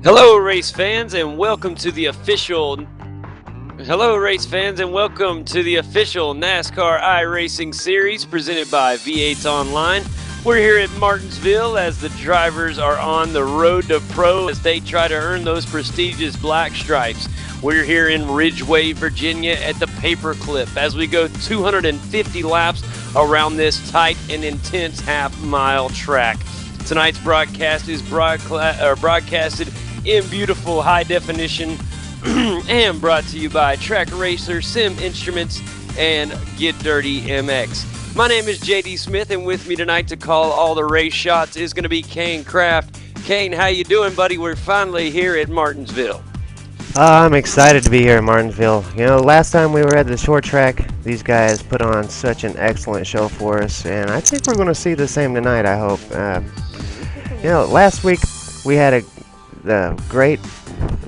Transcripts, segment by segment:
Hello, race fans, and welcome to the official. NASCAR iRacing series presented by V8 Online. We're here at Martinsville as the drivers are on the road to pro as they try to earn those prestigious black stripes. We're here in Ridgeway, Virginia at the Paperclip as we go 250 laps around this tight and intense half-mile track. Tonight's broadcast is broadcasted in beautiful high definition and brought to you by TrakRacer, SimInstruments, and Get Dirty MX. My name is JD Smith, and with me tonight to call all the race shots is going to be Kane Kraft. Kane, how you doing, buddy? We're finally here at Martinsville. I'm excited to be here in Martinsville. You know, last time we were at the short track, these guys put on such an excellent show for us, and I think we're going to see the same tonight, I hope. You know, last week we had a great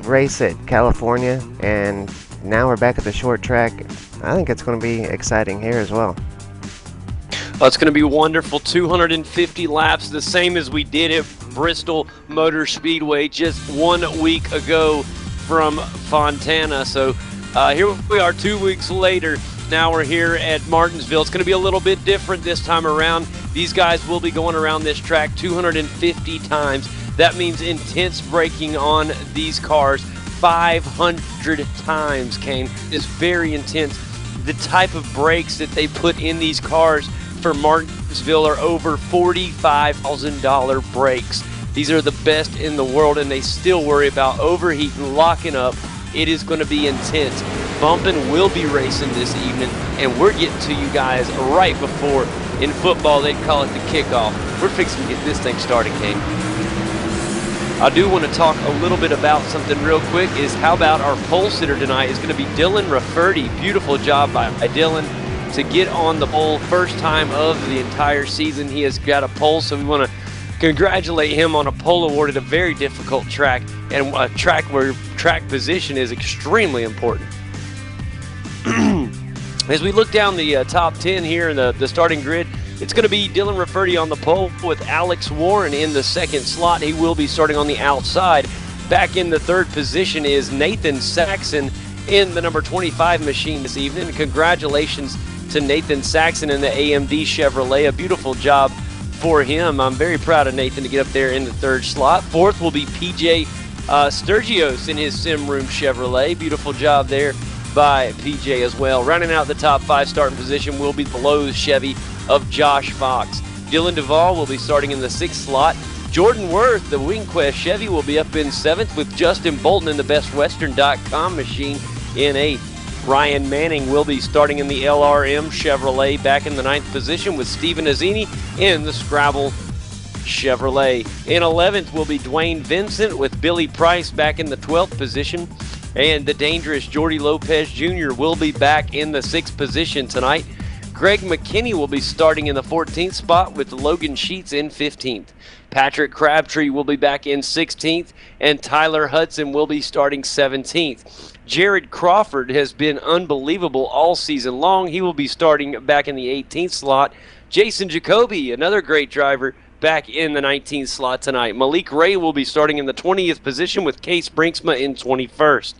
race at California, and now we're back at the short track. I think it's going to be exciting here as well. It's going to be wonderful. 250 laps, the same as we did at Bristol Motor Speedway just 1 week ago from Fontana. So here we are 2 weeks later. Now we're here at Martinsville. It's going to be a little bit different this time around. These guys will be going around this track 250 times. That means intense braking on these cars 500 times, Kane. It's very intense. The type of brakes that they put in these cars for Martinsville are over $45,000 brakes. These are the best in the world, and they still worry about overheating, locking up. It is going to be intense. Bumping will be racing this evening, and we're getting to you guys right before, in football, they'd call it the kickoff. We're fixing to get this thing started, Kane. I do want to talk a little bit about something real quick, is how about our pole sitter tonight is going to be Dylan Rafferty. Beautiful job by Dylan to get on the pole, first time of the entire season. He has got a pole, so we want to congratulate him on a pole award at a very difficult track, and a track where track position is extremely important. As we look down the top 10 here in the starting grid, it's going to be Dylan Rafferty on the pole with Alex Warren in the second slot. He will be starting on the outside. Back in the third position is Nathan Saxon in the number 25 machine this evening. Congratulations to Nathan Saxon in the AMD Chevrolet. A beautiful job for him. I'm very proud of Nathan to get up there in the third slot. Fourth will be PJ Sturgios in his Sim Room Chevrolet. Beautiful job there by PJ as well. Rounding out the top five starting position will be the Lowe's Chevy of Josh Fox. Dylan Duvall will be starting in the sixth slot. Jordan Worth, the WingQuest Chevy, will be up in seventh with Justin Bolton in the BestWestern.com machine in eighth. Ryan Manning will be starting in the LRM Chevrolet back in the ninth position with Steven Azzini in the Scrabble Chevrolet. In 11th will be Dwayne Vincent with Billy Price back in the 12th position. And the dangerous Jordy Lopez Jr. will be back in the 6th position tonight. Greg McKinney will be starting in the 14th spot with Logan Sheets in 15th. Patrick Crabtree will be back in 16th, and Tyler Hudson will be starting 17th. Jared Crawford has been unbelievable all season long. He will be starting back in the 18th slot. Jason Jacoby, another great driver, back in the 19th slot tonight. Malik Ray will be starting in the 20th position with Case Brinksma in 21st.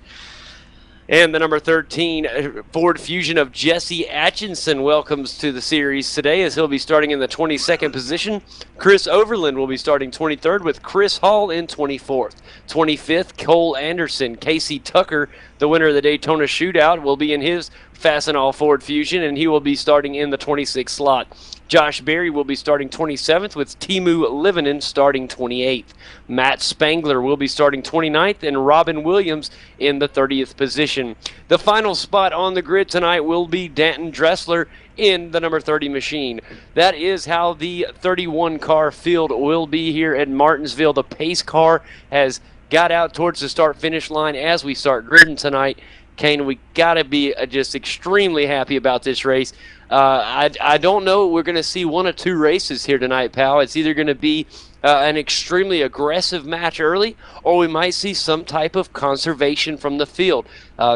And the number 13 Ford Fusion of Jesse Atchison welcomes to the series today as he'll be starting in the 22nd position. Chris Overland will be starting 23rd with Chris Hall in 24th. 25th, Cole Anderson. Casey Tucker, the winner of the Daytona Shootout, will be in his Fastenal Ford Fusion, and he will be starting in the 26th slot. Josh Berry will be starting 27th with Timu Livinen starting 28th. Matt Spangler will be starting 29th and Robin Williams in the 30th position. The final spot on the grid tonight will be Danton Dressler in the number 30 machine. That is how the 31 car field will be here at Martinsville. The pace car has got out towards the start-finish line as we start gridding tonight. Kane, we got to be just extremely happy about this race. I don't know. We're going to see one or two races here tonight, pal. It's either going to be an extremely aggressive match early, or we might see some type of conservation from the field.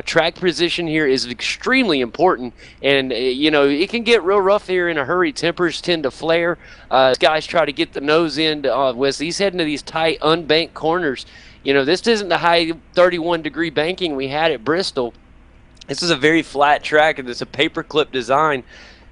Track position here is extremely important, and you know, it can get real rough here in a hurry. Tempers tend to flare. Guys try to get the nose in as he's heading to these tight unbanked corners. You know, this isn't the high 31-degree banking we had at Bristol. This is a very flat track, and it's a paperclip design.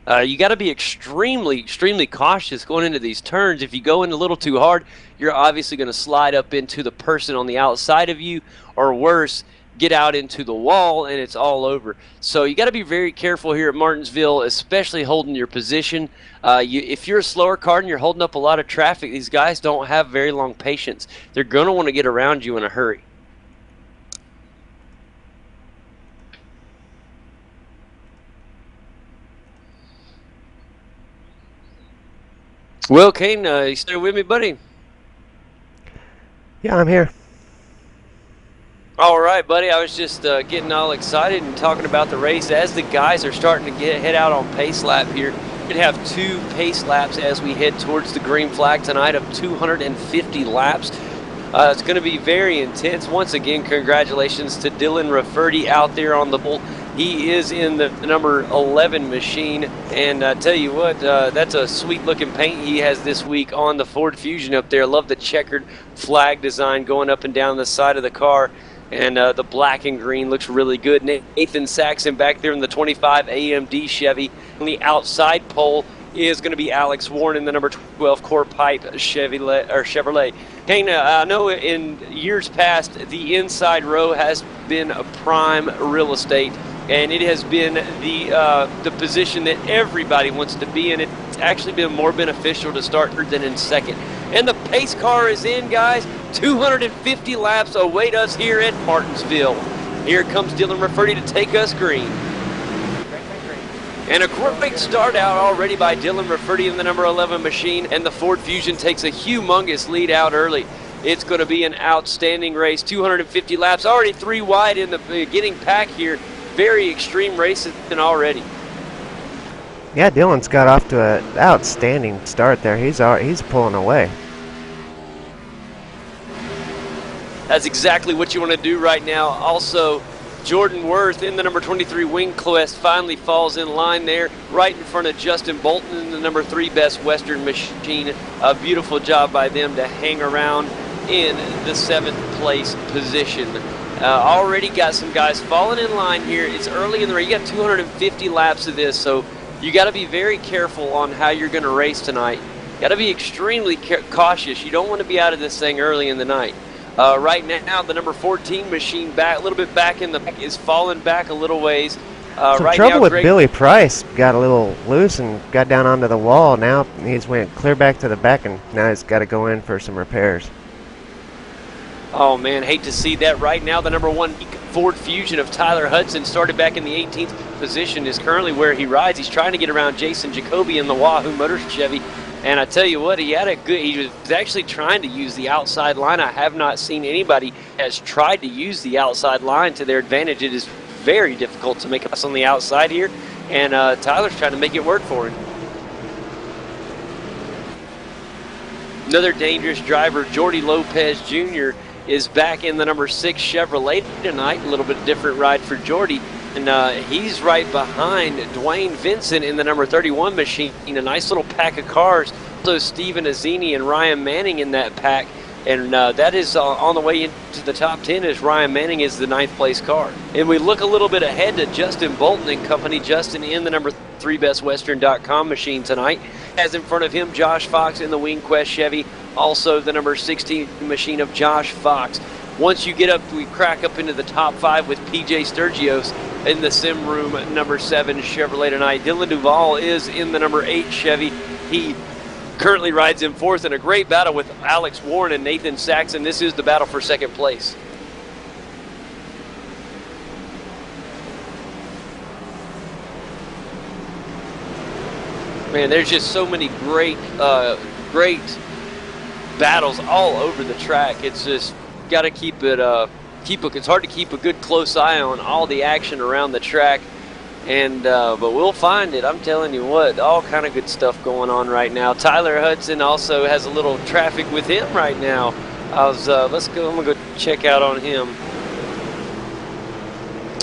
You got to be extremely cautious going into these turns. If you go in a little too hard, you're obviously going to slide up into the person on the outside of you, or worse, get out into the wall, and it's all over. So you got to be very careful here at Martinsville, especially holding your position. If you're a slower car and you're holding up a lot of traffic, these guys don't have very long patience. They're going to want to get around you in a hurry. Well, Kane, you still with me, buddy? Yeah, I'm here. All right, buddy. I was just getting all excited and talking about the race as the guys are starting to head out on pace lap here. We have 2 pace laps as we head towards the green flag tonight of 250 laps. It's going to be very intense. Once again, congratulations to Dylan Rafferty out there on the bull. He is in the number 11 machine, and I tell you what, that's a sweet-looking paint he has this week on the Ford Fusion up there. I love the checkered flag design going up and down the side of the car, and the black and green looks really good. Nathan Saxon back there in the 25 AMD Chevy. On the outside pole is going to be Alex Warren in the number 12 Core Pipe Chevrolet. Kane, I know in years past the inside row has been a prime real estate, and it has been the position that everybody wants to be in. It's actually been more beneficial to start than in second. And the pace car is in, guys. 250 laps await us here at Martinsville. Here comes Dylan Rafferty to take us green. And a great start out already by Dylan Rafferty in the number 11 machine, and the Ford Fusion takes a humongous lead out early. It's going to be an outstanding race. 250 laps, already 3 wide in the beginning pack here. Very extreme racing already. Yeah, Dylan's got off to an outstanding start there. He's pulling away. That's exactly what you want to do right now. Also, Jordan Worth in the number 23 Wing Quest finally falls in line there, right in front of Justin Bolton in the number 3 Best Western machine. A beautiful job by them to hang around in the 7th place position. Already got some guys falling in line here. It's early in the race. You got 250 laps of this, so you got to be very careful on how you're going to race tonight. Got to be extremely cautious. You don't want to be out of this thing early in the night. Right now, the number 14 machine back a little bit back in the back is falling back a little ways. Some right trouble now, with Billy Price. Got a little loose and got down onto the wall. Now he's went clear back to the back, and now he's got to go in for some repairs. Oh, man, hate to see that. Right now, the number 1 Ford Fusion of Tyler Hudson started back in the 18th position, is currently where he rides. He's trying to get around Jason Jacoby in the Wahoo Motors Chevy. And I tell you what, he was actually trying to use the outside line. I have not seen anybody has tried to use the outside line to their advantage. It is very difficult to make us on the outside here, and Tyler's trying to make it work for him. Another dangerous driver, Jordy Lopez Jr., is back in the number 6 Chevrolet tonight. A little bit different ride for Jordy. And he's right behind Dwayne Vincent in the number 31 machine. A nice little pack of cars. Also, Steven Azzini and Ryan Manning in that pack. And that is on the way into the top 10 as Ryan Manning is the 9th place car. And we look a little bit ahead to Justin Bolton and company. Justin in the number 3 BestWestern.com machine tonight. Has in front of him Josh Fox in the Wing Quest Chevy. Also the number 16 machine of Josh Fox. Once you get up, we crack up into the top 5 with PJ Sturgios in the Sim Room number 7 Chevrolet tonight. Dylan Duvall is in the number 8 Chevy. He currently rides in 4th in a great battle with Alex Warren and Nathan Saxon. This is the battle for 2nd place. Man, there's just so many great battles all over the track. It's just got to it's hard to keep a good close eye on all the action around the track. And but we'll find it. I'm telling you what, all kind of good stuff going on right now. Tyler Hudson also has a little traffic with him right now. Let's go. I'm gonna go check out on him.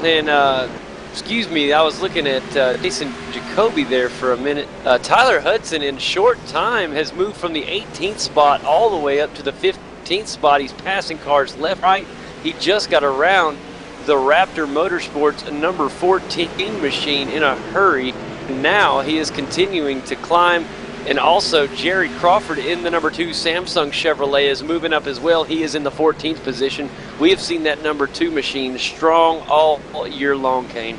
And excuse me, I was looking at Jason Jacoby there for a minute. Tyler Hudson in short time has moved from the 18th spot all the way up to the 15th spot. He's passing cars left, right. He just got around the Raptor Motorsports number 14 machine in a hurry. Now he is continuing to climb. And also Jerry Crawford in the number 2 Samsung Chevrolet is moving up as well. He is in the 14th position. We have seen that number 2 machine strong all year long, Kane.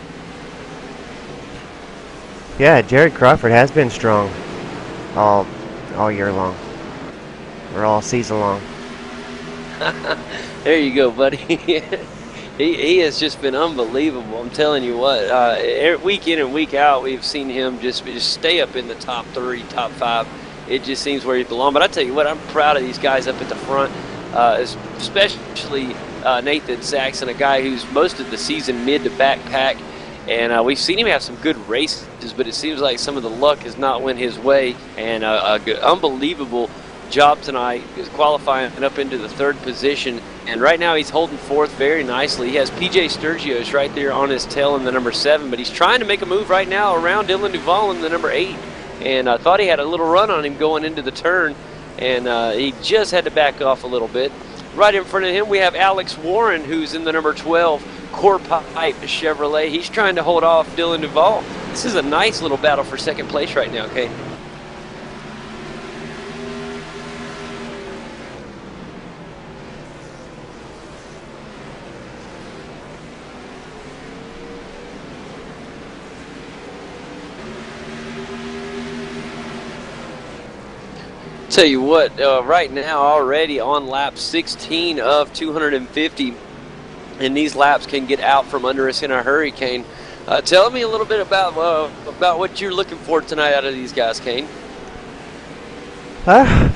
Yeah, Jerry Crawford has been strong all year long, or all season long. There you go, buddy. He has just been unbelievable. I'm telling you what, week in and week out, we've seen him just stay up in the top 3, top 5. It just seems where he belongs. But I tell you what, I'm proud of these guys up at the front, especially Nathan Saxon, a guy who's most of the season mid to backpack. And we've seen him have some good races, but it seems like some of the luck has not went his way. And a good, unbelievable job tonight, is qualifying up into the 3rd position. And right now he's holding 4th very nicely. He has PJ Sturgios right there on his tail in the number 7, but he's trying to make a move right now around Dylan Duvall in the number 8. And I thought he had a little run on him going into the turn, and he just had to back off a little bit. Right in front of him we have Alex Warren, who's in the number 12 Core Pipe Chevrolet. He's trying to hold off Dylan Duvall. This is a nice little battle for 2nd place right now, okay? Tell you what, right now already on lap 16 of 250, and these laps can get out from under us in a hurricane. Tell me a little bit about what you're looking for tonight out of these guys, Kane. I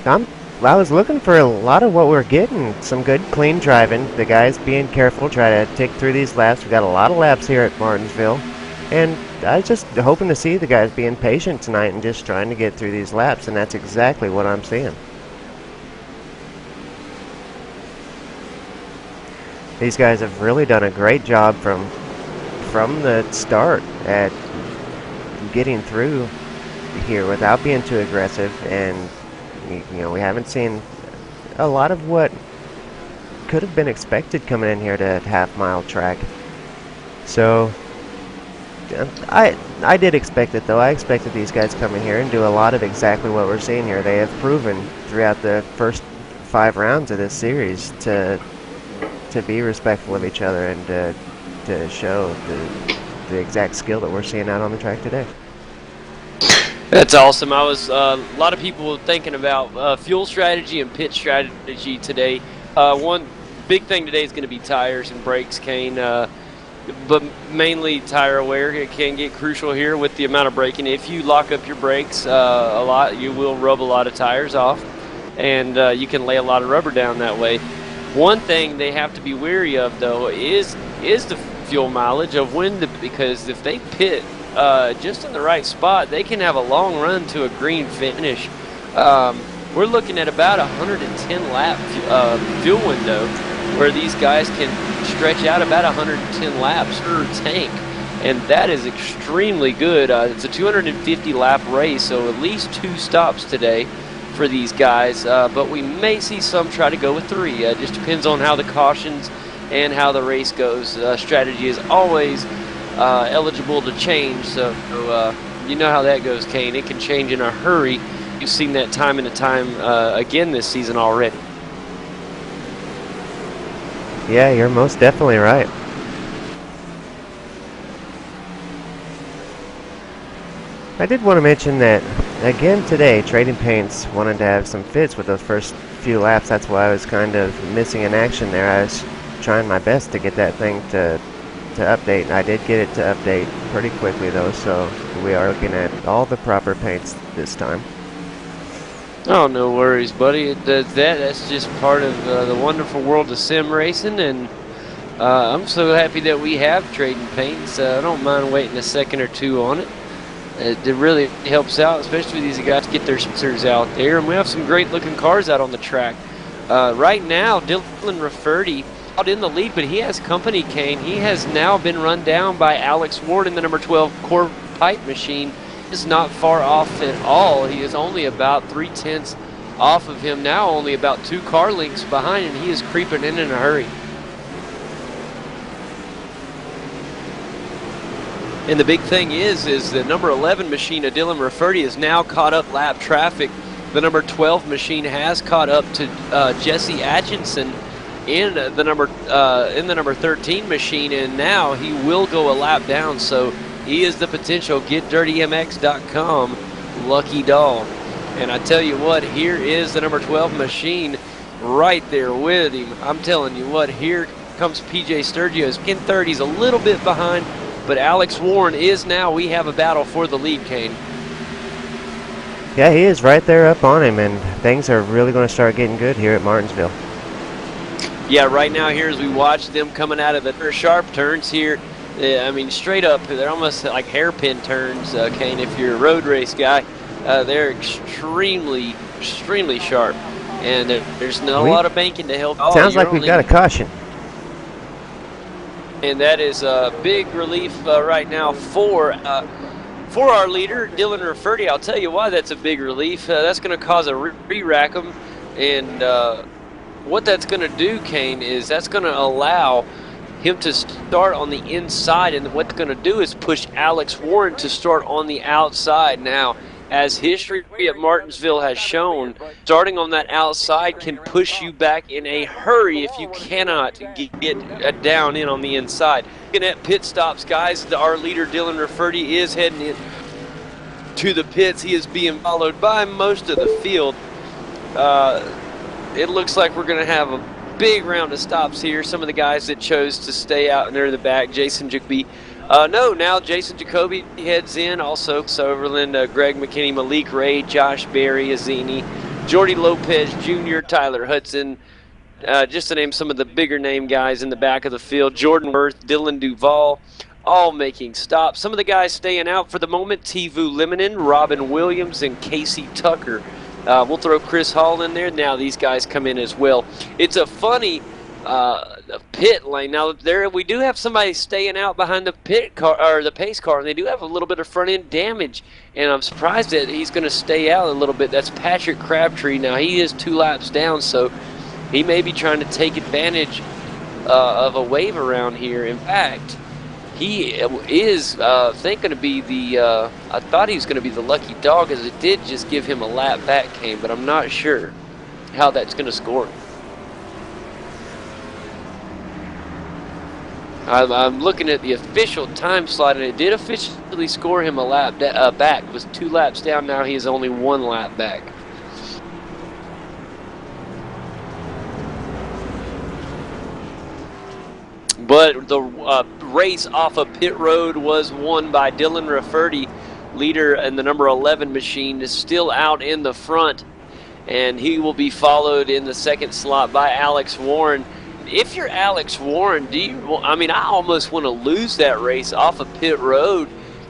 was looking for a lot of what we're getting. Some good, clean driving. The guys being careful, try to tick through these laps. We got a lot of laps here at Martinsville, and I was just hoping to see the guys being patient tonight and just trying to get through these laps, and that's exactly what I'm seeing. These guys have really done a great job from the start at getting through here without being too aggressive, and we haven't seen a lot of what could have been expected coming in here to half-mile track. So I did expect it, though. I expected these guys coming here and do a lot of exactly what we're seeing here. They have proven throughout the first 5 rounds of this series to be respectful of each other and to show the exact skill that we're seeing out on the track today. That's awesome. I was a lot of people thinking about fuel strategy and pit strategy today. One big thing today is going to be tires and brakes, Kane. But mainly tire wear. It can get crucial here with the amount of braking. If you lock up your brakes a lot, you will rub a lot of tires off, and you can lay a lot of rubber down that way. One thing they have to be wary of, though, is the fuel mileage of because if they pit just in the right spot, they can have a long run to a green finish. We're looking at about 110 lap fuel window, where these guys can stretch out about 110 laps per tank, and that is extremely good. It's a 250 lap race, so at least 2 stops today for these guys, but we may see some try to go with 3. It just depends on how the cautions and how the race goes. Strategy is always eligible to change, so you know how that goes, Kane. It can change in a hurry. You've seen that time and time again this season already. Yeah, you're most definitely right. I did want to mention that, again today, Trading Paints wanted to have some fits with those first few laps. That's why I was kind of missing in action there. I was trying my best to get that thing to update, and I did get it to update pretty quickly, though, so we are looking at all the proper paints this time. Oh, no worries, buddy. That's just part of the wonderful world of sim racing, and I'm so happy that we have trading paints. I don't mind waiting a second or two on it. It really helps out, especially these guys get their sponsors out there. And we have some great looking cars out on the track. Right now, Dylan Rafferty out in the lead, but he has company, Kane. He has now been run down by Alex Ward in the number 12 Core Pipe Machine. Is not far off at all. He is only about 3/10 off of him now, only about 2 car lengths behind, and he is creeping in a hurry. And the big thing is the number 11 machine of Dylan Rafferty is now caught up lap traffic. The number 12 machine has caught up to Jesse Atchison in the number 13 machine, and now he will go a lap down. So he is the potential GetDirtyMX.com lucky dog. And I tell you what, here is the number 12 machine right there with him. I'm telling you what, here comes PJ Sturgis in third. He's a little bit behind, but Alex Warren is now. We have a battle for the lead, Kane. Yeah, he is right there up on him, and things are really going to start getting good here at Martinsville. Yeah, right now here as we watch them coming out of the sharp turns here, I mean, straight up, they're almost like hairpin turns, Kane, if you're a road race guy. They're extremely, extremely sharp, and there's not a lot of banking to help. Sounds like we've got a caution. And that is a big relief right now for our leader, Dylan Rafferty. I'll tell you why that's a big relief. That's going to cause a re-rack him, and what that's going to do, Kane, is that's going to allow him to start on the inside, and what's going to do is push Alex Warren to start on the outside. Now, as history at Martinsville has shown, starting on that outside can push you back in a hurry if you cannot get down in on the inside. Looking at pit stops, guys, our leader Dylan Rafferty is heading in to the pits. He is being followed by most of the field. It looks like we're going to have a big round of stops here. Some of the guys that chose to stay out near the back, Jason Jacoby. Now Jason Jacoby heads in. Also Soverland, Greg McKinney, Malik Ray, Josh Berry, Azini, Jordy Lopez Jr., Tyler Hudson, just to name some of the bigger name guys in the back of the field. Jordan Worth, Dylan Duvall, all making stops. Some of the guys staying out for the moment, Tivu Liminen, Robin Williams, and Casey Tucker. We'll throw Chris Hall in there. Now these guys come in as well. It's a funny pit lane. Now there we do have somebody staying out behind the pit car or the pace car, and they do have a little bit of front end damage. And I'm surprised that he's going to stay out a little bit. That's Patrick Crabtree. Now he is 2 laps down, so he may be trying to take advantage of a wave around here. In fact, he is thinking to be the. I thought he was going to be the lucky dog, as it did just give him a lap back, Kane, but I'm not sure how that's going to score him. I'm looking at the official time slot, and it did officially score him a lap back. It was 2 laps down. Now he is only 1 lap back. But the race off of pit road was won by Dylan Rafferty, leader in the number 11 machine, is still out in the front, and he will be followed in the second slot by Alex Warren. If you're Alex Warren, I almost want to lose that race off of pit road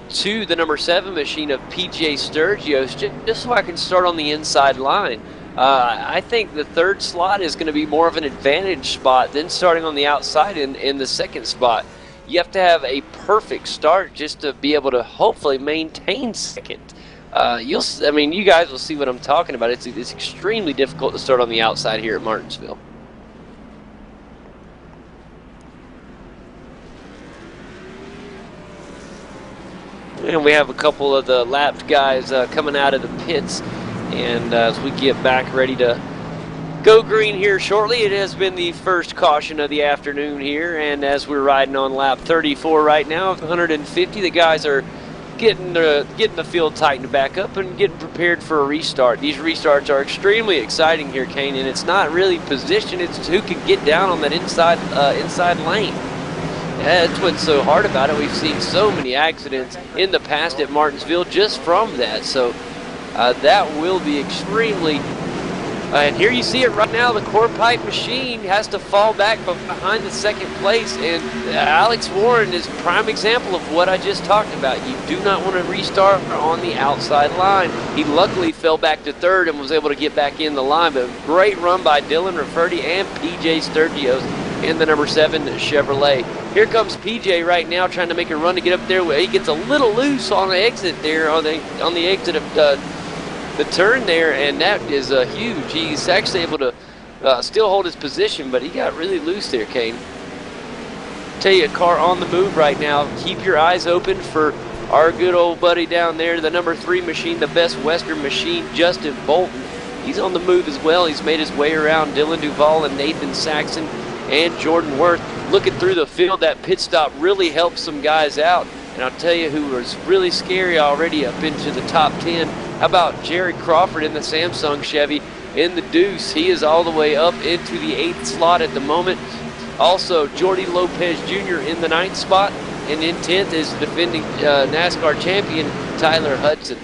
to the number 7 machine of PJ Sturgis, just so I can start on the inside line. I think the third slot is going to be more of an advantage spot than starting on the outside in the second spot. You have to have a perfect start just to be able to hopefully maintain second. You guys will see what I'm talking about. It's extremely difficult to start on the outside here at Martinsville. And we have a couple of the lapped guys coming out of the pits. And as we get back ready to go green here shortly, it has been the first caution of the afternoon here. And as we're riding on lap 34 right now, 150, the guys are getting the field tightened back up and getting prepared for a restart. These restarts are extremely exciting here, Kane, and it's not really position, it's who can get down on that inside lane. That's what's so hard about it. We've seen so many accidents in the past at Martinsville just from that. So that will be extremely And here you see it right now. The core pipe machine has to fall back behind the second place. And Alex Warren is a prime example of what I just talked about. You do not want to restart on the outside line. He luckily fell back to third and was able to get back in the line. But great run by Dylan Rafferty and PJ Sturgios in the number 7 Chevrolet. Here comes PJ right now trying to make a run to get up there. He gets a little loose on the exit there, on the exit of the turn there, and that is huge. He's actually able to still hold his position, but he got really loose there, Kane. Tell you, a car on the move right now. Keep your eyes open for our good old buddy down there, the number 3 machine, the Best Western machine, Justin Bolton. He's on the move as well. He's made his way around Dylan Duvall and Nathan Saxon and Jordan Worth. Looking through the field, that pit stop really helped some guys out. And I'll tell you who was really scary already up into the top 10. How about Jared Crawford in the Samsung Chevy in the deuce? He is all the way up into the 8th slot at the moment. Also, Jordy Lopez Jr. in the 9th spot. And in 10th is defending NASCAR champion Tyler Hudson.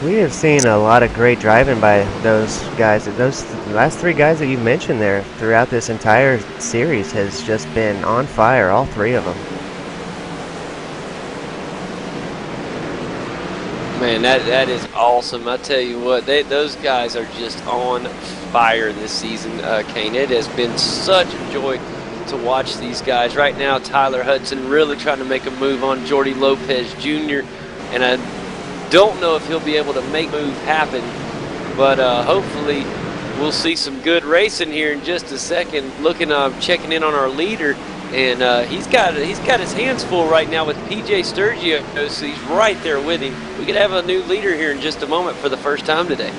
We have seen a lot of great driving by those guys. Those last 3 guys that you mentioned there throughout this entire series has just been on fire, all 3 of them. Man, that is awesome. I tell you what, those guys are just on fire this season, Kane. It has been such a joy to watch these guys. Right now, Tyler Hudson really trying to make a move on Jordy Lopez Jr. And I don't know if he'll be able to make the move happen, but hopefully we'll see some good racing here in just a second. Checking in on our leader, and he's got his hands full right now with PJ Sturgio, so he's right there with him. We could have a new leader here in just a moment for the first time today.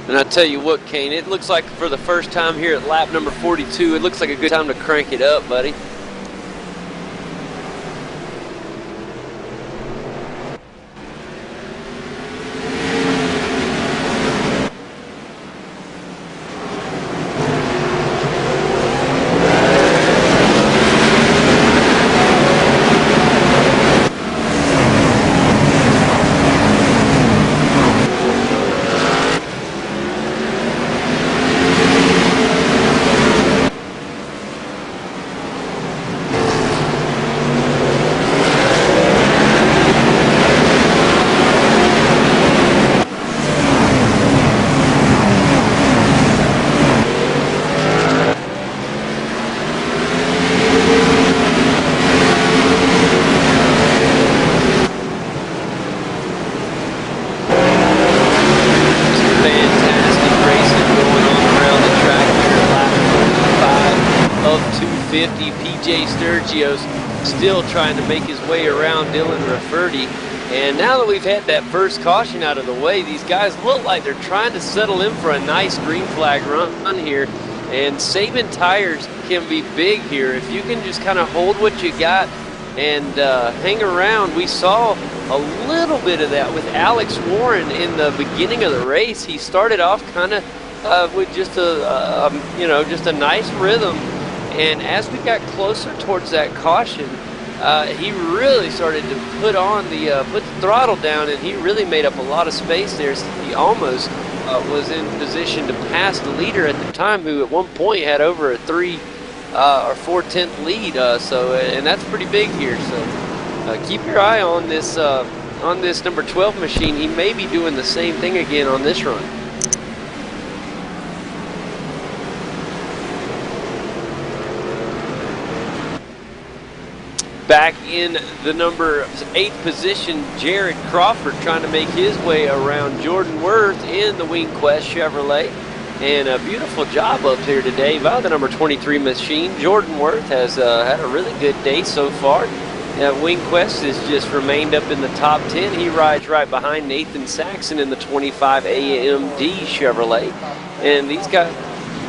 And I tell you what, Kane, it looks like for the first time here at lap number 42, it looks like a good time to crank it up, buddy. PJ Sturgios still trying to make his way around Dylan Rafferty. And now that we've had that first caution out of the way, these guys look like they're trying to settle in for a nice green flag run here. And saving tires can be big here. If you can just kind of hold what you got and hang around. We saw a little bit of that with Alex Warren in the beginning of the race. He started off kind of with just a nice rhythm. And as we got closer towards that caution, he really started to put the throttle down, and he really made up a lot of space there. So he almost was in position to pass the leader at the time, who at one point had over a 3 or 4/10 lead. And that's pretty big here. So keep your eye on this number 12 machine. He may be doing the same thing again on this run. Back in the number 8 position, Jared Crawford trying to make his way around Jordan Worth in the WingQuest Chevrolet. And a beautiful job up here today by the number 23 machine. Jordan Worth has had a really good day so far. WingQuest has just remained up in the top 10. He rides right behind Nathan Saxon in the 25 AMD Chevrolet. And these guys,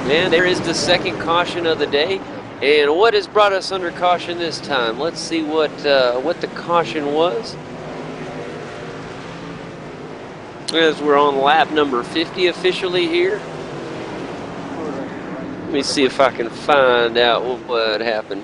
man, there is the second caution of the day. And what has brought us under caution this time? Let's see what the caution was. As we're on lap number 50 officially here. Let me see if I can find out what happened.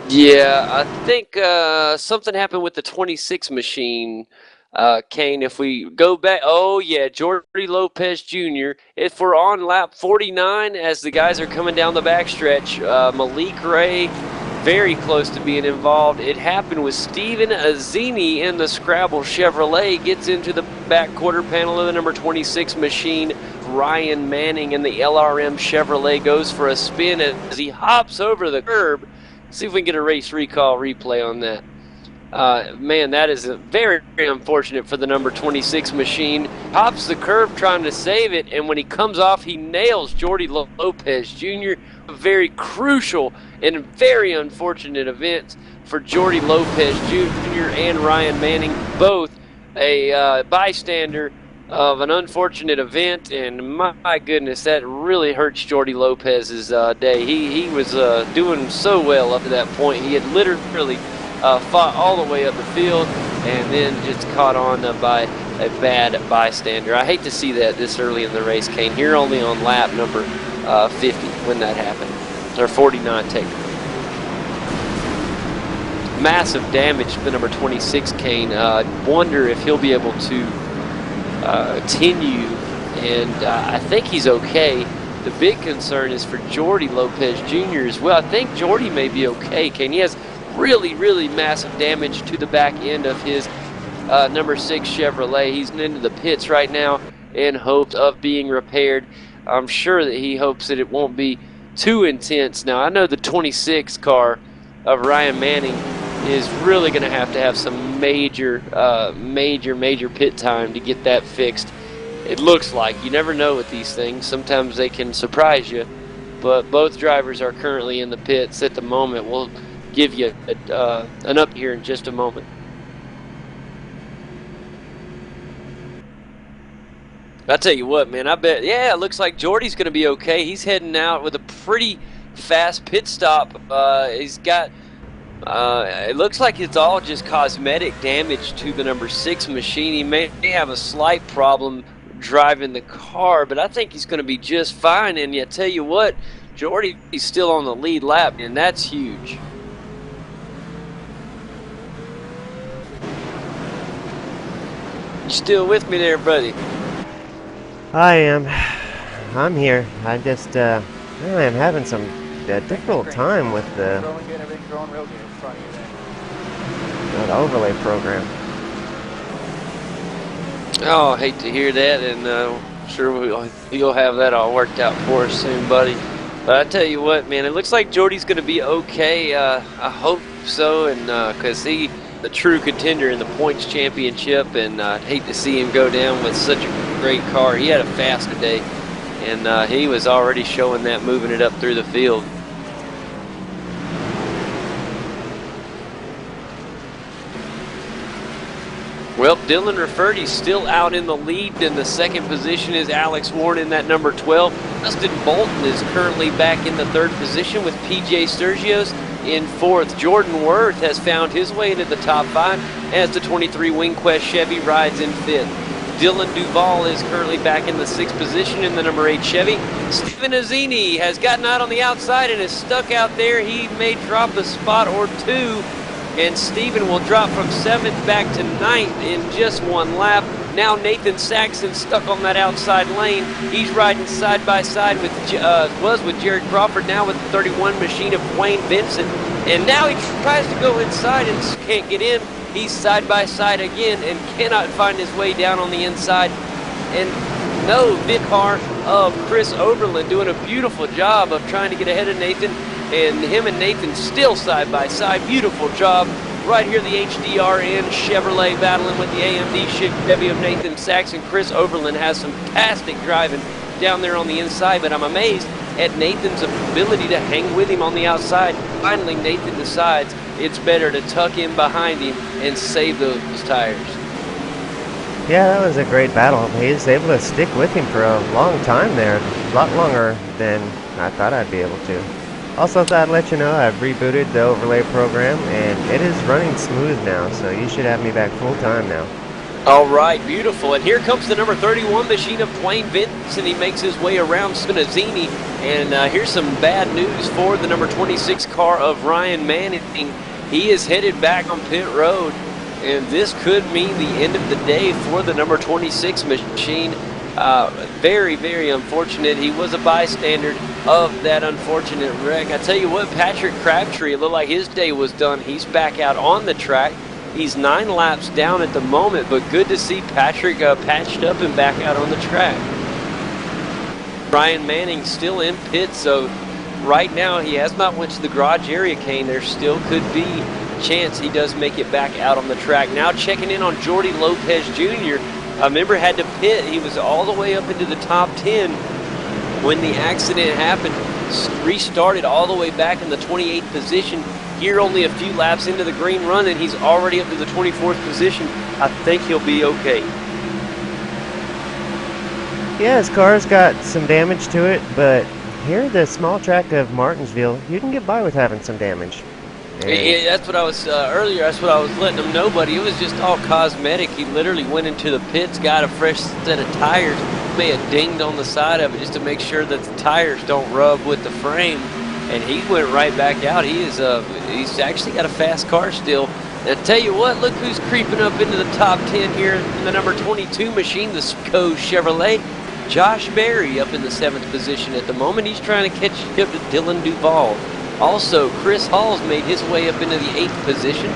Yeah, I think something happened with the 26 machine, Kane. If we go back, oh yeah, Jordy Lopez Jr. If we're on lap 49 as the guys are coming down the backstretch, Malik Ray very close to being involved. It happened with Steven Azzini in the Scrabble Chevrolet, gets into the back quarter panel of the number 26 machine. Ryan Manning in the LRM Chevrolet goes for a spin as he hops over the curb. See if we can get a race recall replay on that. Man, that is very, very unfortunate for the number 26 machine. Hops the curb trying to save it, and when he comes off, he nails Jordy Lopez Jr. A very crucial and very unfortunate event for Jordy Lopez Jr. and Ryan Manning, both a bystander of an unfortunate event, and my goodness, that really hurts Jordy Lopez's day. He was doing so well up to that point. He had literally fought all the way up the field and then just caught on by a bad bystander. I hate to see that this early in the race, Kane. Here only on lap number 50 when that happened, or 49 technically. Massive damage to the number 26 Kane. Wonder if he'll be able to continue, and I think he's okay. The big concern is for Jordy Lopez Jr. as well. I think Jordy may be okay, Kane. He has really, really massive damage to the back end of his number 6 Chevrolet. He's into the pits right now in hopes of being repaired. I'm sure that he hopes that it won't be too intense. Now, I know the 26 car of Ryan Manning is really going to have some major pit time to get that fixed. It looks like. You never know with these things. Sometimes they can surprise you, but both drivers are currently in the pits at the moment. We'll give you an up here in just a moment. I tell you what, man, I bet, yeah, it looks like Jordy's going to be okay. He's heading out with a pretty fast pit stop. He's got it looks like it's all just cosmetic damage to the number 6 machine. He may have a slight problem driving the car, but I think he's going to be just fine. And I tell you what, Jordy is still on the lead lap, and that's huge. You still with me there, buddy? I am. I'm here. I just, I am having some difficult time with the overlay program. Oh, I hate to hear that, and I'm sure you'll have that all worked out for us soon, buddy. But I tell you what, man, it looks like Jordy's going to be okay. I hope so, and because he's the true contender in the points championship, and I'd hate to see him go down with such a great car. He had a fast day, and he was already showing that, moving it up through the field. Well, Dylan Rafferty's still out in the lead. In the second position is Alex Warren in that number 12. Dustin Bolton is currently back in the third position with PJ Sturgios in fourth. Jordan Worth has found his way into the top 5 as the 23 WingQuest Chevy rides in fifth. Dylan Duvall is currently back in the 6th position in the number 8 Chevy. Steven Azzini has gotten out on the outside and is stuck out there. He may drop a spot or two, and Steven will drop from 7th back to 9th in just one lap. Now Nathan Saxon stuck on that outside lane. He's riding side by side with Jared Crawford, now with the 31 machine of Wayne Vincent. And now he tries to go inside and can't get in. He's side by side again and cannot find his way down on the inside. And no, big car of Chris Oberlin doing a beautiful job of trying to get ahead of Nathan. And him and Nathan still side by side. Beautiful job. Right here, the HDRN Chevrolet battling with the AMD Chevy of Nathan Saxon. Chris Oberlin has some fantastic driving down there on the inside, but I'm amazed at Nathan's ability to hang with him on the outside. Finally, Nathan decides it's better to tuck in behind him and save those tires. Yeah, that was a great battle. He was able to stick with him for a long time there, a lot longer than I thought I'd be able to. Also thought I'd let you know I've rebooted the overlay program, and it is running smooth now, so you should have me back full time now. All right, beautiful. And here comes the number 31 machine of Plain Vincent. He makes his way around Spinazzini. And here's some bad news for the number 26 car of Ryan Manning. He is headed back on pit road, and this could mean the end of the day for the number 26 machine. Very, very unfortunate. He was a bystander of that unfortunate wreck. I tell you what, Patrick Crabtree, it looked like his day was done. He's back out on the track. He's 9 laps down at the moment, but good to see Patrick patched up and back out on the track. Ryan Manning still in pit, so right now he has not went to the garage area, Kane. There still could be a chance he does make it back out on the track. Now checking in on Jordy Lopez Jr. Member had to pit. He was all the way up into the top 10 when the accident happened. Restarted all the way back in the 28th position. Here only a few laps into the green run, and he's already up to the 24th position. I think he'll be okay. Yeah, his car's got some damage to it, but here at the small track of Martinsville, you can get by with having some damage. Yeah, that's what I was earlier. That's what I was letting him know, buddy. It was just all cosmetic. He literally went into the pits, got a fresh set of tires, may have dinged on the side of it just to make sure that the tires don't rub with the frame, and he went right back out. He's actually got a fast car still. And I tell you what, look who's creeping up into the top 10 here in the number 22 machine, the SCO Chevrolet. Josh Berry up in the 7th position at the moment. He's trying to catch up to Dylan Duvall. Also, Chris Hall's made his way up into the 8th position.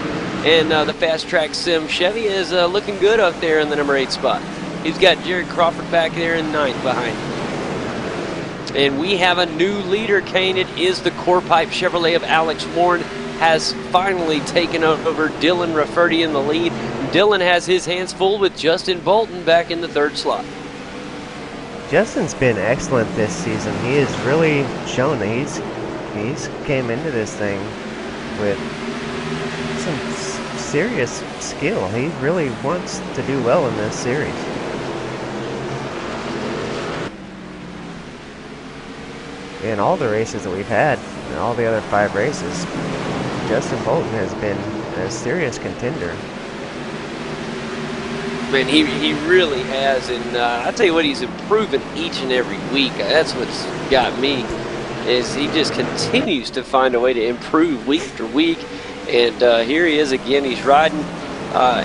And the Fast Track Sim Chevy is looking good up there in the number 8 spot. He's got Jared Crawford back there in 9th behind him. And we have a new leader, Kane. It is the Core Pipe Chevrolet of Alex Warren. Has finally taken over Dylan Rafferty in the lead. Dylan has his hands full with Justin Bolton back in the 3rd slot. Justin's been excellent this season. He has really shown that he's came into this thing with some serious skill. He really wants to do well in this series. In all the races that we've had, in all the other 5 races, Justin Bolton has been a serious contender. Man, he really has, and I tell you what, he's improving each and every week. That's what's got me, is he just continues to find a way to improve week after week. And here he is again. He's riding,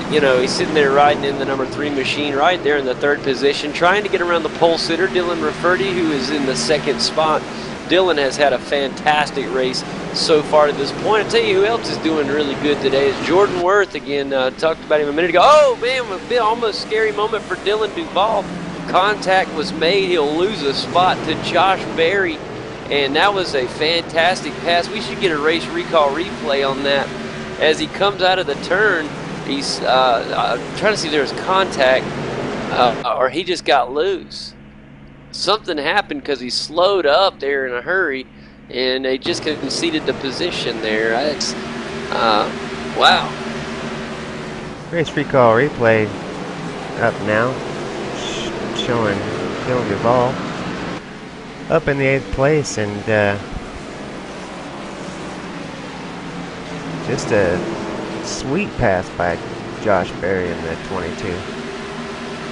he's sitting there riding in the number 3 machine right there in the 3rd position, trying to get around the pole sitter, Dylan Rafferty, who is in the 2nd spot. Dylan has had a fantastic race so far to this point. I tell you who else is doing really good today is Jordan Worth again. Talked about him a minute ago. Oh, man, a bit almost scary moment for Dylan Duvall. Contact was made. He'll lose a spot to Josh Berry, and that was a fantastic pass. We should get a race recall replay on that. As he comes out of the turn, he's trying to see if there's contact or he just got loose. Something happened because he slowed up there in a hurry, and they just conceded the position there. That's wow. Race recall replay up now, showing Dylan Duvall up in the 8th place, and just a sweet pass by Josh Berry in the 22.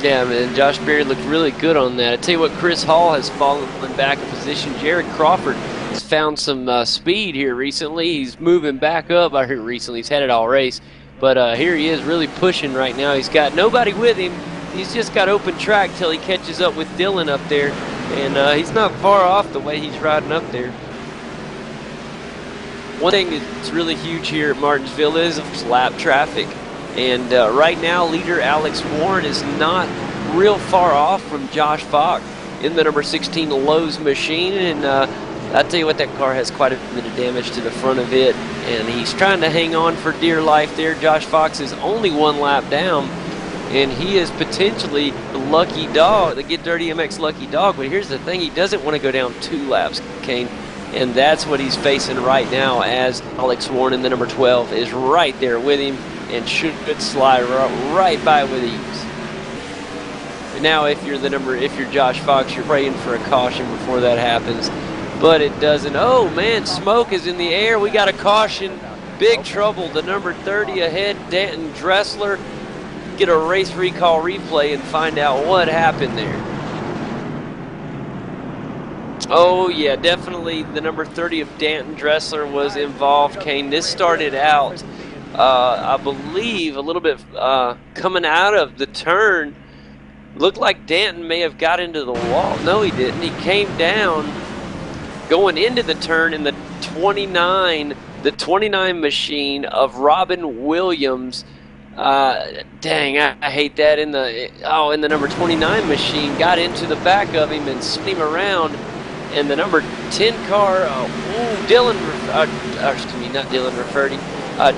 Yeah, man, Josh Berry looked really good on that. I tell you what, Chris Hall has fallen back a position. Jared Crawford has found some speed here recently. He's moving back up. I heard recently he's had it all race, but here he is really pushing right now. He's got nobody with him. He's just got open track till he catches up with Dylan up there, and he's not far off the way he's riding up there. One thing that's really huge here at Martinsville is lap traffic. And right now, leader Alex Warren is not real far off from Josh Fox in the number 16 Lowe's machine. And I tell you what, that car has quite a bit of damage to the front of it. And he's trying to hang on for dear life there. Josh Fox is only 1 lap down. And he is potentially the lucky dog, the Get Dirty MX lucky dog. But here's the thing, he doesn't want to go down 2 laps, Kane. and that's what he's facing right now, as Alex Warren in the number 12 is right there with him and should slide right by with ease. Now, if you're Josh Fox, you're praying for a caution before that happens, but it doesn't. Oh man, smoke is in the air. We got a caution. Big trouble. The number 30 ahead, Danton Dressler. Get a race recall replay and find out what happened there. Oh yeah, definitely the number 30 of Danton Dressler was involved, Kane. This started out, I believe, a little bit coming out of the turn. Looked like Danton may have got into the wall. No, he didn't. He came down going into the turn in the 29 machine of Robin Williams. Dang, I hate that. In the number 29 machine, got into the back of him and spun him around. And the number 10 car,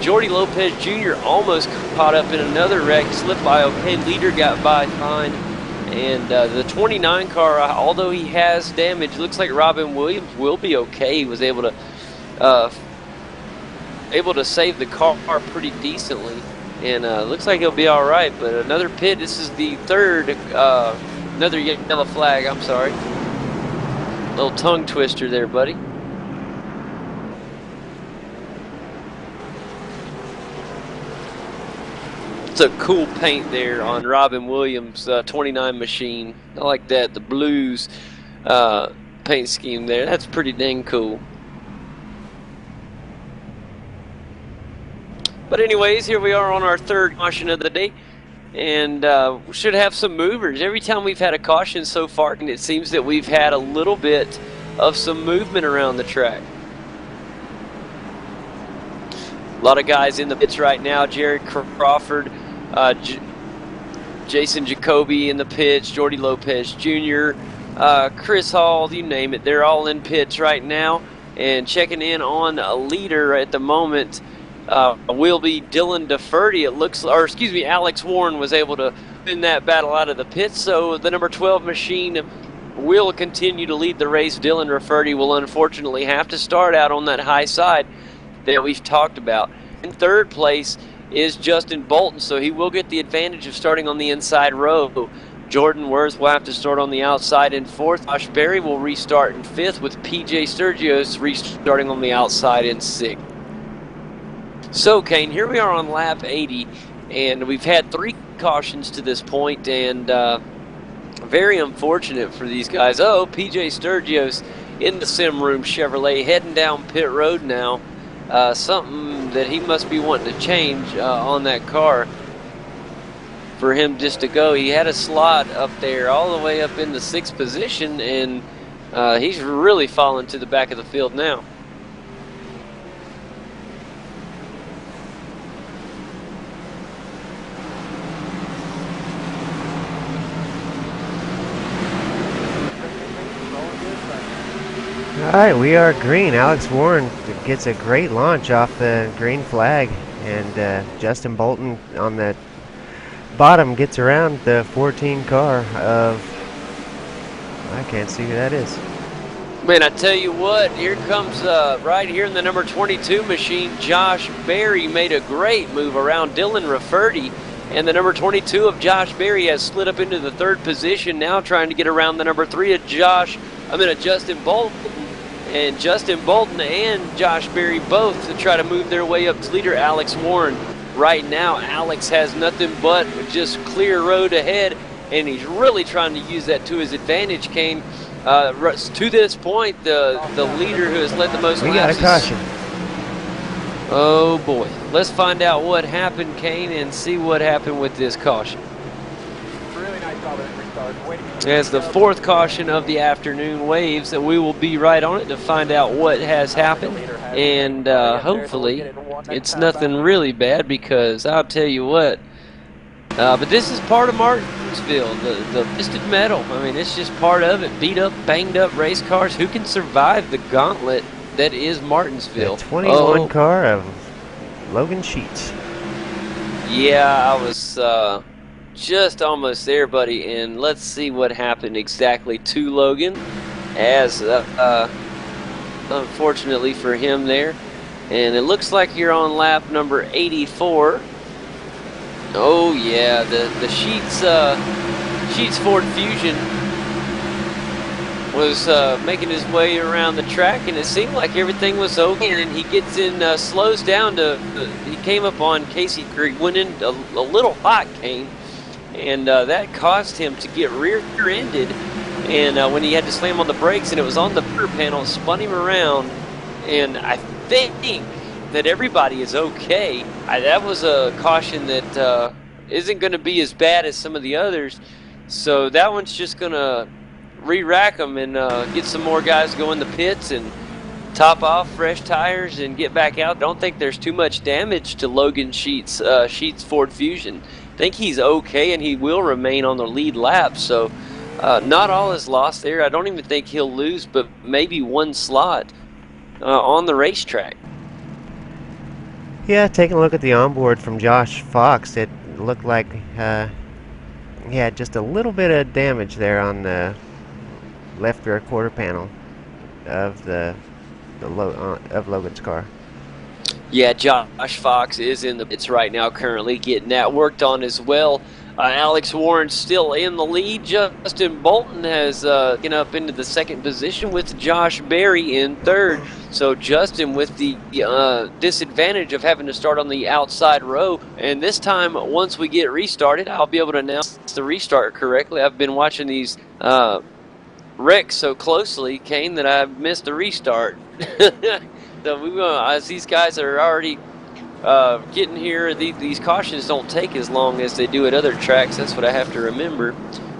Jordy Lopez Jr. almost caught up in another wreck, slipped by okay, leader got by fine. And the 29 car, although he has damage, looks like Robin Williams will be okay. He was able to save the car pretty decently, and looks like he'll be all right. But another pit. This is the third, another yellow flag. I'm sorry. Little tongue twister there, buddy. It's a cool paint there on Robin Williams' 29 machine. I like that, the blues paint scheme there. That's pretty dang cool. But anyways, here we are on our third caution of the day. And we should have some movers. Every time we've had a caution so far, and it seems that we've had a little bit of some movement around the track. A lot of guys in the pits right now. Jared Crawford, Jason Jacoby in the pits, Jordy Lopez Jr., Chris Hall, you name it. They're all in pits right now. And checking in on a leader at the moment will be Dylan DeFerty. Alex Warren was able to win that battle out of the pits. So the number 12 machine will continue to lead the race. Dylan DeFerty will unfortunately have to start out on that high side that we've talked about. In third place is Justin Bolton, so he will get the advantage of starting on the inside row. Jordan Worth will have to start on the outside in fourth. Josh Berry will restart in fifth, with PJ Sturgios restarting on the outside in sixth. So, Kane, here we are on lap 80, and we've had 3 cautions to this point, and very unfortunate for these guys. Oh, PJ Sturgios in the Sim Room Chevrolet heading down pit road now. Something that he must be wanting to change on that car for him just to go. He had a slot up there all the way up in the 6th position, and he's really falling to the back of the field now. All right, we are green. Alex Warren gets a great launch off the green flag, and Justin Bolton on the bottom gets around the 14 car of, I can't see who that is. Man, I tell you what, here comes right here in the number 22 machine, Josh Berry made a great move around Dylan Rafferty, and the number 22 of Josh Berry has slid up into the 3rd position, now trying to get around the number 3 of Justin Bolton. And Justin Bolton and Josh Berry both to try to move their way up to leader Alex Warren. Right now, Alex has nothing but just clear road ahead, and he's really trying to use that to his advantage, Kane. To this point, the leader who has led the most laps. We got a caution. Oh boy. Let's find out what happened, Kane, and see what happened with this caution. As the 4th caution of the afternoon waves, and we will be right on it to find out what has happened, and hopefully it's nothing really bad, because I'll tell you what, but this is part of Martinsville, the twisted metal. I mean, it's just part of it. Beat up, banged up race cars. Who can survive the gauntlet that is Martinsville? The 21 car of Logan Sheets. Yeah, I was just almost there, buddy, and let's see what happened exactly to Logan, as unfortunately for him there. And it looks like you're on lap number 84. Oh yeah, the Sheets Ford Fusion was making his way around the track, and it seemed like everything was okay. And he gets in, slows down to. He came up on Casey Creek, went in a little hot, Kane, and that caused him to get rear-ended. And when he had to slam on the brakes, and it was on the rear panel, it spun him around. And I think that everybody is okay. That was a caution that isn't going to be as bad as some of the others. So that one's just going to re-rack them and get some more guys to go in the pits and top off fresh tires and get back out. Don't think there's too much damage to Logan Sheets Ford Fusion. I think he's okay, and he will remain on the lead lap. So not all is lost there. I don't even think he'll lose, but maybe one slot on the racetrack. Yeah, taking a look at the onboard from Josh Fox, it looked like he had just a little bit of damage there on the left rear quarter panel of of Logan's car. Yeah, Josh Fox is in the pits right now, currently getting that worked on as well. Alex Warren's still in the lead. Justin Bolton has getting up into the second position with Josh Berry in third. So Justin with the disadvantage of having to start on the outside row. And this time, once we get restarted, I'll be able to announce the restart correctly. I've been watching these wrecks so closely, Kane, that I've missed the restart. So as these guys are already getting here, these cautions don't take as long as they do at other tracks. That's what I have to remember.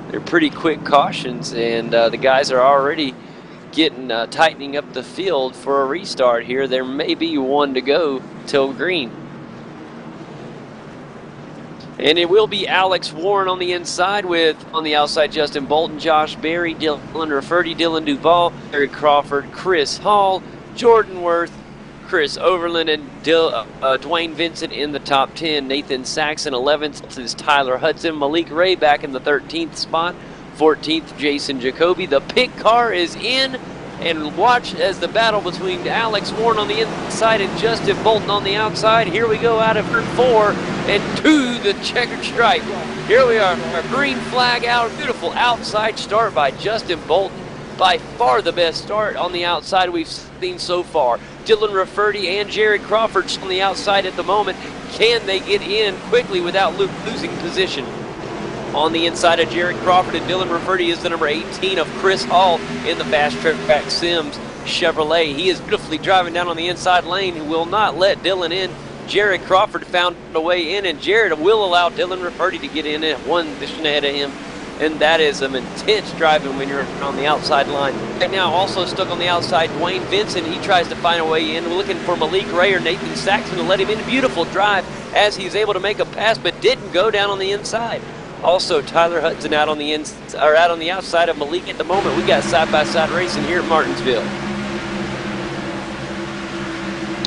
They're pretty quick cautions, and the guys are already getting tightening up the field for a restart here. There may be one to go till green. And it will be Alex Warren on the inside with, on the outside, Justin Bolton, Josh Berry, Dylan Rafferty, Dylan Duvall, Eric Crawford, Chris Hall, Jordan Worth, Chris Overland, and Dwayne Vincent in the top 10. Nathan Saxon 11th. This is Tyler Hudson. Malik Ray back in the 13th spot. 14th, Jason Jacoby. The pit car is in. And watch as the battle between Alex Warren on the inside and Justin Bolton on the outside. Here we go out of turn 4 and to the checkered stripe. Here we are, our green flag out. Beautiful outside start by Justin Bolton. By far the best start on the outside we've seen so far. Dylan Rafferty and Jared Crawford on the outside at the moment. Can they get in quickly without losing position? On the inside of Jared Crawford and Dylan Rafferty is the number 18 of Chris Hall in the Fast Track Sims Chevrolet. He is beautifully driving down on the inside lane. He will not let Dylan in. Jared Crawford found a way in, and Jared will allow Dylan Rafferty to get in at one position ahead of him. And that is some intense driving when you're on the outside line. Right now, also stuck on the outside, Dwayne Vincent. He tries to find a way in. We're looking for Malik Ray or Nathan Saxon to let him in. Beautiful drive as he's able to make a pass, but didn't go down on the inside. Also, Tyler Hudson out on the outside of Malik at the moment. We got side-by-side racing here at Martinsville.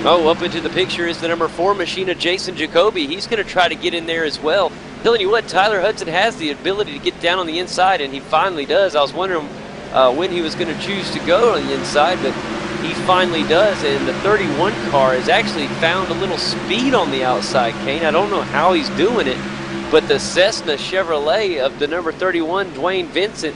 Oh, up into the picture is the number 4 machine of Jason Jacoby. He's going to try to get in there as well. Telling you what, Tyler Hudson has the ability to get down on the inside, and he finally does. I was wondering when he was going to choose to go on the inside, but he finally does. And the 31 car has actually found a little speed on the outside, Kane. I don't know how he's doing it, but the Cessna Chevrolet of the number 31, Dwayne Vincent,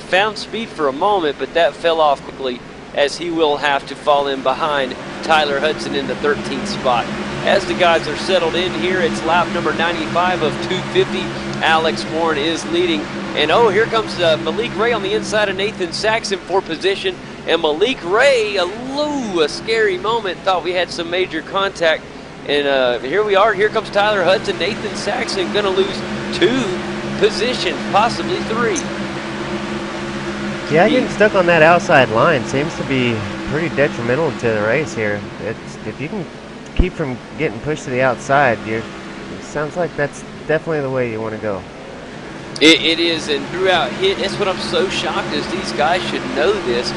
found speed for a moment, but that fell off quickly as he will have to fall in behind Tyler Hudson in the 13th spot. As the guys are settled in here, it's lap number 95 of 250. Alex Warren is leading. And oh, here comes Malik Ray on the inside of Nathan Saxon for position. And Malik Ray, a scary moment. Thought we had some major contact. And here we are. Here comes Tyler Hudson. Nathan Saxon going to lose 2 positions, possibly 3. Yeah, getting stuck on that outside line seems to be pretty detrimental to the race here. If you can keep from getting pushed to the outside, it sounds like that's definitely the way you want to go. It is, and throughout that's what I'm so shocked is these guys should know this.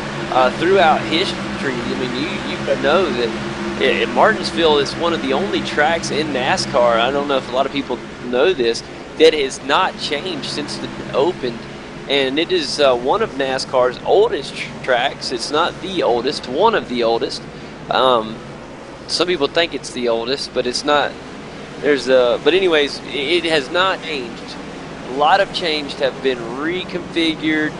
Throughout history, I mean, you know that Martinsville is one of the only tracks in NASCAR. I don't know if a lot of people know this, that has not changed since it opened. and it is one of NASCAR's oldest tracks. It's not the oldest, one of the oldest. Some people think it's the oldest, but it's not. But anyways, it has not changed. A lot of changes have been reconfigured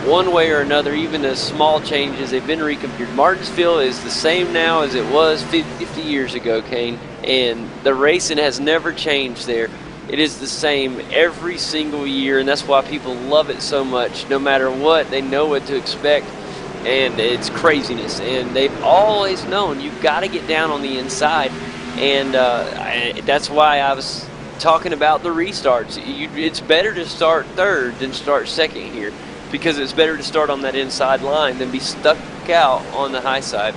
one way or another. Even the small changes, they've been reconfigured. Martinsville is the same now as it was 50 years ago, Kane, and the racing has never changed there. It is the same every single year, and that's why people love it so much. No matter what, they know what to expect, and it's craziness. And they've always known you've got to get down on the inside, and that's why I was talking about the restarts. It's better to start third than start second here, because it's better to start on that inside line than be stuck out on the high side.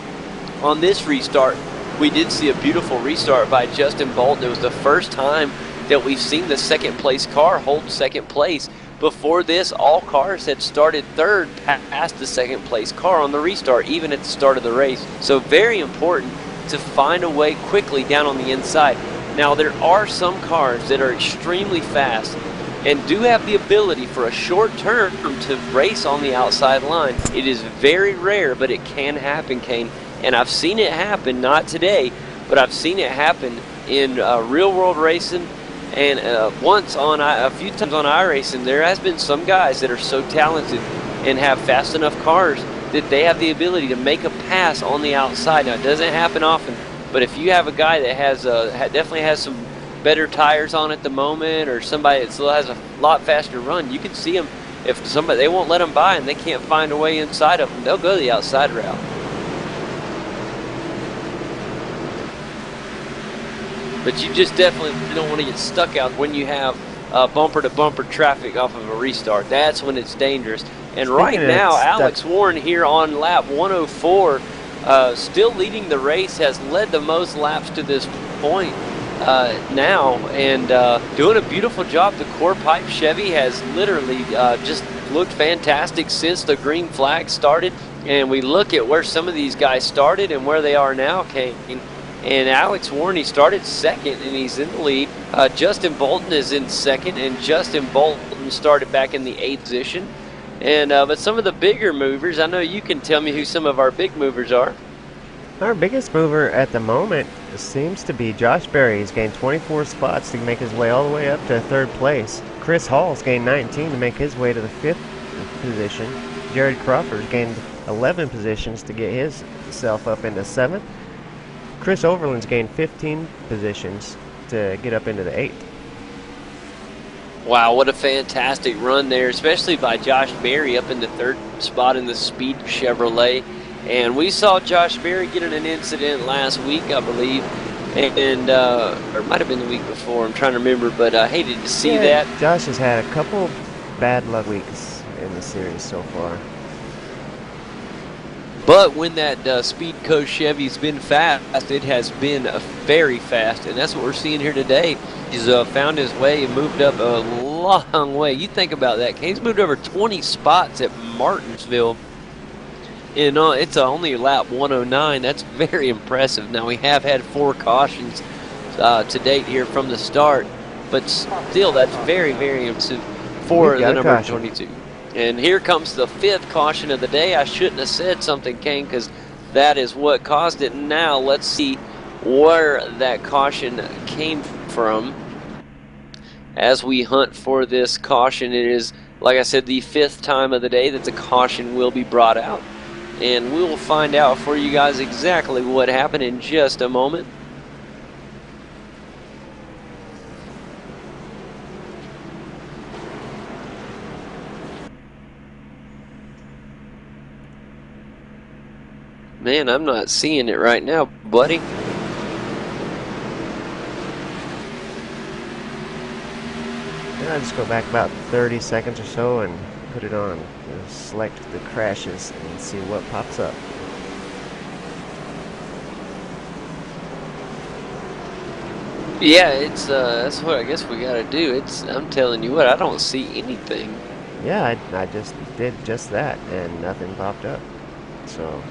On this restart, we did see a beautiful restart by Justin Bolton. It was the first time that we've seen the second place car hold second place. Before this, all cars had started third past the second place car on the restart, even at the start of the race. So very important to find a way quickly down on the inside. Now, there are some cars that are extremely fast and do have the ability for a short term to race on the outside line. It is very rare, but it can happen, Kane. And I've seen it happen, not today, but I've seen it happen in real world racing. And a few times on iRacing, there has been some guys that are so talented and have fast enough cars that they have the ability to make a pass on the outside. Now, it doesn't happen often, but if you have a guy that has definitely has some better tires on at the moment, or somebody that still has a lot faster run, you can see them. If somebody, they won't let them by and they can't find a way inside of them, they'll go the outside route. But you just definitely don't want to get stuck out when you have bumper-to-bumper traffic off of a restart. That's when it's dangerous. And right now, Alex Warren here on lap 104, still leading the race, has led the most laps to this point now, and doing a beautiful job. The core pipe Chevy has literally just looked fantastic since the green flag started. And we look at where some of these guys started and where they are now, Kane. And Alex Warren, he started second, and he's in the lead. Justin Bolton is in second, and Justin Bolton started back in the 8th position. And but some of the bigger movers, I know you can tell me who some of our big movers are. Our biggest mover at the moment seems to be Josh Berry. He's gained 24 spots to make his way all the way up to 3rd place. Chris Hall's gained 19 to make his way to the 5th position. Jared Crawford's gained 11 positions to get himself up into 7th. Chris Overland's gained 15 positions to get up into the 8th. Wow, what a fantastic run there, especially by Josh Berry up in the 3rd spot in the Speed Chevrolet. And we saw Josh Berry get in an incident last week, I believe, and or it might have been the week before. I'm trying to remember, but I hated to see that. Josh has had a couple bad luck weeks in the series so far. But when that Speedco Chevy's been fast, it has been very fast, and that's what we're seeing here today. He's found his way and moved up a long way. You think about that. He's moved over 20 spots at Martinsville, and it's only lap 109. That's very impressive. Now, we have had 4 cautions to date here from the start, but still, that's very, very impressive for the number 22. And here comes the 5th caution of the day. I shouldn't have said something, Kane, because that is what caused it. Now let's see where that caution came from. As we hunt for this caution, it is, like I said, the 5th time of the day that the caution will be brought out. And we will find out for you guys exactly what happened in just a moment. Man, I'm not seeing it right now, buddy. I'll just go back about 30 seconds or so and put it on. Select the crashes and see what pops up. Yeah, it's that's what I guess we gotta do. I'm telling you what, I don't see anything. Yeah, I just did just that and nothing popped up. So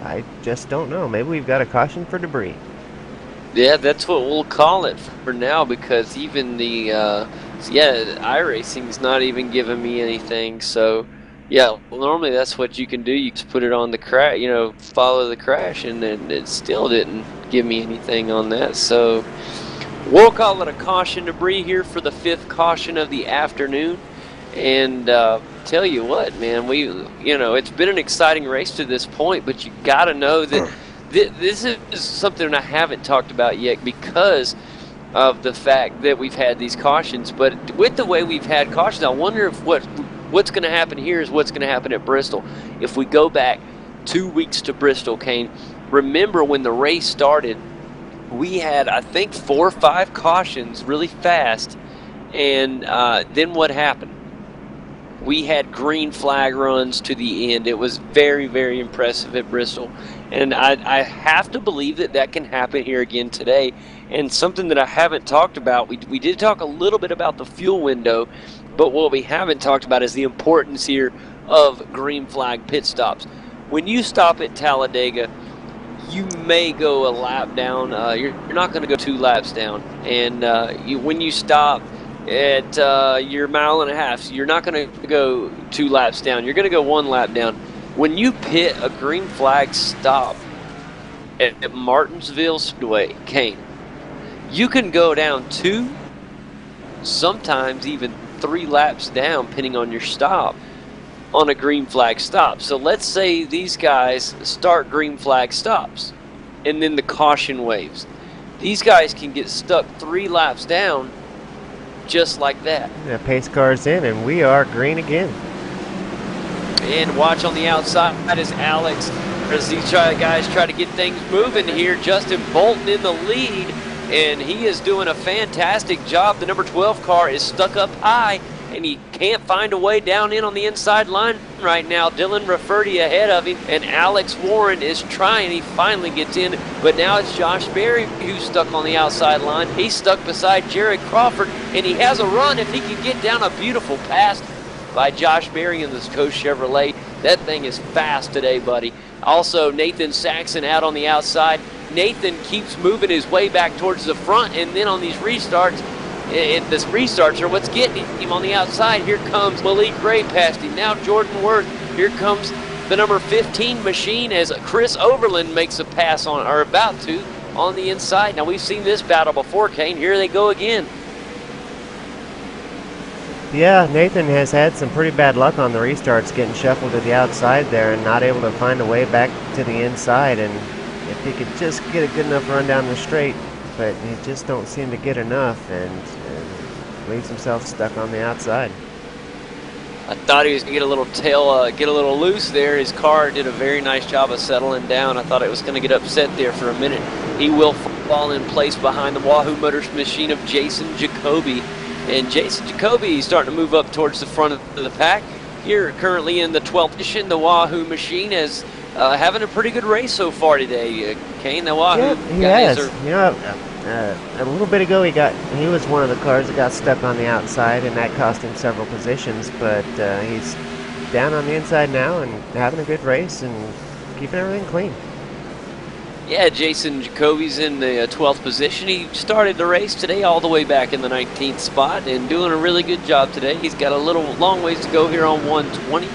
I just don't know. Maybe we've got a caution for debris. Yeah, that's what we'll call it for now, because even the So yeah, iRacing's not even giving me anything. So yeah, normally that's what you can do. You just put it on the crash, follow the crash, and then it still didn't give me anything on that. So we'll call it a caution debris here for the 5th caution of the afternoon. And tell you what, man, it's been an exciting race to this point, but you got to know that this is something I haven't talked about yet because of the fact that we've had these cautions. But with the way we've had cautions, I wonder if what's going to happen here is what's going to happen at Bristol. If we go back 2 weeks to Bristol, Kane, remember when the race started, we had, I think, 4 or 5 cautions really fast, and then what happened? We had green flag runs to the end. It was very, very impressive at Bristol. And I have to believe that can happen here again today. And something that I haven't talked about, we did talk a little bit about the fuel window, but what we haven't talked about is the importance here of green flag pit stops. When you stop at Talladega, you may go a lap down. You're not going to go 2 laps down. And when you stop at your 1.5 miles, you're not going to go 2 laps down. You're going to go 1 lap down. When you pit a green flag stop at Martinsville Speedway, Kane, you can go down 2, sometimes even 3 laps down, depending on your stop, on a green flag stop. So let's say these guys start green flag stops, and then the caution waves. These guys can get stuck 3 laps down just like that. Yeah, pace car's in, and we are green again. And watch on the outside is Alex as these guys try to get things moving here. Justin Bolton in the lead, and he is doing a fantastic job. The number 12 car is stuck up high, and he can't find a way down in on the inside line right now. Dylan Rafferty ahead of him, and Alex Warren is trying. He finally gets in, but now it's Josh Berry who's stuck on the outside line. He's stuck beside Jared Crawford, and he has a run if he can get down. A beautiful pass by Josh Berry in this Coast Chevrolet. That thing is fast today, buddy. Also, Nathan Saxon out on the outside. Nathan keeps moving his way back towards the front, and then on these restarts, this restarts are what's getting him on the outside. Here comes Malik Gray past him. Now Jordan Worth. Here comes the number 15 machine as Chris Overland makes a pass on, or about to, on the inside. Now we've seen this battle before, Kane. Here they go again. Yeah, Nathan has had some pretty bad luck on the restarts, getting shuffled to the outside there and not able to find a way back to the inside. And if he could just get a good enough run down the straight, but he just don't seem to get enough, and leaves himself stuck on the outside. I thought he was going to get a little loose there. His car did a very nice job of settling down. I thought it was going to get upset there for a minute. He will fall in place behind the Wahoo Motors machine of Jason Jacoby. And Jason Jacoby is starting to move up towards the front of the pack. Here, currently in the 12th position, the Wahoo machine is having a pretty good race so far today. Kane, the Wahoo guys are... A little bit ago he was one of the cars that got stuck on the outside, and that cost him several positions, but he's down on the inside now and having a good race and keeping everything clean. Yeah, Jason Jacoby's in the 12th position. He started the race today all the way back in the 19th spot and doing a really good job today. He's got a long ways to go here on 120.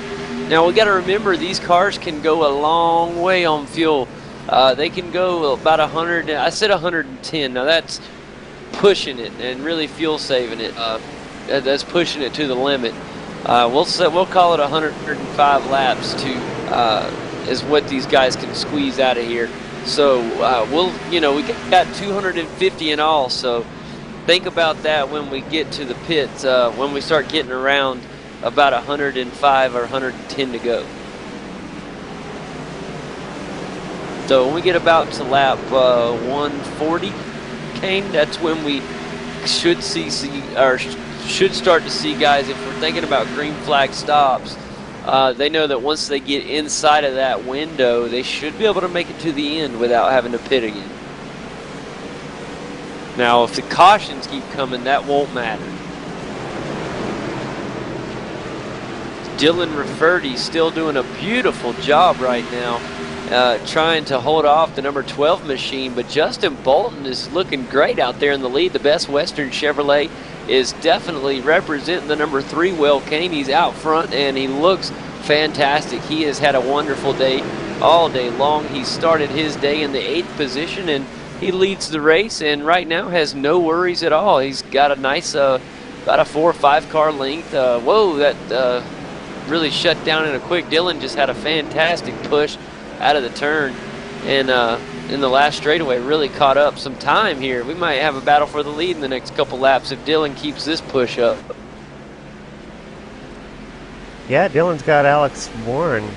Now we got to remember these cars can go a long way on fuel. They can go about 100. I said 110. Now that's pushing it and really fuel saving it. That's pushing it to the limit. We'll call it 105 laps is what these guys can squeeze out of here. So we got 250 in all. So think about that when we get to the pits. When we start getting around about 105 or 110 to go. So when we get about to lap 140, Kane, that's when we should should start to see guys. If we're thinking about green flag stops, they know that once they get inside of that window, they should be able to make it to the end without having to pit again. Now, if the cautions keep coming, that won't matter. Dylan Rafferty still doing a beautiful job right now, trying to hold off the number 12 machine, but Justin Bolton is looking great out there in the lead. The Best Western Chevrolet is definitely representing the number 3 Will Kane. He's out front and he looks fantastic. He has had a wonderful day all day long. He started his day in the 8th position and he leads the race and right now has no worries at all. He's got a nice about a 4 or 5 car length. Whoa, that really shut down in a quick. Dylan just had a fantastic push out of the turn and in the last straightaway really caught up some time here. We might have a battle for the lead in the next couple laps if Dylan keeps this push up. Yeah, Dylan's got Alex Warren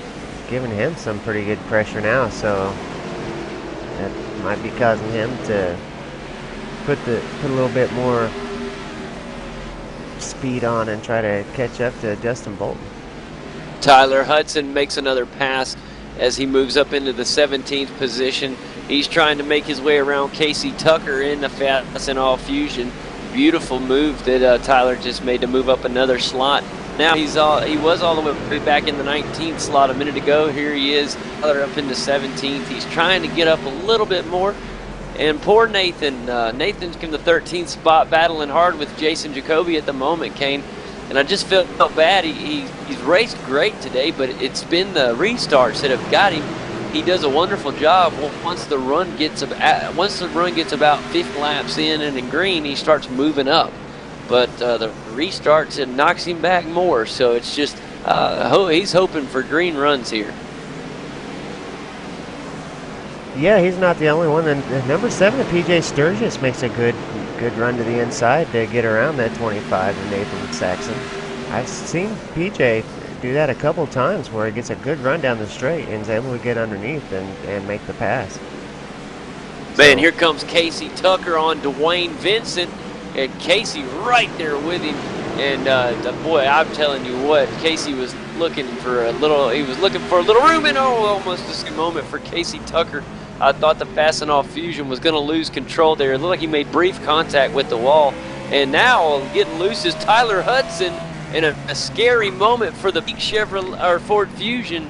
giving him some pretty good pressure now, so that might be causing him to put a little bit more speed on and try to catch up to Justin Bolton. Tyler Hudson makes another pass as he moves up into the 17th position. He's trying to make his way around Casey Tucker in the fast and all fusion. Beautiful move that Tyler just made to move up another slot. Now he was all the way back in the 19th slot a minute ago. Here he is, up into 17th. He's trying to get up a little bit more. And poor Nathan. Nathan's in the 13th spot, battling hard with Jason Jacoby at the moment, Kane. And I just felt bad. He's raced great today, but it's been the restarts that have got him. He does a wonderful job once the run gets about 50 laps in and in green. He starts moving up, but the restarts it knocks him back more. So it's just he's hoping for green runs here. Yeah, he's not the only one. And number 7, PJ Sturgis, makes a good run to the inside to get around that 25 of Nathan Saxon. I've seen PJ do that a couple times where he gets a good run down the straight and is able to get underneath and make the pass. Man, here comes Casey Tucker on Dwayne Vincent, and Casey right there with him. And boy, I'm telling you what, Casey was looking for a little. He was looking for a little room, and almost a moment for Casey Tucker. I thought the fast and off fusion was going to lose control there. It looked like he made brief contact with the wall, and now getting loose is Tyler Hudson. In a scary moment for the Chevrolet or Ford Fusion.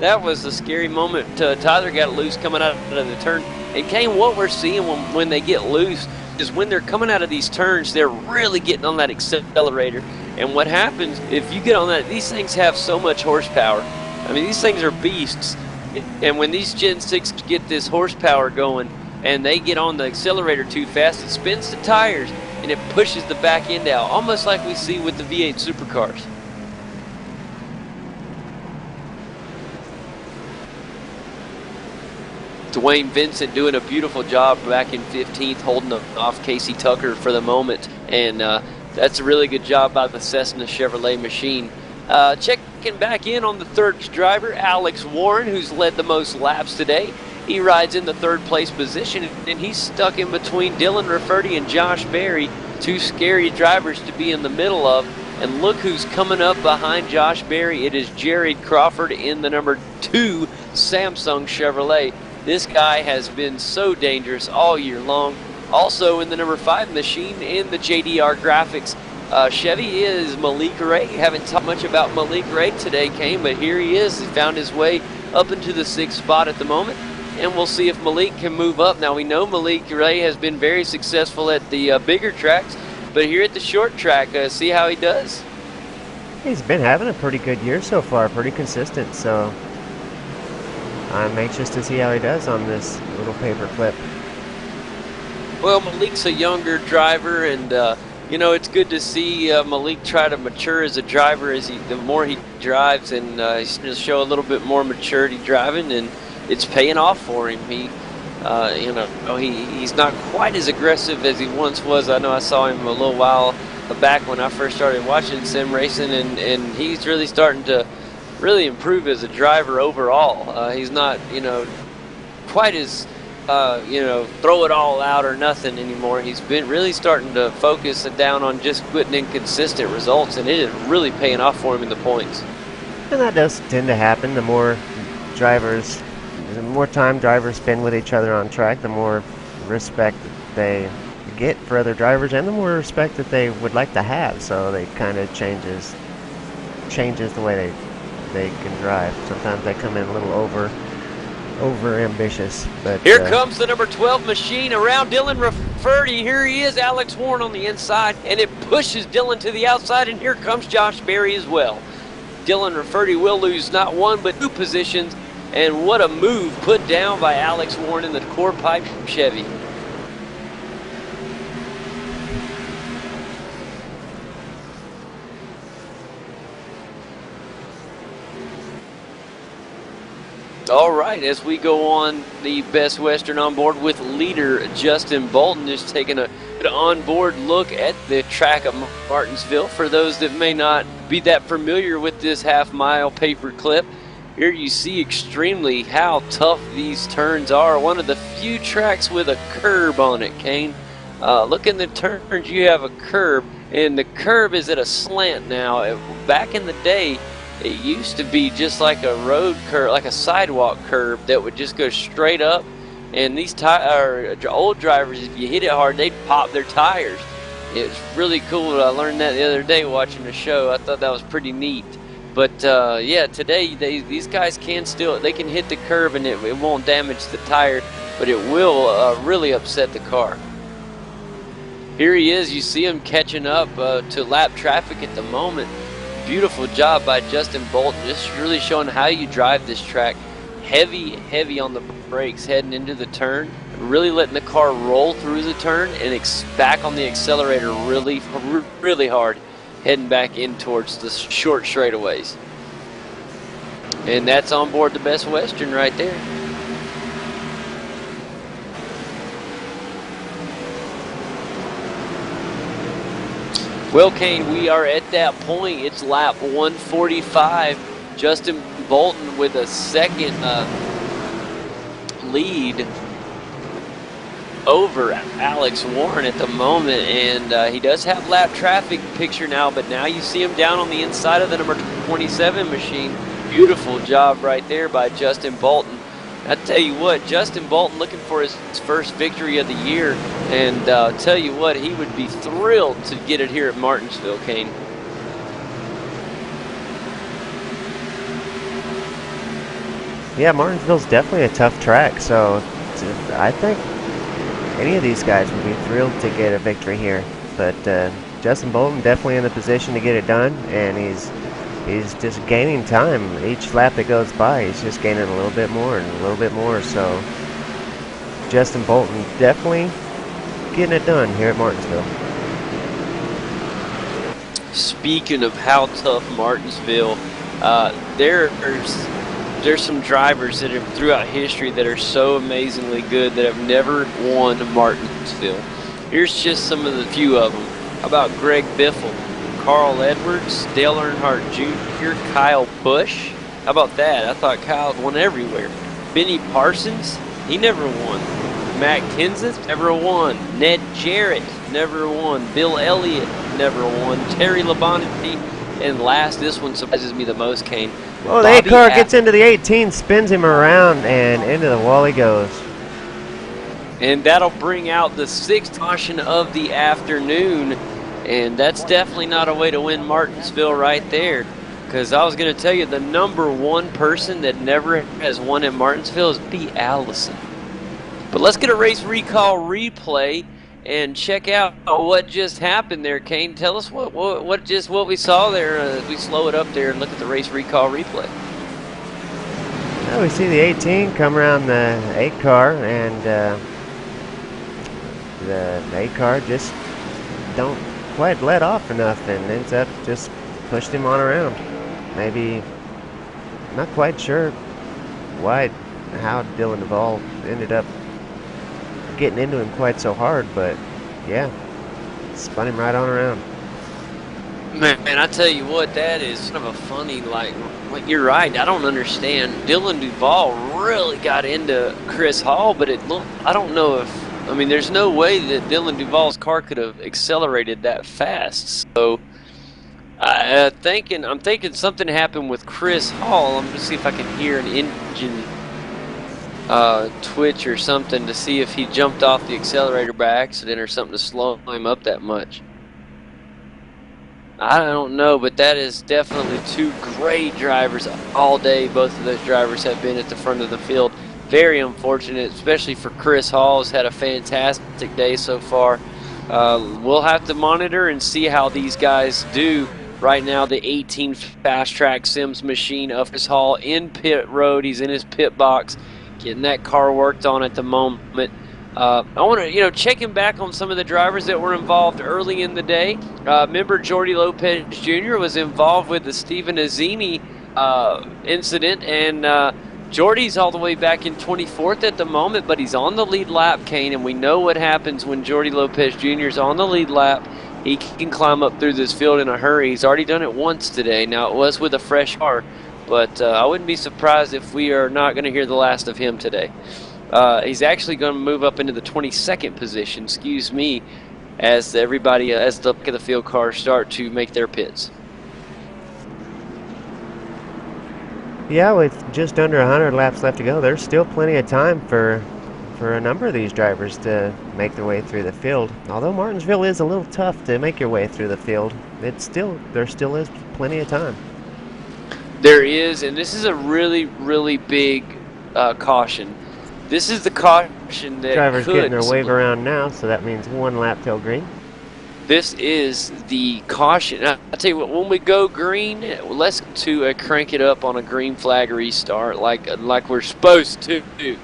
That was a scary moment. Tyler got loose coming out of the turn. And Kane, what we're seeing when they get loose is when they're coming out of these turns, they're really getting on that accelerator. And what happens if you get on that? These things have so much horsepower. I mean, these things are beasts. And when these Gen 6 get this horsepower going and they get on the accelerator too fast, it spins the tires. And it pushes the back end out, almost like we see with the V8 supercars. Dwayne Vincent doing a beautiful job back in 15th, holding off Casey Tucker for the moment. And that's a really good job by the Cessna Chevrolet machine. Checking back in on the 3rd driver, Alex Warren, who's led the most laps today. He rides in the 3rd place position, and he's stuck in between Dylan Rafferty and Josh Berry, 2 scary drivers to be in the middle of. And look who's coming up behind Josh Berry. It is Jared Crawford in the number 2 Samsung Chevrolet. This guy has been so dangerous all year long. Also in the number 5 machine in the JDR Graphics Chevy is Malik Ray. Haven't talked much about Malik Ray today, Kane, but here he is. He found his way up into the 6th spot at the moment. And we'll see if Malik can move up. Now, we know Malik Ray has been very successful at the bigger tracks, but here at the short track, see how he does. He's been having a pretty good year so far, pretty consistent, so I'm anxious to see how he does on this little paper clip. Well, Malik's a younger driver, and you know, it's good to see Malik try to mature as a driver the more he drives, and he's going to show a little bit more maturity driving, and it's paying off for him. He's not quite as aggressive as he once was. I know I saw him a little while back when I first started watching sim racing, and he's really starting to really improve as a driver overall. He's not, quite as, throw it all out or nothing anymore. He's been really starting to focus down on just putting in consistent results, and it is really paying off for him in the points. And that does tend to happen. The more time drivers spend with each other on track, the more respect they get for other drivers and the more respect that they would like to have. So they kind of changes the way they can drive. Sometimes they come in a little over ambitious. But here comes the number 12 machine around Dylan Rafferty, here he is, Alex Warren on the inside, and it pushes Dylan to the outside, and here comes Josh Berry as well. Dylan Rafferty will lose not one but two positions, and what a move put down by Alex Warren in the core pipe Chevy. All right, as we go on the Best Western on board with leader Justin Bolton, just taking an onboard look at the track of Martinsville. For those that may not be that familiar with this half-mile paper clip, here you see extremely how tough these turns are. One of the few tracks with a curb on it, Kane. Look in the turns, you have a curb, and the curb is at a slant now. Back in the day, it used to be just like a road curb, like a sidewalk curb that would just go straight up. And these old drivers, if you hit it hard, they'd pop their tires. It's really cool. I learned that the other day watching the show. I thought that was pretty neat. But yeah, today these guys can hit the curb and it won't damage the tire, but it will really upset the car. Here he is. You see him catching up to lap traffic at the moment. Beautiful job by Justin Bolton, just really showing how you drive this track. Heavy on the brakes heading into the turn, really letting the car roll through the turn and back on the accelerator really hard, heading back in towards the short straightaways. And that's on board the Best Western right there. Well, Kane, we are at that point. It's lap 145. Justin Bolton with a second lead over Alex Warren at the moment, and he does have lap traffic picture now, but now you see him down on the inside of the number 27 machine. Beautiful job right there by Justin Bolton. I tell you what, Justin Bolton looking for his first victory of the year, and I'll tell you what, he would be thrilled to get it here at Martinsville, Kane. Yeah, Martinsville's definitely a tough track, so I think any of these guys would be thrilled to get a victory here. But Justin Bolton definitely in the position to get it done, and he's just gaining time. Each lap that goes by, he's just gaining a little bit more and a little bit more. So Justin Bolton definitely getting it done here at Martinsville. Speaking of how tough Martinsville, there's some drivers that have throughout history that are so amazingly good that have never won Martinsville. Here's just some of the few of them. How about Greg Biffle, Carl Edwards, Dale Earnhardt Jr., Kyle Busch? How about that? I thought Kyle won everywhere. Benny Parsons, he never won. Matt Kenseth, never won. Ned Jarrett, never won. Bill Elliott, never won. Terry Labonte, and last, this one surprises me the most, Kane. Well, the 8 car gets into the 18, spins him around, and into the wall he goes. And that'll bring out the 6th caution of the afternoon. And that's definitely not a way to win Martinsville right there. Because I was going to tell you, the number one person that never has won at Martinsville is B. Allison. But let's get a race recall replay and check out what just happened there, Kane. Tell us what we saw there. We slow it up there and look at the race recall replay. Well, we see the 18 come around the 8 car, and the 8 car just don't quite let off enough and ends up just pushed him on around. Maybe, not quite sure how Dylan Duvall ended up getting into him quite so hard, but yeah, spun him right on around. Man, I tell you what, that is kind of a funny, like you're right, I don't understand. Dylan Duvall really got into Chris Hall, but I don't know if, I mean, there's no way that Dylan Duvall's car could have accelerated that fast. So I'm thinking something happened with Chris Hall. I'm going to see if I can hear an engine twitch or something to see if he jumped off the accelerator by accident or something to slow him up that much. I don't know, but that is definitely two great drivers all day. Both of those drivers have been at the front of the field. Very unfortunate, especially for Chris Hall. Has had a fantastic day so far. We'll have to monitor and see how these guys do. Right now, the 18 Fast Track Sims machine of Chris Hall in pit road. He's in his pit box, getting that car worked on at the moment. I want to, checking back on some of the drivers that were involved early in the day. Remember, Jordy Lopez Jr. was involved with the Steven Azzini incident, and Jordy's all the way back in 24th at the moment, but he's on the lead lap, Kane, and we know what happens when Jordy Lopez Jr. is on the lead lap. He can climb up through this field in a hurry. He's already done it once today. Now, it was with a fresh car, but I wouldn't be surprised if we are not going to hear the last of him today. He's actually going to move up into the 22nd position, as everybody, as the back of the field cars start to make their pits. Yeah, with just under 100 laps left to go, there's still plenty of time for a number of these drivers to make their way through the field. Although Martinsville is a little tough to make your way through the field, there still is plenty of time. There is, and this is a really, really big caution. This is the caution that drivers getting their wave around now, so that means 1 lap till green. This is the caution. I'll tell you what, when we go green, let's crank it up on a green flag restart like we're supposed to do.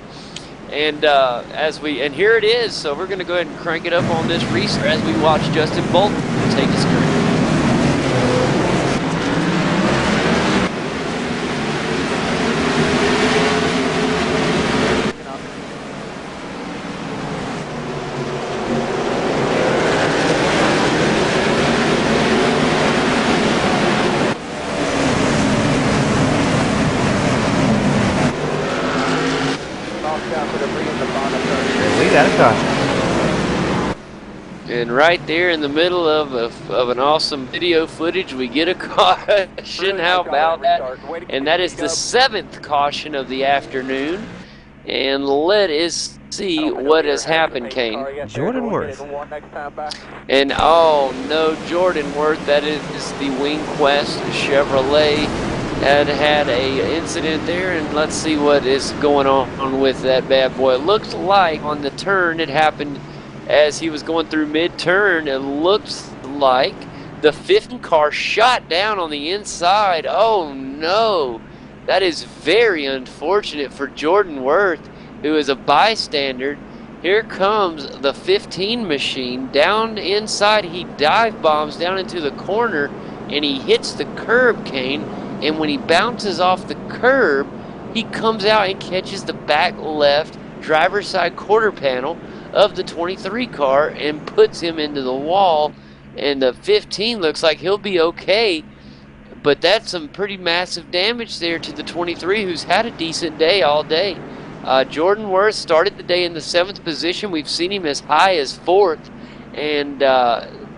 And and here it is. So we're going to go ahead and crank it up on this restart as we watch Justin Bolton take his green. And right there in the middle of an awesome video footage, we get a caution. How about that? And that is the 7th caution of the afternoon. And let us see what has happened, Kane. Jordan Worth. And oh no, Jordan Worth, that is the Wing Quest Chevrolet. Had a incident there, and let's see what is going on with that bad boy. It looks like on the turn it happened as he was going through mid-turn. It looks like the 5th car shot down on the inside. Oh no, that is very unfortunate for Jordan Worth, who is a bystander. Here comes the 15 machine down inside. He dive bombs down into the corner and he hits the curb, Kane. And when he bounces off the curb, he comes out and catches the back left driver's side quarter panel of the 23 car and puts him into the wall. And the 15 looks like he'll be okay, but that's some pretty massive damage there to the 23, who's had a decent day all day. Jordan Worth started the day in the 7th position. We've seen him as high as 4th, and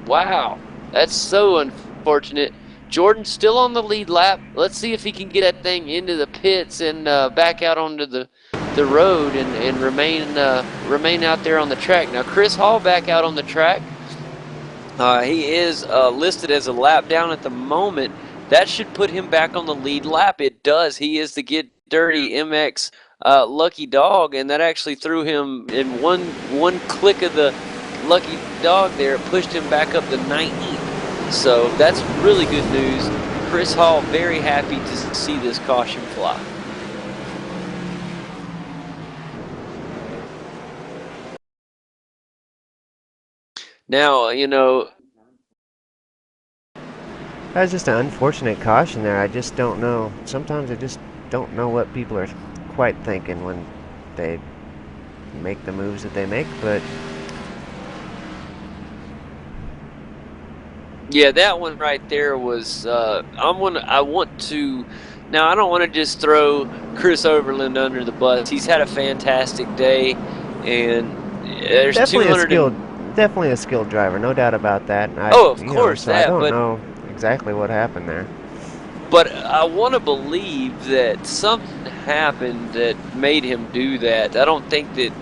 wow, that's so unfortunate. Jordan's still on the lead lap. Let's see if he can get that thing into the pits and back out onto the road and remain out there on the track. Now, Chris Hall back out on the track. He is listed as a lap down at the moment. That should put him back on the lead lap. It does. He is the Get Dirty MX lucky dog, and that actually threw him in one click of the lucky dog there. It pushed him back up to 19th. So that's really good news. Chris Hall very happy to see this caution fly. Now, that was just an unfortunate caution there. I just don't know. Sometimes I just don't know what people are quite thinking when they make the moves that they make, but yeah, that one right there was. Now I don't want to just throw Chris Overland under the bus. He's had a fantastic day, and there's definitely a skilled driver, no doubt about that. Of course, I don't know exactly what happened there. But I want to believe that something happened that made him do that. I don't think that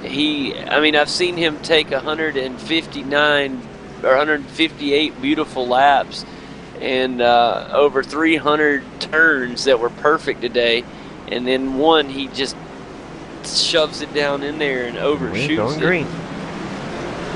I've seen him take 159 or 158 beautiful laps and over 300 turns that were perfect today, and then he just shoves it down in there and overshoots going it. green.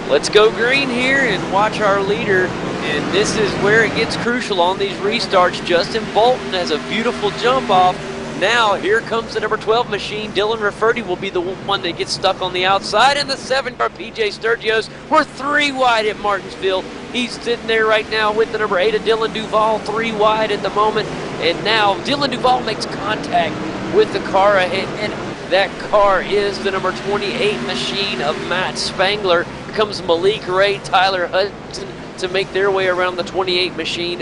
Let's go green here and watch our leader. And this is where it gets crucial on these restarts. Justin Bolton has a beautiful jump off. Now here comes the number 12 machine. Dylan Rafferty will be the one that gets stuck on the outside. And the 7-car PJ Sturgios. We're 3 wide at Martinsville. He's sitting there right now with the number 8 of Dylan Duval, 3 wide at the moment. And now Dylan Duval makes contact with the car ahead. And that car is the number 28 machine of Matt Spangler. Comes Malik Ray, Tyler Hudson to make their way around the 28 machine.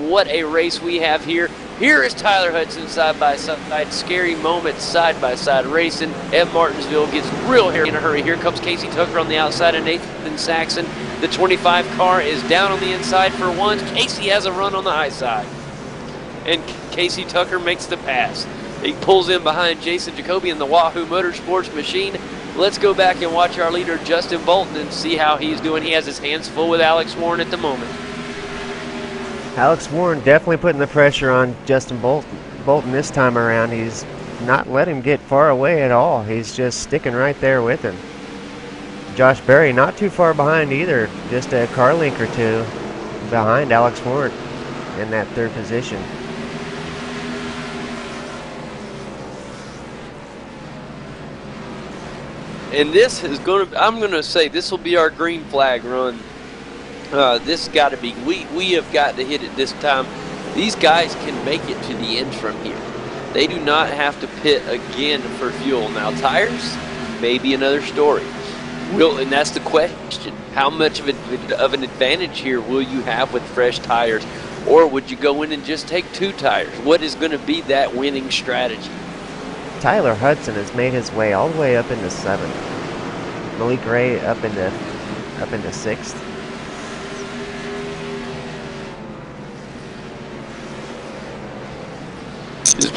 What a race we have here. Here is Tyler Hudson side by side. Scary moments side by side racing at Martinsville. Gets real here in a hurry. Here comes Casey Tucker on the outside of Nathan Saxon. The 25 car is down on the inside for one. Casey has a run on the high side. And Casey Tucker makes the pass. He pulls in behind Jason Jacoby in the Wahoo Motorsports machine. Let's go back and watch our leader, Justin Bolton, and see how he's doing. He has his hands full with Alex Warren at the moment. Alex Warren definitely putting the pressure on Justin Bolton this time around. He's not letting him get far away at all. He's just sticking right there with him. Josh Berry not too far behind either. Just a car link or two behind Alex Warren in that 3rd position. And this is going to, I'm going to say, this will be our green flag run. This got to be, we have got to hit it this time. These guys can make it to the end from here. They do not have to pit again for fuel. Now, tires, maybe another story. And that's the question. How much of an advantage here will you have with fresh tires? Or would you go in and just take 2 tires? What is going to be that winning strategy? Tyler Hudson has made his way all the way up into 7th. Malik Ray up into 6th. Just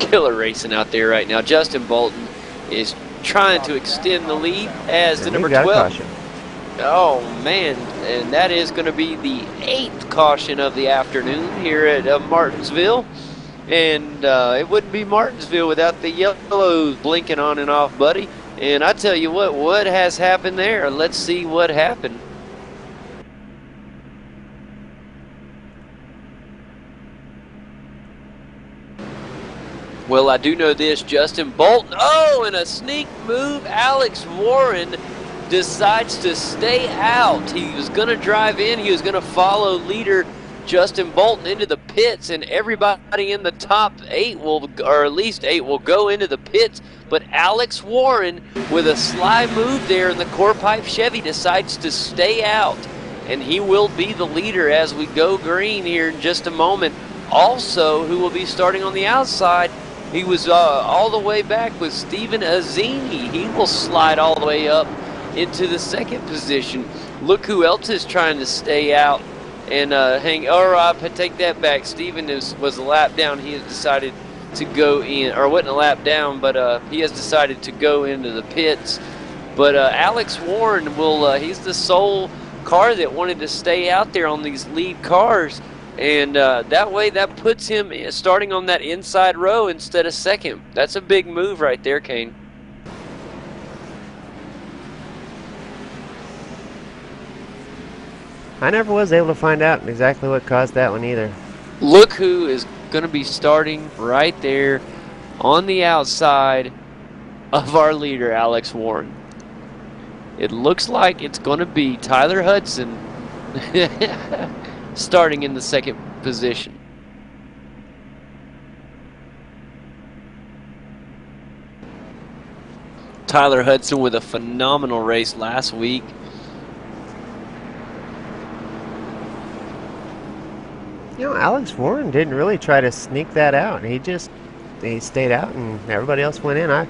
killer racing out there right now. Justin Bolton is trying to extend the lead as the number 12. Caution. Oh man, and that is going to be the 8th caution of the afternoon here at Martinsville. And it wouldn't be Martinsville without the yellows blinking on and off, buddy. And I tell you what has happened there? Let's see what happened. Well, I do know this. Justin Bolton. Oh, and a sneak move. Alex Warren decides to stay out. He was going to drive in. He was going to follow leader Justin Bolton into the pits, and everybody in the top 8 will, or at least 8, will go into the pits. But Alex Warren, with a sly move there in the core pipe Chevy, decides to stay out, and he will be the leader as we go green here in just a moment. Also, who will be starting on the outside, he was all the way back with Steven Azzini. He will slide all the way up into the 2nd position. Look who else is trying to stay out and hang. Or I take that back. Steven was a lap down. He has decided to go in, or wasn't a lap down, but he has decided to go into the pits. But Alex Warren will, he's the sole car that wanted to stay out there on these lead cars. And that way, that puts him starting on that inside row instead of 2nd. That's a big move right there, Kane. I never was able to find out exactly what caused that one either. Look who is going to be starting right there on the outside of our leader, Alex Warren. It looks like it's going to be Tyler Hudson starting in the 2nd position. Tyler Hudson with a phenomenal race last week. You know, Alex Warren didn't really try to sneak that out. He stayed out and everybody else went in. I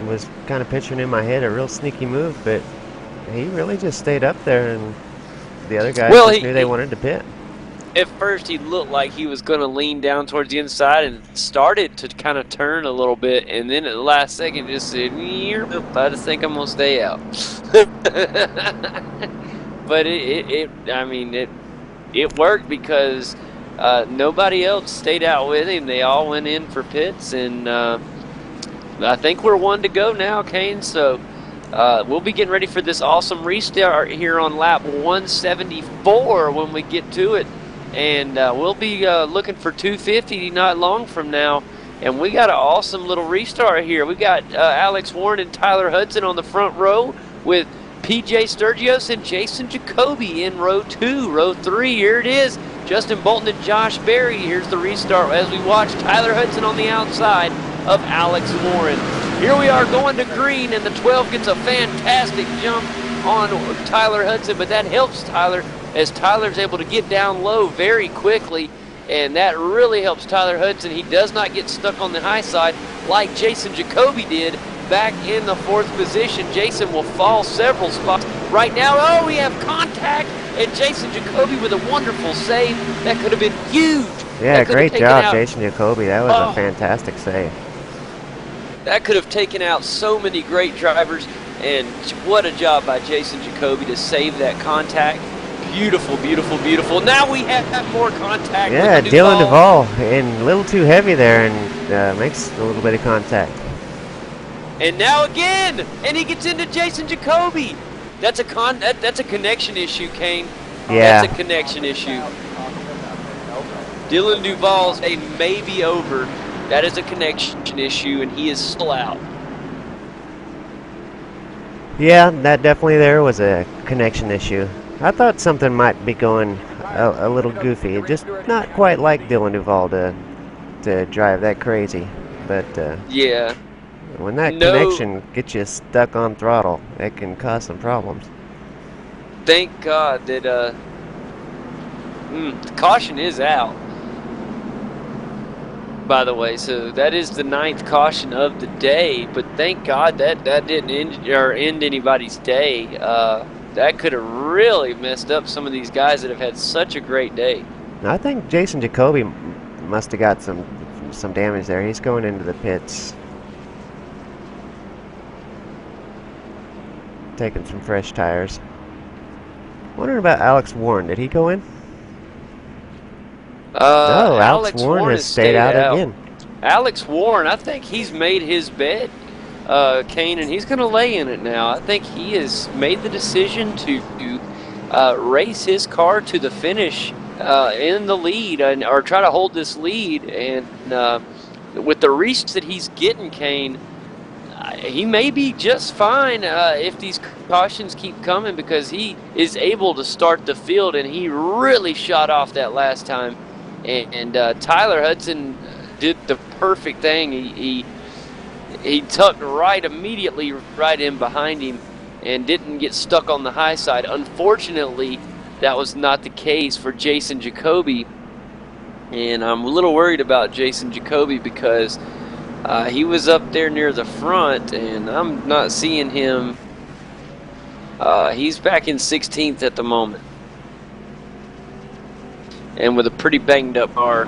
was kind of picturing in my head a real sneaky move, but he really just stayed up there, and the other guys just knew they wanted to pit. At first, he looked like he was going to lean down towards the inside and started to kind of turn a little bit, and then at the last second just said, I just think I'm going to stay out. But it worked because nobody else stayed out with him. They all went in for pits, and I think we're one to go now, Kane. So we'll be getting ready for this awesome restart here on lap 174 when we get to it. And we'll be looking for 250 not long from now. And we got an awesome little restart here. We got Alex Warren and Tyler Hudson on the front row with PJ Sturgios and Jason Jacoby in row 2. Row 3, here it is. Justin Bolton and Josh Berry. Here's the restart as we watch Tyler Hudson on the outside of Alex Warren. Here we are going to green, and the 12 gets a fantastic jump on Tyler Hudson, but that helps Tyler as Tyler's able to get down low very quickly, and that really helps Tyler Hudson. He does not get stuck on the high side like Jason Jacoby did back in the 4th position. Jason will fall several spots right now. Oh, we have contact, and Jason Jacoby with a wonderful save. That could have been huge. Yeah, great job, Jason Jacoby. That was a fantastic save. That could have taken out so many great drivers, and what a job by Jason Jacoby to save that contact. Beautiful, beautiful, beautiful. Now we have more contact. Yeah, Dylan Duvall, and a little too heavy there, and makes a little bit of contact. And now again, and he gets into Jason Jacoby. That's a connection issue, Kane. Yeah. That's a connection issue. Dylan Duvall's a maybe over. That is a connection issue, and he is still out. Yeah, that definitely there was a connection issue. I thought something might be going a little goofy. Just not quite like Dylan Duvall to drive that crazy. But yeah, when that connection gets you stuck on throttle, it can cause some problems. Thank God that the caution is out. By the way, so that is the 9th caution of the day, but thank God that didn't end anybody's day. That could have really messed up some of these guys that have had such a great day. I think Jason Jacoby must have got some damage there. He's going into the pits, taking some fresh tires. Wondering about Alex Warren. Did he go in? No, Alex Warren has stayed out again. Alex Warren, I think he's made his bed, Kane, and he's going to lay in it now. I think he has made the decision to race his car to the finish in the lead, or try to hold this lead. And with the reach that he's getting, Kane, he may be just fine if these cautions keep coming, because he is able to start the field, and he really shot off that last time. And Tyler Hudson did the perfect thing. He tucked immediately right in behind him and didn't get stuck on the high side. Unfortunately, that was not the case for Jason Jacoby. And I'm a little worried about Jason Jacoby because he was up there near the front, and I'm not seeing him. He's back in 16th at the moment, and with a pretty banged up car.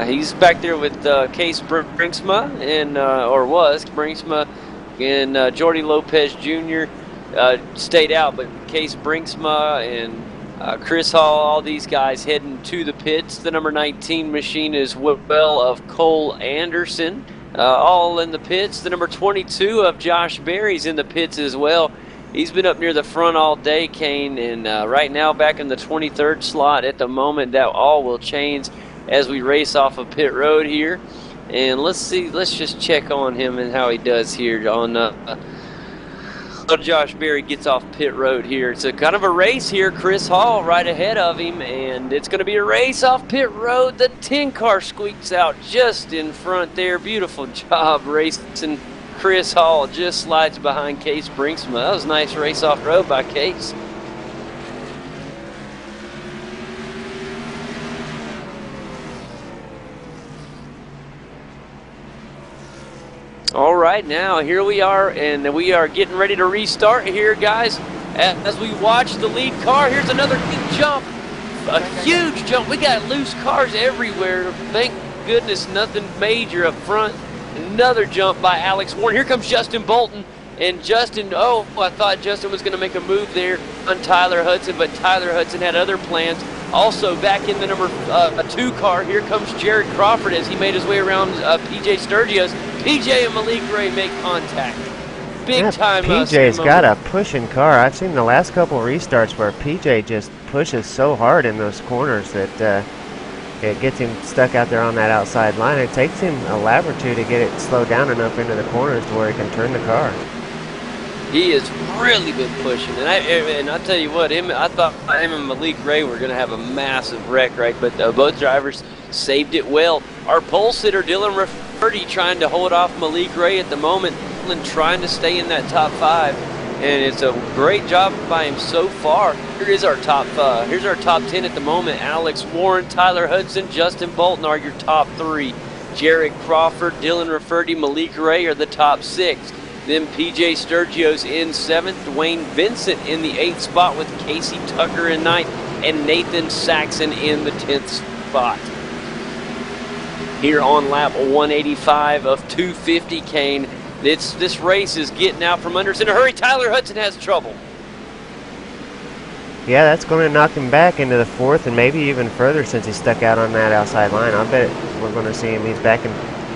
He's back there with Case Brinksma, and or was Brinksma, and Jordy Lopez Jr. Stayed out, but Case Brinksma and Chris Hall, all these guys heading to the pits. The number 19 machine is well of Cole Anderson, all in the pits. The number 22 of Josh Berry's in the pits as well. He's been up near the front all day, Kane, and right now back in the 23rd slot at the moment. That all will change as we race off of pit road here. And let's just check on him and how he does here on Josh Berry gets off pit road here. It's a kind of a race here. Chris Hall right ahead of him, and it's going to be a race off pit road. The 10 car squeaks out just in front there. Beautiful job racing. Chris Hall just slides behind Case Brinksma. That was a nice race off road by Case. All right, now here we are, and we are getting ready to restart here, guys. As we watch the lead car, here's another big jump, a huge jump. We got loose cars everywhere. Thank goodness nothing major up front. Another jump by Alex Warren. Here comes Justin Bolton, and Justin, I thought Justin was going to make a move there on Tyler Hudson, but Tyler Hudson had other plans. Also back in the number 2 car, here comes Jared Crawford as he made his way around PJ Sturgios. PJ and Malik Ray make contact. Big time. PJ's got a pushing car. I've seen the last couple restarts where PJ just pushes so hard in those corners that it gets him stuck out there on that outside line. It takes him a lap or two to get it slowed down enough into the corners to where he can turn the car. He has really been pushing, and I tell you what, I thought him and Malik Ray were going to have a massive wreck, right? But both drivers saved it well. Our pole sitter Dylan Rafferty trying to hold off Malik Ray at the moment, and trying to stay in that top 5, and it's a great job by him so far. Here's our top 10 at the moment. Alex Warren, Tyler Hudson, Justin Bolton are your top 3. Jared Crawford, Dylan Rafferty, Malik Ray are the top 6. Then PJ Sturgio's in 7th, Dwayne Vincent in the 8th spot with Casey Tucker in 9th, and Nathan Saxon in the 10th spot. Here on lap 185 of 250, Kane, this race is getting out from under us in a hurry. Tyler Hudson has trouble. Yeah, that's going to knock him back into the 4th and maybe even further since he's stuck out on that outside line. I'll bet we're going to see him. He's back in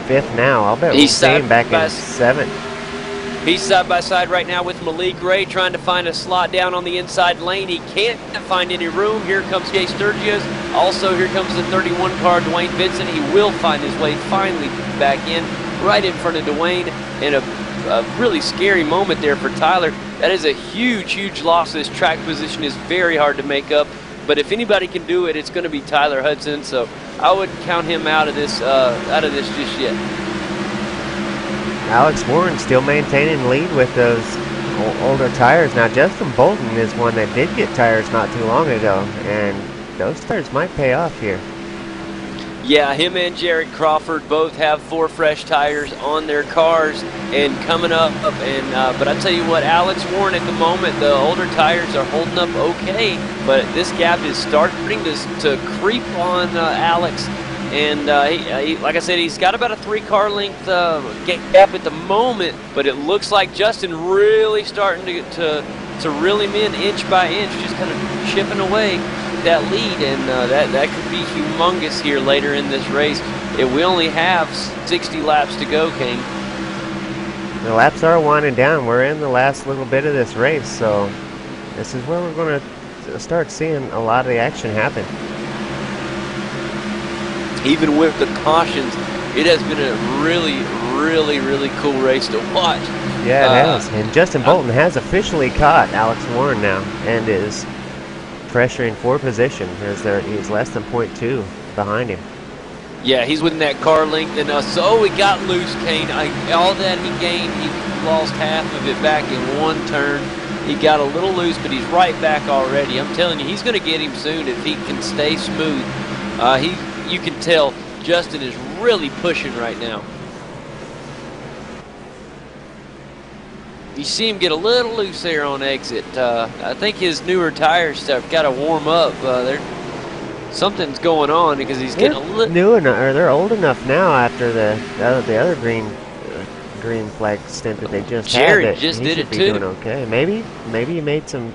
5th now. I'll bet we'll see him back in 7th. He's side by side right now with Malik Ray trying to find a slot down on the inside lane. He can't find any room. Here comes Jay Sturgis. Also, here comes the 31 car, Dwayne Vincent. He will find his way finally back in, right in front of Dwayne. And a really scary moment there for Tyler. That is a huge, huge loss. This track position is very hard to make up. But if anybody can do it, it's going to be Tyler Hudson. So I wouldn't count him out of this just yet. Alex Warren still maintaining lead with those older tires. Now, Justin Bolton is one that did get tires not too long ago, and those tires might pay off here. Yeah, him and Jared Crawford both have 4 fresh tires on their cars and coming up. But I tell you what, Alex Warren at the moment, the older tires are holding up okay, but this gap is starting to creep on Alex. And he, like I said, he's got about a 3-car length gap at the moment, but it looks like Justin really starting to reel him in inch by inch, just kind of chipping away that lead, and that could be humongous here later in this race. We only have 60 laps to go, King. The laps are winding down. We're in the last little bit of this race, so this is where we're going to start seeing a lot of the action happen. Even with the cautions, it has been a really, really, really cool race to watch. Yeah, it has. And Justin Bolton has officially caught Alex Warren now and is pressuring for position as he's less than 0.2 behind him. Yeah, he's within that car length. And so he got loose, Kane. All that he gained, he lost half of it back in one turn. He got a little loose, but he's right back already. I'm telling you, he's going to get him soon if he can stay smooth. You can tell Justin is really pushing right now. You see him get a little loose there on exit. I think his newer tires have got to warm up. Something's going on because he's getting a little new enough, or they're old enough now after the other green flag stint that they just Jared had. Just he did should it be too. Doing okay. Maybe he made some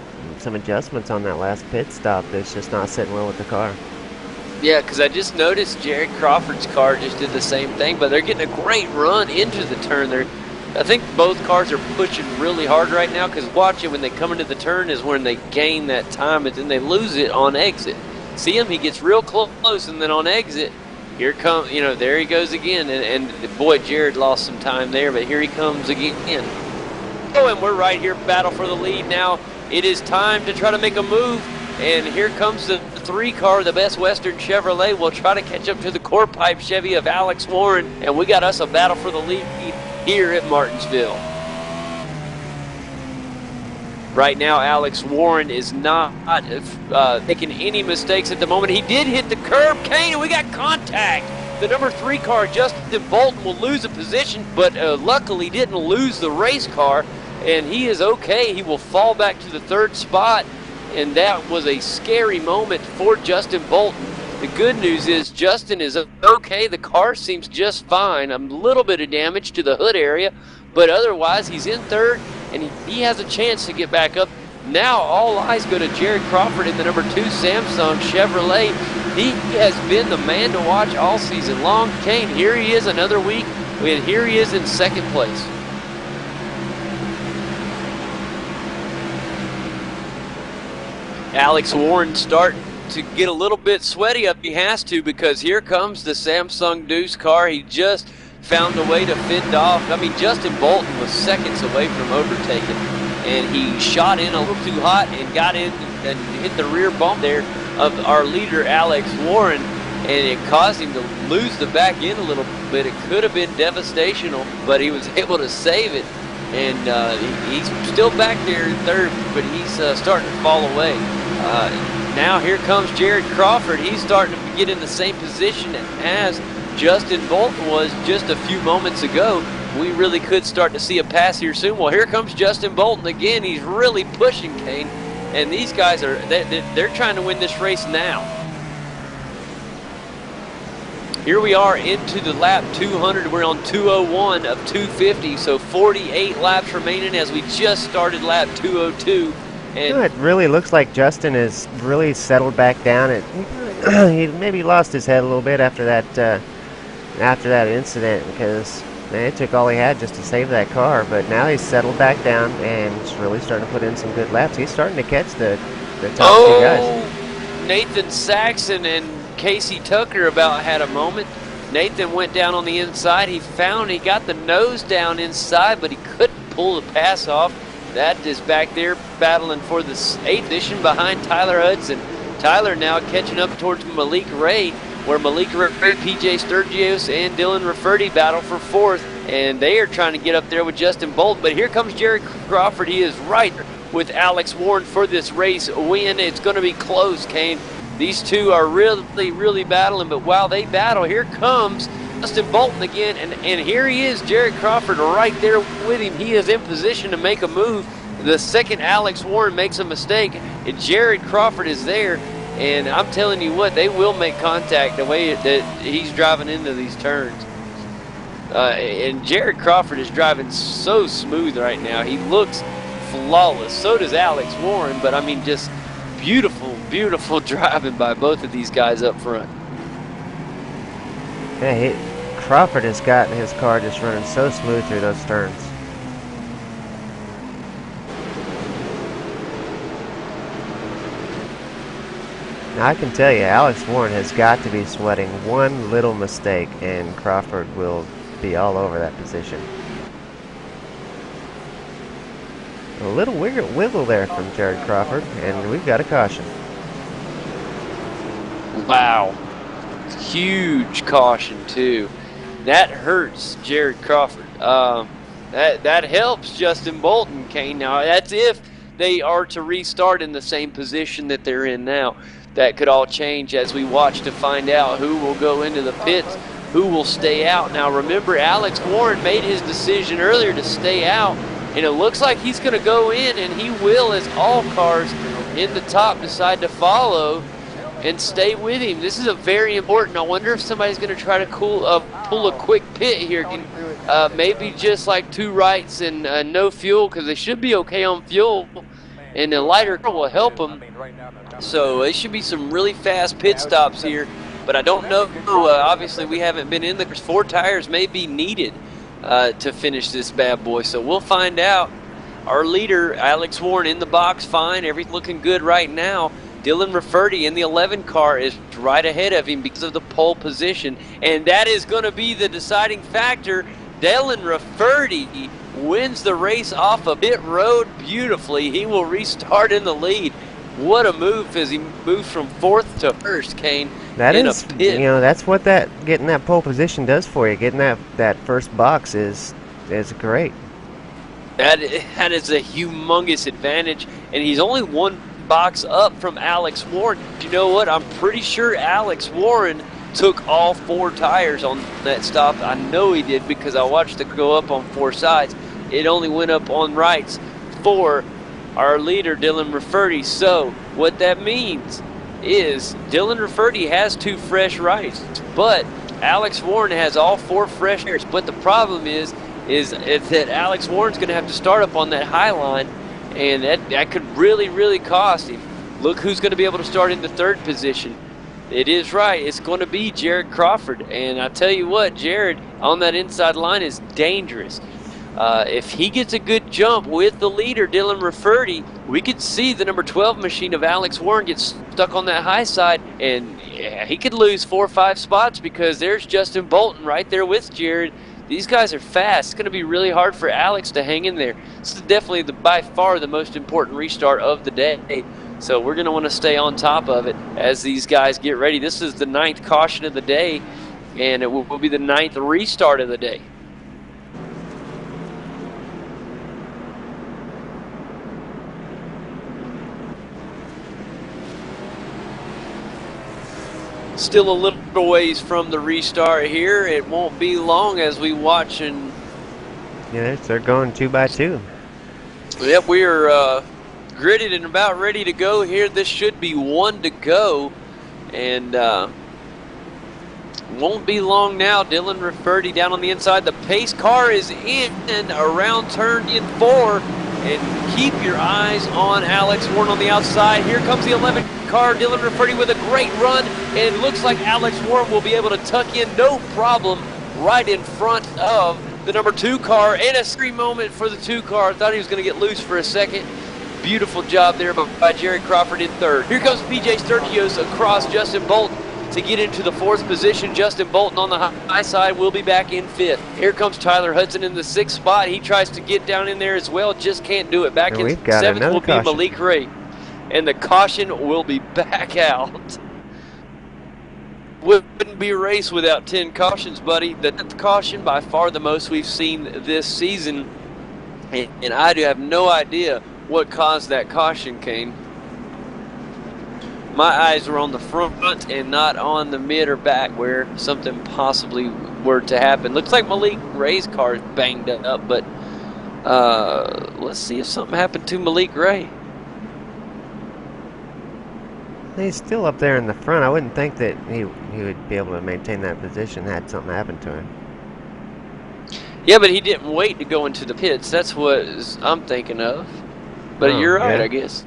adjustments on that last pit stop. That's just not sitting well with the car. Yeah, because I just noticed Jared Crawford's car just did the same thing, but they're getting a great run into the turn. I think both cars are pushing really hard right now, because watch it, when they come into the turn is when they gain that time, and then they lose it on exit. See him? He gets real close, and then on exit, here comes, there he goes again. And boy, Jared lost some time there, but here he comes again. Oh, and we're right here, battle for the lead now. It is time to try to make a move. And here comes the 3-car, the Best Western Chevrolet. Will try to catch up to the Core Pipe Chevy of Alex Warren. And we got us a battle for the lead here at Martinsville. Right now, Alex Warren is not making any mistakes at the moment. He did hit the curb, Kane, and we got contact. The number 3 car, Justin Bolton, will lose a position, but luckily didn't lose the race car. And he is okay. He will fall back to the 3rd spot. And that was a scary moment for Justin Bolton. The good news is Justin is okay. The car seems just fine. A little bit of damage to the hood area, but otherwise he's in 3rd, and he has a chance to get back up. Now all eyes go to Jared Crawford in the number 2 Samsung Chevrolet. He has been the man to watch all season long. Kane, here he is another week And here he is in second place. Alex Warren starting to get a little bit sweaty up. He has to, because here comes the Samsung Deuce car. He just found a way to fend off. I mean, Justin Bolton was seconds away from overtaking, and he shot in a little too hot and got in and hit the rear bump there of our leader, Alex Warren, and it caused him to lose the back end a little bit. It could have been devastational, but he was able to save it, and he's still back there in third, but he's starting to fall away. Now here comes Jared Crawford. He's starting to get in the same position as Justin Bolton was just a few moments ago. We really could start to see a pass here soon. Well, here comes Justin Bolton again. He's really pushing, Kane, and these guys are they're trying to win this race now. Here we are into the lap 200. We're on 201 of 250, so 48 laps remaining as we just started lap 202. And it really looks like Justin is really settled back down. He maybe lost his head a little bit after that incident, because man, it took all he had just to save that car. But now he's settled back down and he's really starting to put in some good laps. He's starting to catch the top two guys. Nathan Saxon and Casey Tucker about had a moment. Nathan went down on the inside. He got the nose down inside, but he couldn't pull the pass off. That is back there battling for the 8th position behind Tyler Hudson. Tyler now catching up towards Malik Ray, where Malik Ray, PJ Sturgios, and Dylan Rafferty battle for 4th, and they are trying to get up there with Justin Bolton. But here comes Jared Crawford. He is right with Alex Warren for this race win. It's going to be close, Kane. These two are really, really battling, but while they battle, here comes Justin Bolton again, and here he is, Jared Crawford right there with him. He is in position to make a move. The second Alex Warren makes a mistake, and Jared Crawford is there, and I'm telling you what, they will make contact the way that he's driving into these turns. And Jared Crawford is driving so smooth right now. He looks flawless. So does Alex Warren, but I mean, just beautiful, beautiful driving by both of these guys up front. Yeah, Crawford has got his car just running so smooth through those turns. Now I can tell you, Alex Warren has got to be sweating one little mistake, and Crawford will be all over that position. A little wiggle there from Jared Crawford, and we've got a caution. Wow. Huge caution, too. That hurts Jared Crawford. That helps Justin Bolton, Kane. Now, that's if they are to restart in the same position that they're in now. That could all change as we watch to find out who will go into the pits, who will stay out. Now, remember, Alex Warren made his decision earlier to stay out, and it looks like he's going to go in, and he will, as all cars in the top decide to follow and stay with him. This is a very important. I wonder if somebody's going to try to pull a quick pit here. Maybe just like 2 rights and no fuel, because they should be okay on fuel, and the lighter car will help them. So it should be some really fast pit stops here, but I don't know. Obviously, we haven't been in the 4 tires may be needed to finish this bad boy, so we'll find out. Our leader, Alex Warren, in the box, fine. Everything looking good right now. Dylan Rafferty in the 11 car is right ahead of him because of the pole position, and that is going to be the deciding factor. Dylan Rafferty wins the race off a pit road beautifully. He will restart in the lead. What a move as he moves from 4th to 1st, Kane. That is, you know, that's what getting that pole position does for you. Getting that first box is great. That is a humongous advantage, and he's only 1 box up from Alex Warren. You know what? I'm pretty sure Alex Warren took all 4 tires on that stop. I know he did because I watched it go up on 4 sides. It only went up on rights for our leader, Dylan Rafferty. So what that means is Dylan Rafferty has 2 fresh rights, but Alex Warren has all 4 fresh tires. But the problem is that Alex Warren's going to have to start up on that high line, and that could really, really cost him. Look who's going to be able to start in the 3rd position. It is right. It's going to be Jared Crawford. And I tell you what, Jared on that inside line is dangerous. If he gets a good jump with the leader, Dylan Rafferty, we could see the number 12 machine of Alex Warren get stuck on that high side, and yeah, he could lose 4 or 5 spots because there's Justin Bolton right there with Jared. These guys are fast. It's going to be really hard for Alex to hang in there. This is definitely by far the most important restart of the day. So we're going to want to stay on top of it as these guys get ready. This is the 9th caution of the day, and it will be the 9th restart of the day. Still a little ways from the restart here. It won't be long as we watch and... Yeah, they're going 2 by 2. Yep, we are gridded and about ready to go here. This should be 1 to go, and won't be long now. Dylan Rafferty down on the inside. The pace car is in and around turn in 4, and keep your eyes on Alex Warren on the outside. Here comes the 11 car. Dylan Rafferty with a great run, and it looks like Alex Warren will be able to tuck in no problem right in front of the number 2 car, and a scream moment for the 2 car. I thought he was going to get loose for a second. Beautiful job there by Jared Crawford in 3rd. Here comes PJ Sturgios across Justin Bolton to get into the 4th position. Justin Bolton on the high side will be back in 5th. Here comes Tyler Hudson in the 6th spot. He tries to get down in there as well, just can't do it. Back in 7th will be Malik Ray, and the caution will be back out. Wouldn't be a race without 10 cautions, buddy. The 10th caution, by far the most we've seen this season, and I do have no idea what caused that caution, Kane. My eyes were on the front and not on the mid or back where something possibly were to happen. Looks like Malik Ray's car is banged up, but let's see if something happened to Malik Ray. He's still up there in the front. I wouldn't think that he would be able to maintain that position had something happened to him. Yeah, but he didn't wait to go into the pits. That's what I'm thinking of. But you're right, I guess.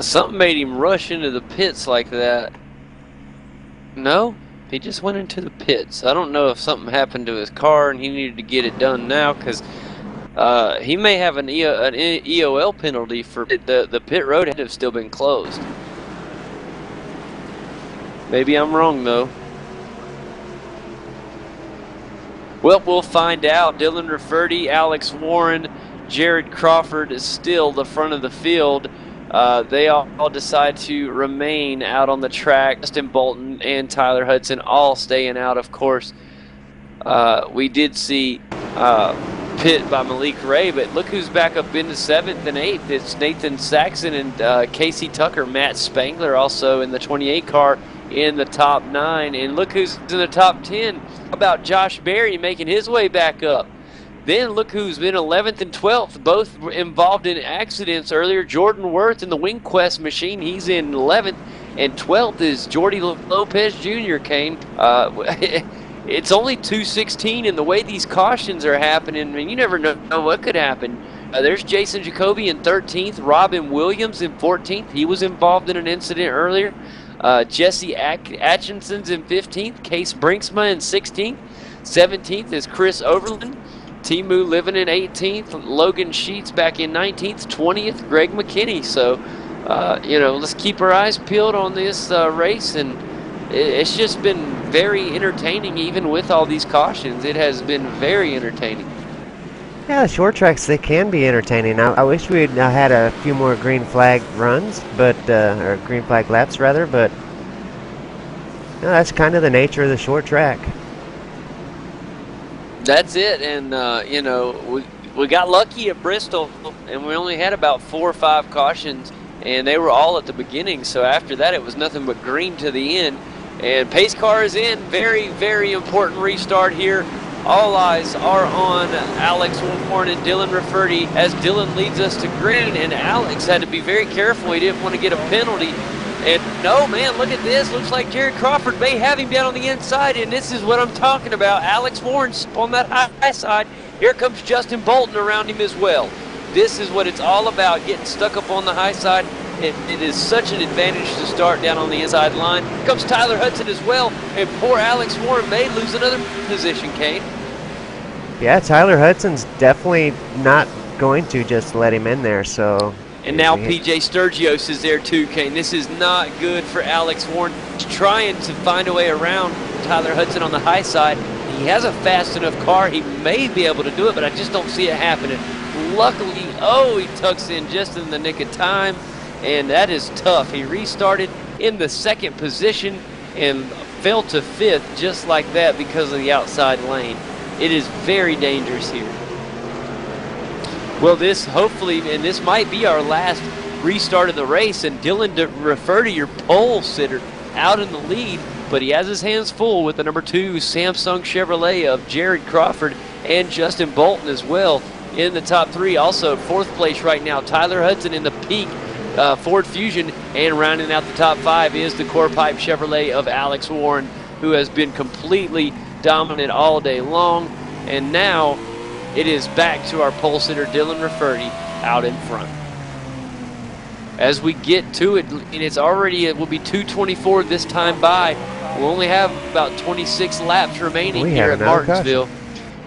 Something made him rush into the pits like that. No, he just went into the pits. I don't know if something happened to his car and he needed to get it done now, because he may have an EOL penalty for the pit road had have still been closed. Maybe I'm wrong though. Well, we'll find out. Dylan Rafferty, Alex Warren, Jared Crawford is still the front of the field. They all decide to remain out on the track. Justin Bolton and Tyler Hudson all staying out, of course. We did see pit by Malik Ray, but look who's back up into 7th and 8th. It's Nathan Saxon and Casey Tucker. Matt Spangler also in the 28 car in the top 9. And look who's in the top 10. How about Josh Berry making his way back up? Then look who's been 11th and 12th, both involved in accidents earlier. Jordan Worth in the WingQuest machine, he's in 11th, and 12th is Jordy Lopez Jr., Kane. It's only 2:16, and the way these cautions are happening, I mean, you never know what could happen. There's Jason Jacoby in 13th, Robin Williams in 14th. He was involved in an incident earlier. Jesse Atchinson's in 15th, Case Brinksma in 16th. 17th is Chris Overland. Timu Living in 18th, Logan Sheets back in 19th, 20th, Greg McKinney. So, let's keep our eyes peeled on this race, and it's just been very entertaining, even with all these cautions. It has been very entertaining. Yeah, the short tracks, they can be entertaining. I wish we had had a few more green flag runs, or green flag laps, rather, but that's kind of the nature of the short track. That's it, and we got lucky at Bristol, and we only had about 4 or 5 cautions, and they were all at the beginning. So after that, it was nothing but green to the end. And pace car is in. Very, very important restart here. All eyes are on Alex Warren and Dylan Rafferty as Dylan leads us to green, and Alex had to be very careful. He didn't want to get a penalty. And no, man, look at this. Looks like Jared Crawford may have him down on the inside, and this is what I'm talking about. Alex Warren's on that high side. Here comes Justin Bolton around him as well. This is what it's all about, getting stuck up on the high side. It is such an advantage to start down on the inside line. Here comes Tyler Hudson as well, and poor Alex Warren may lose another position, Kane. Yeah, Tyler Hudson's definitely not going to just let him in there, so... And now PJ Sturgios is there too, Kane. This is not good for Alex Warren. He's trying to find a way around Tyler Hudson on the high side. He has a fast enough car. He may be able to do it, but I just don't see it happening. Luckily, he tucks in just in the nick of time, and that is tough. He restarted in the second position and fell to fifth just like that because of the outside lane. It is very dangerous here. Well, this hopefully, and this might be our last restart of the race, and Dylan, to refer to your pole sitter, out in the lead, but he has his hands full with the number 2 Samsung Chevrolet of Jared Crawford and Justin Bolton as well in the top 3. Also, 4th place right now, Tyler Hudson in the Peak Ford Fusion, and rounding out the top 5 is the Core Pipe Chevrolet of Alex Warren, who has been completely dominant all day long, and now it is back to our pole sitter, Dylan Rafferty, out in front. As we get to it, and it will be 2:24 this time by. We'll only have about 26 laps remaining here at Martinsville.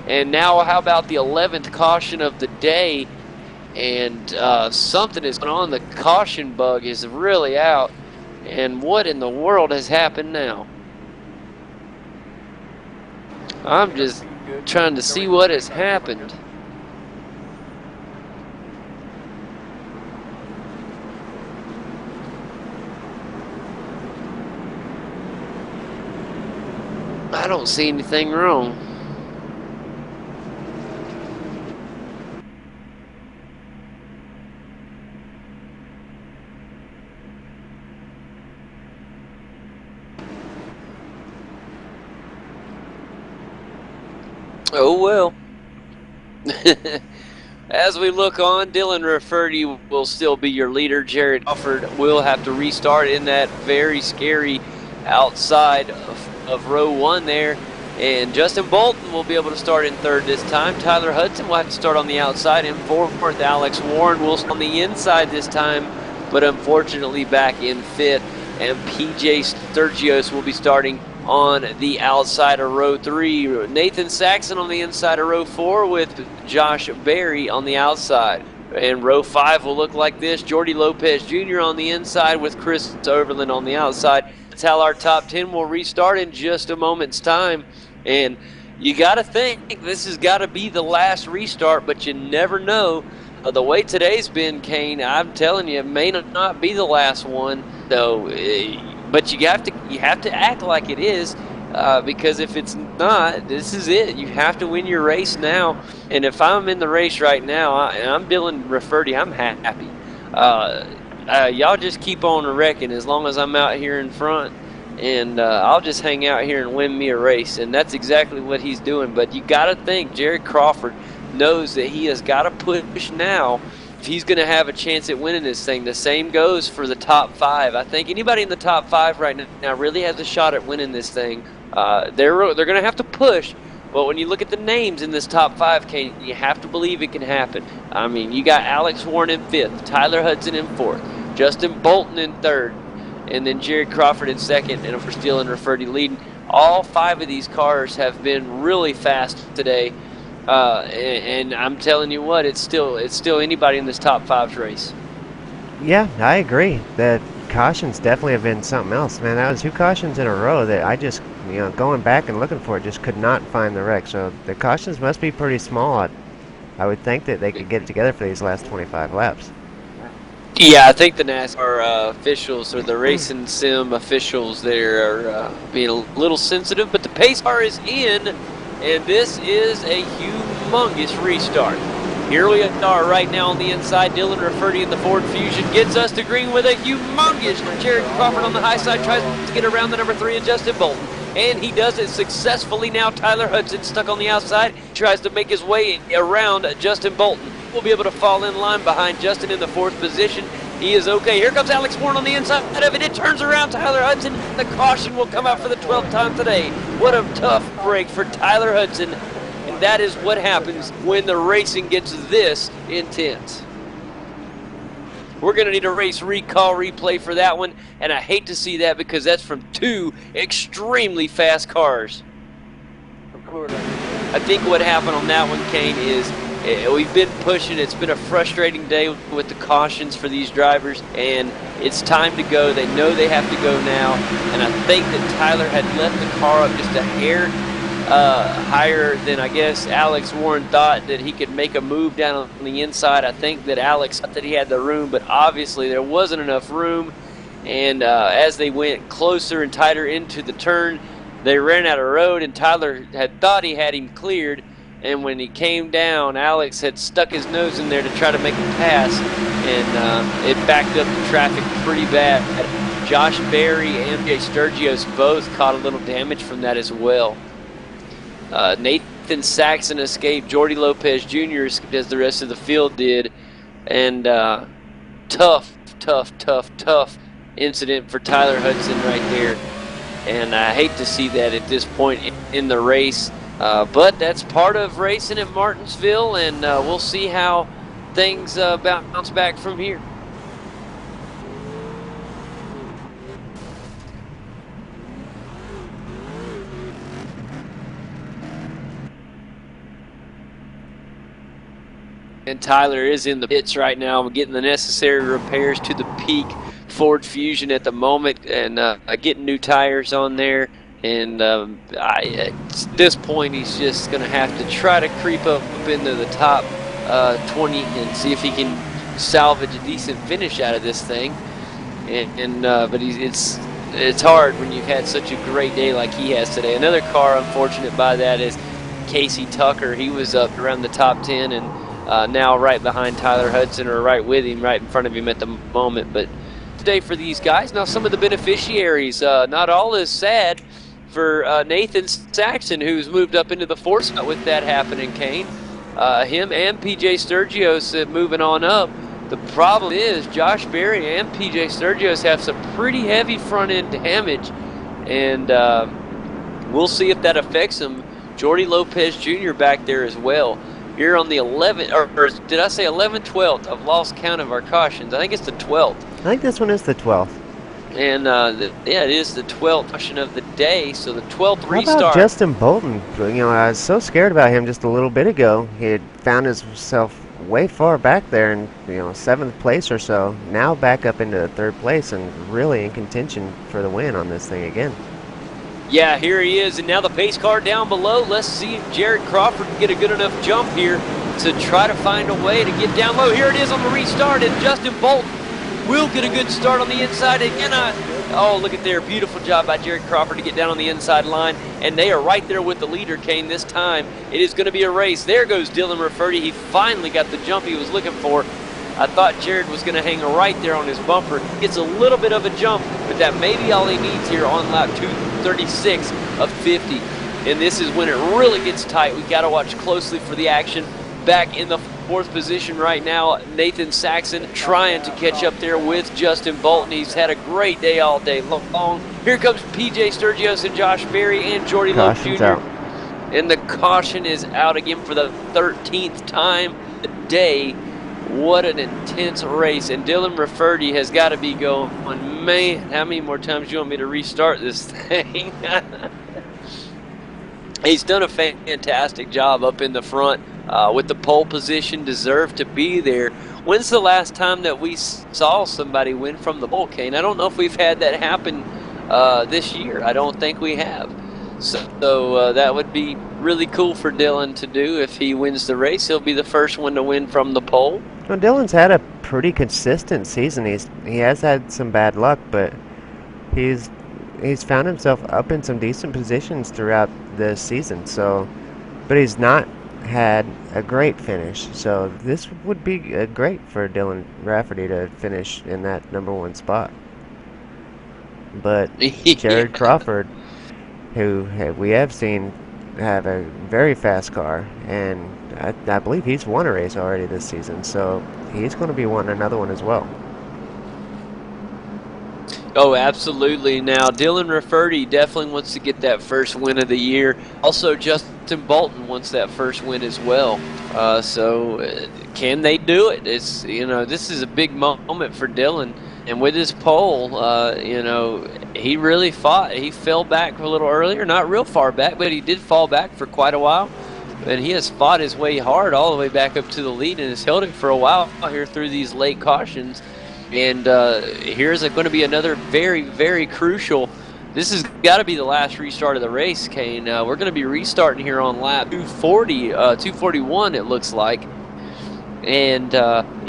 And now how about the 11th caution of the day? And something is going on. The caution bug is really out. And what in the world has happened now? I'm just trying to see what has happened. I don't see anything wrong. Oh well. As we look on, Dylan Rafferty will still be your leader. Jared Crawford will have to restart in that very scary outside of row 1 there. And Justin Bolton will be able to start in 3rd this time. Tyler Hudson will have to start on the outside in 4th. Alex Warren will start on the inside this time, but unfortunately back in 5th. And PJ Sturgios will be starting on the outside of row 3. Nathan Saxon on the inside of row 4 with Josh Berry on the outside. And row 5 will look like this. Jordy Lopez Jr. on the inside with Chris Overland on the outside. That's how our top 10 will restart in just a moment's time. And you got to think this has got to be the last restart, but you never know. The way today's been, Kane, I'm telling you, it may not be the last one. So, but you have to act like it is, because if it's not, this is it. You have to win your race now. And if I'm in the race right now, I'm Dylan Rafferty, I'm happy. Y'all just keep on wrecking as long as I'm out here in front, and I'll just hang out here and win me a race. And that's exactly what he's doing. But you got to think Jared Crawford knows that he has got to push now if he's going to have a chance at winning this thing. The same goes for the top 5. I think anybody in the top 5 right now really has a shot at winning this thing. They're going to have to push. But when you look at the names in this top 5, Kane, you have to believe it can happen. I mean, you got Alex Warren in 5th, Tyler Hudson in 4th, Justin Bolton in 3rd, and then Jared Crawford in 2nd, and of course Dylan Rafferty leading. All 5 of these cars have been really fast today. And I'm telling you what, it's still anybody in this top 5's race. Yeah, I agree. The cautions definitely have been something else, man. That was 2 cautions in a row that I just, going back and looking for it, just could not find the wreck. So the cautions must be pretty small. I would think that they could get it together for these last 25 laps. Yeah, I think the NASCAR officials, or the racing sim officials there, are being a little sensitive, but the pace car is in. And this is a humongous restart. Here we are right now on the inside. Dylan Rafferty in the Ford Fusion gets us to green with a humongous Jared Crawford on the high side. Tries to get around the number 3 and Justin Bolton. And he does it successfully now. Tyler Hudson stuck on the outside. Tries to make his way around Justin Bolton. Will be able to fall in line behind Justin in the 4th position. He is okay. Here comes Alex Warren on the inside of it. It turns around Tyler Hudson. The caution will come out for the 12th time today. What a tough break for Tyler Hudson. And that is what happens when the racing gets this intense. We're going to need a race recall replay for that one, and I hate to see that because that's from two extremely fast cars. I think what happened on that one, Kane, is we've been pushing. It's been a frustrating day with the cautions for these drivers, and it's time to go. They know they have to go now, and I think that Tyler had left the car up just a hair higher than I guess Alex Warren thought that he could make a move down on the inside. I think that Alex thought that he had the room, but obviously there wasn't enough room, and as they went closer and tighter into the turn, they ran out of road, and Tyler had thought he had him cleared, and when he came down, Alex had stuck his nose in there to try to make a pass, and it backed up the traffic pretty bad. Josh Berry and Jay Sturgios both caught a little damage from that as well. Nathan Saxon escaped. Jordy Lopez Jr. escaped as the rest of the field did, and tough incident for Tyler Hudson right there. And I hate to see that at this point in the race, but that's part of racing at Martinsville, and we'll see how things bounce back from here. And Tyler is in the pits right now, getting the necessary repairs to the peak Ford Fusion at the moment, and getting new tires on there. And at this point, he's just going to have to try to creep up into the top 20 and see if he can salvage a decent finish out of this thing. But it's hard when you've had such a great day like he has today. Another car unfortunate by that is Casey Tucker. He was up around the top 10 and now right behind Tyler Hudson, or right with him, right in front of him at the moment. But day for these guys. Now some of the beneficiaries, not all is sad for Nathan Saxon, who's moved up into the fourth spot with that happening, Kane. Him and PJ Sturgios moving on up. The problem is Josh Berry and PJ Sturgios have some pretty heavy front end damage, and we'll see if that affects them. Jordy Lopez Jr. back there as well. Here on the 11th, or did I say 11th, 12th? I've lost count of our cautions. I think it's the 12th. I think this one is the 12th. And yeah, it is the 12th caution of the day, so the 12th restart. How about Justin Bolton? You know, I was so scared about him just a little bit ago. He had found himself way far back there in, 7th place or so. Now back up into 3rd place and really in contention for the win on this thing again. Yeah, here he is, and now the pace car down below. Let's see if Jared Crawford can get a good enough jump here to try to find a way to get down low. Here it is on the restart, and Justin Bolton will get a good start on the inside. Again, oh, look at there. Beautiful job by Jared Crawford to get down on the inside line, and they are right there with the leader, Kane, this time. It is going to be a race. There goes Dylan Rafferty. He finally got the jump he was looking for. I thought Jared was going to hang right there on his bumper. Gets a little bit of a jump, but that may be all he needs here on lap 236 of 50. And this is when it really gets tight. We got to watch closely for the action. Back in the 4th position right now, Nathan Saxon trying to catch up there with Justin Bolton. He's had a great day all day long. Here comes PJ Sturgios and Josh Berry and Jordy Lowe Jr. Out. And the caution is out again for the 13th time a day. What an intense race. And Dylan Rafferty has got to be going, man, how many more times do you want me to restart this thing? He's done a fantastic job up in the front with the pole position, deserved to be there. When's the last time that we saw somebody win from the pole, Kane? I don't know if we've had that happen this year. I don't think we have. So that would be really cool for Dylan to do. If he wins the race, he'll be the first one to win from the pole. Well, Dylan's had a pretty consistent season. He has had some bad luck, but he's found himself up in some decent positions throughout the season. So, but he's not had a great finish. So this would be great for Dylan Rafferty to finish in that #1 spot. But Jared Crawford, who we have seen have a very fast car, and I believe he's won a race already this season, so he's going to be wanting another one as well. Oh, absolutely. Now, Dylan Rafferty definitely wants to get that first win of the year. Also, Justin Bolton wants that first win as well. So, can they do it? It's this is a big moment for Dylan. And with his pole, he really fought. He fell back a little earlier, not real far back, but he did fall back for quite a while. And he has fought his way hard all the way back up to the lead and has held it for a while here through these late cautions. And here's going to be another very, very crucial. This has got to be the last restart of the race, Kane. We're going to be restarting here on lap 241, it looks like. And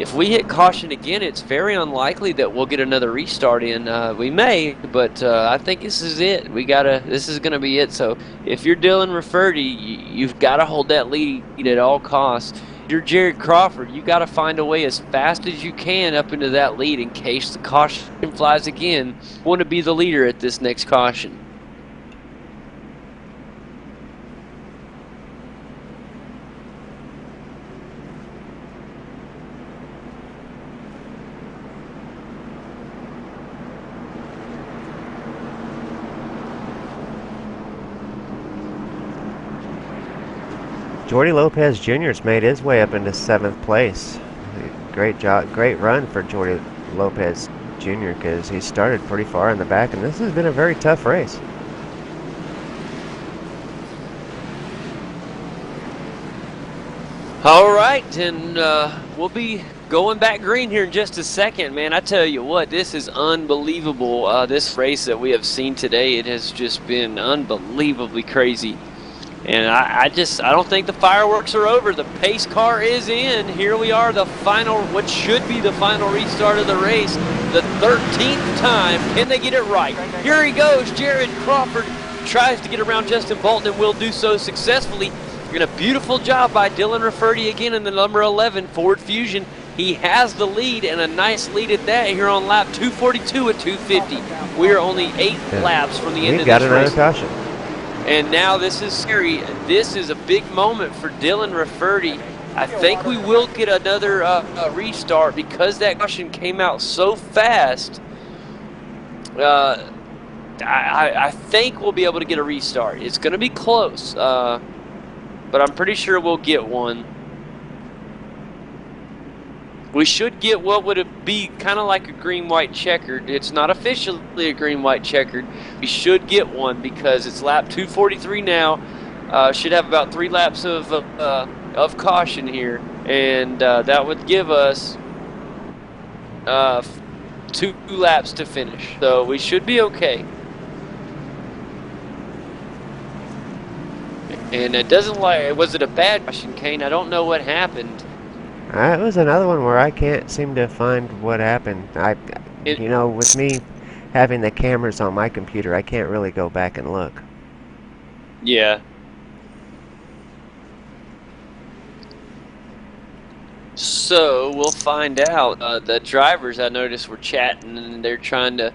if we hit caution again, it's very unlikely that we'll get another restart in. We may, but I think this is it. This is going to be it. So if you're Dylan Rafferty, you've got to hold that lead at all costs. If you're Jared Crawford, you got to find a way as fast as you can up into that lead in case the caution flies again. You want to be the leader at this next caution. Jordy Lopez Jr.'s made his way up into 7th place. Great job, great run for Jordy Lopez Jr. because he started pretty far in the back, and this has been a very tough race. All right, and we'll be going back green here in just a second, man. I tell you what, this is unbelievable. This race that we have seen today, it has just been unbelievably crazy. And I don't think the fireworks are over. The pace car is in. Here we are, the final, what should be the final restart of the race. The 13th time. Can they get it right? Here he goes. Jared Crawford tries to get around Justin Bolton and will do so successfully. And a beautiful job by Dylan Rafferty again in the number 11 Ford Fusion. He has the lead, and a nice lead at that here on lap 242 at 250. We are only 8 laps from the end of this race. We got another caution. And now this is scary. This is a big moment for Dylan Rafferty. I think we will get another restart because that caution came out so fast. I think we'll be able to get a restart. It's going to be close, but I'm pretty sure we'll get one. We should get what would be kind of like a green-white checkered. It's not officially a green-white checkered. We should get one because it's lap 243 now. Should have about 3 laps of caution here, and that would give us 2 laps to finish. So we should be okay. And it doesn't like, was it a bad caution, Kane? I don't know what happened. It was another one where I can't seem to find what happened. With me having the cameras on my computer, I can't really go back and look. Yeah. So we'll find out. The drivers, I noticed, were chatting, and they're trying to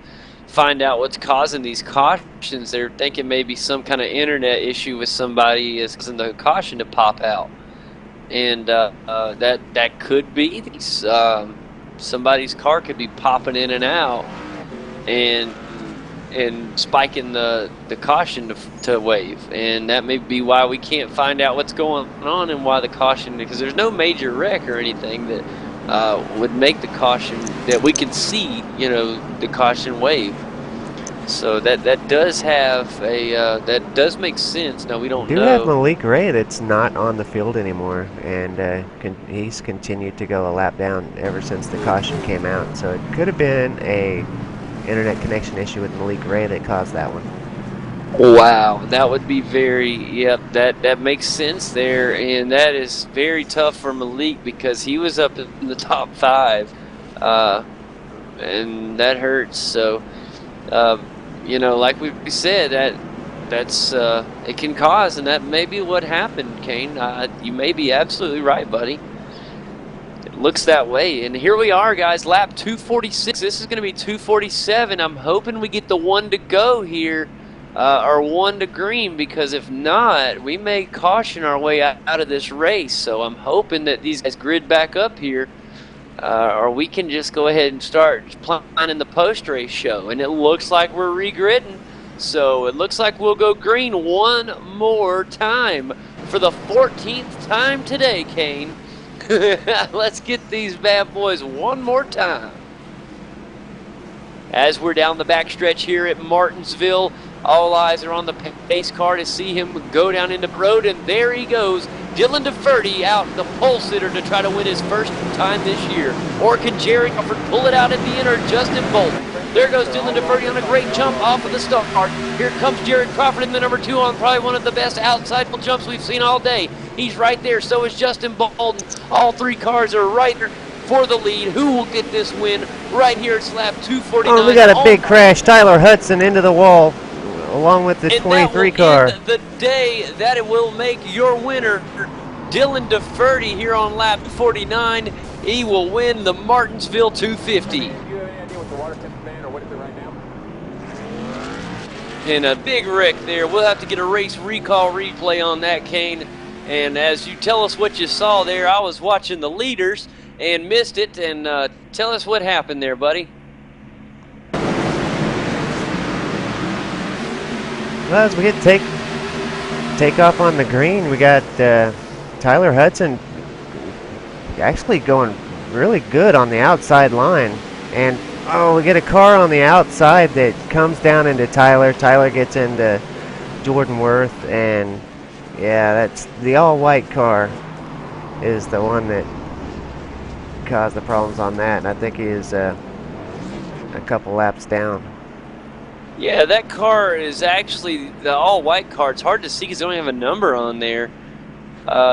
find out what's causing these cautions. They're thinking maybe some kind of internet issue with somebody is causing the caution to pop out. And that could be somebody's car could be popping in and out and spiking the caution to wave, and that may be why we can't find out what's going on and why the caution, because there's no major wreck or anything that would make the caution that we can see, the caution wave. So that does have that does make sense. Now we don't know. We do have Malik Ray that's not on the field anymore, and he's continued to go a lap down ever since the caution came out. So it could have been a internet connection issue with Malik Ray that caused that one. Wow, that would be that makes sense there, and that is very tough for Malik because he was up in the top 5, and that hurts. So. Like we said, that's it can cause, and that may be what happened, Kane. You may be absolutely right, buddy. It looks that way, and here we are, guys. Lap 246. This is going to be 247. I'm hoping we get the 1 to go here, or 1 to green, because if not, we may caution our way out of this race. So I'm hoping that these guys grid back up here or we can just go ahead and start planning the post-race show. And it looks like we're regridding, so it looks like we'll go green one more time for the 14th time today, Kane. Let's get these bad boys one more time. As we're down the backstretch here at Martinsville, all eyes are on the pace car to see him go down into the road, and there he goes. Dylan DeFerty out, the pole sitter, to try to win his first time this year. Or can Jerry Crawford pull it out at the end, or Justin Bolton? There goes Dylan DeFerty on a great jump off of the start. Here comes Jared Crawford in the number 2 on probably one of the best outside jumps we've seen all day. He's right there, so is Justin Bolton. All 3 cars are right there for the lead. Who will get this win right here at lap 249? Oh, we got a big crash. Tyler Hudson into the wall, along with the 23 car. End the day that it will make your winner, Dylan DeFerty, here on lap 49. He will win the Martinsville 250. And a big wreck there. We'll have to get a race recall replay on that, Kane. And as you tell us what you saw there, I was watching the leaders and missed it. And tell us what happened there, buddy. Well, as we get take off on the green, we got Tyler Hudson actually going really good on the outside line. And oh, we get a car on the outside that comes down into Tyler. Tyler gets into Jordan Worth, and yeah, that's the all-white car is the one that caused the problems on that. And I think he is a couple laps down. Yeah, that car is actually the all-white car. It's hard to see because they don't have a number on there.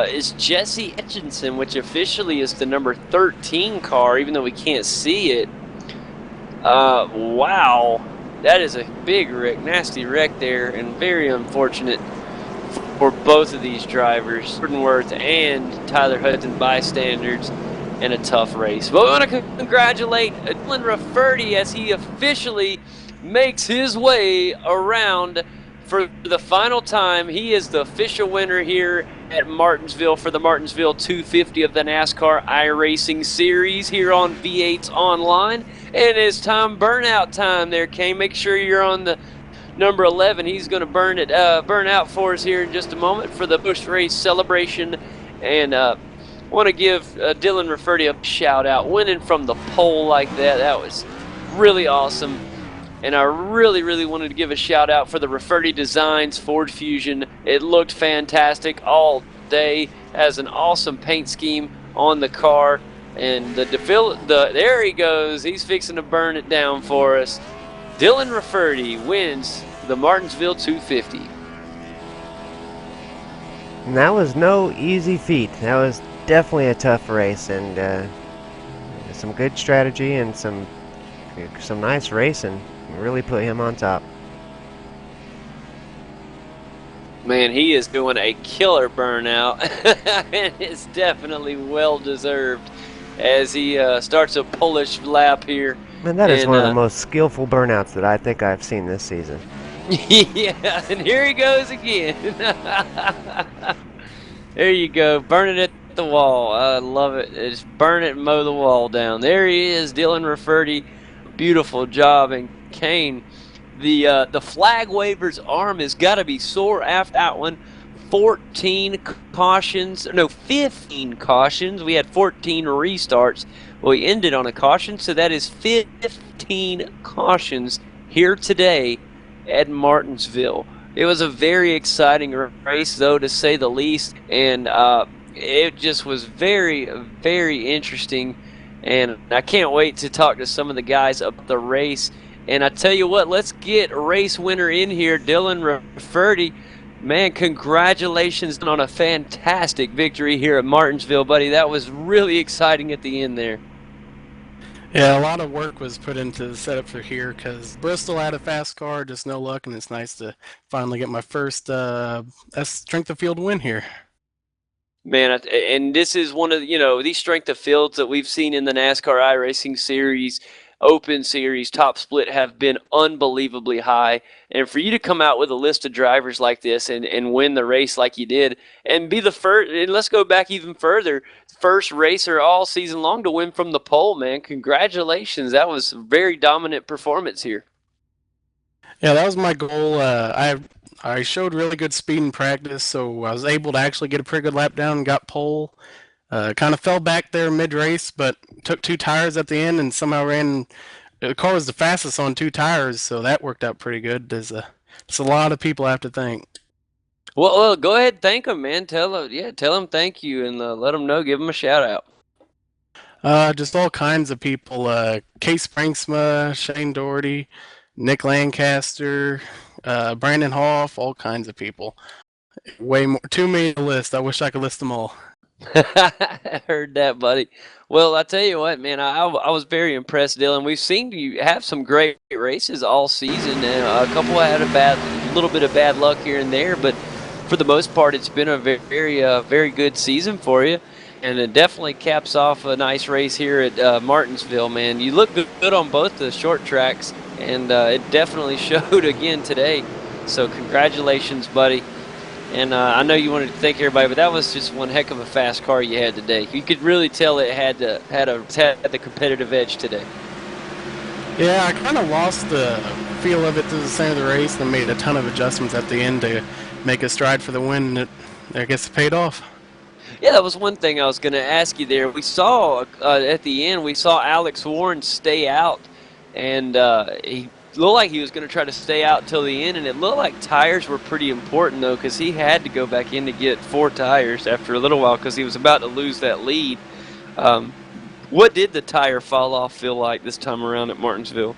Is Jesse Etchinson, which officially is the number 13 car, even though we can't see it. Wow, that is a big wreck, nasty wreck there, and very unfortunate for both of these drivers, Jordan Worth and Tyler Hudson, bystanders in a tough race. But we want to congratulate Dylan Rafferty as he officially makes his way around for the final time. He is the official winner here at Martinsville for the Martinsville 250 of the NASCAR iRacing Series here on V8's Online. And it's time, burnout time there, Kane. Make sure you're on the number 11. He's going to burn out for us here in just a moment for the Busch Race celebration. And want to give Dylan Rafferty a shout out. Winning from the pole like that, that was really awesome. And I really, really wanted to give a shout out for the Rafferty Designs Ford Fusion. It looked fantastic all day. Has an awesome paint scheme on the car. And there he goes. He's fixing to burn it down for us. Dylan Rafferty wins the Martinsville 250. And that was no easy feat. That was definitely a tough race, and some good strategy and some nice racing. Really put him on top. Man, he is doing a killer burnout, and it's definitely well deserved as he starts a Polish lap here. Man, that is one of the most skillful burnouts that I think I've seen this season. Yeah, and here he goes again. There you go, burning at the wall. I love it. Just burn it and mow the wall down. There he is, Dylan Rafferty. Beautiful job. And Kane, the flag waver's arm has got to be sore after that one. 15 cautions. We had 14 restarts. Well, we ended on a caution, so that is 15 cautions here today at Martinsville. It was a very exciting race, though, to say the least, and it just was very, very interesting. And I can't wait to talk to some of the guys about the race. And I tell you what, let's get race winner in here, Dylan Rafferty. Man, congratulations on a fantastic victory here at Martinsville, buddy. That was really exciting at the end there. Yeah, a lot of work was put into the setup for here because Bristol had a fast car, just no luck, and it's nice to finally get my first strength of field win here. Man, and this is one of these strength of fields that we've seen in the NASCAR iRacing Series. Open Series, Top Split have been unbelievably high. And for you to come out with a list of drivers like this and win the race like you did, and be the first, and let's go back even further, first racer all season long to win from the pole, man. Congratulations. That was a very dominant performance here. Yeah, that was my goal. I showed really good speed in practice, so I was able to actually get a pretty good lap down and got pole. Kind of fell back there mid-race, but took 2 tires at the end and somehow ran. The car was the fastest on 2 tires, so that worked out pretty good. There's a lot of people I have to thank. Well, go ahead and thank them, man. Tell them thank you and let them know. Give them a shout out. Just all kinds of people. Case Spranksma, Shane Doherty, Nick Lancaster, Brandon Hoff, all kinds of people. Way more, too many to list. I wish I could list them all. I heard that, buddy. Well, I tell you what, man, I was very impressed, Dylan. We've seen you have some great races all season, and a couple had a little bit of bad luck here and there, but for the most part, it's been a very good season for you, and it definitely caps off a nice race here at Martinsville, man. You look good on both the short tracks, and it definitely showed again today. So congratulations, buddy. And I know you wanted to thank everybody, but that was just one heck of a fast car you had today. You could really tell it had the competitive edge today. Yeah, I kind of lost the feel of it through the center of the race and made a ton of adjustments at the end to make a stride for the win, and I guess it paid off. Yeah, that was one thing I was going to ask you there. We saw at the end, we saw Alex Warren stay out, and he looked like he was going to try to stay out till the end, and it looked like tires were pretty important, though, because he had to go back in to get 4 tires after a little while because he was about to lose that lead. What did the tire fall off feel like this time around at Martinsville?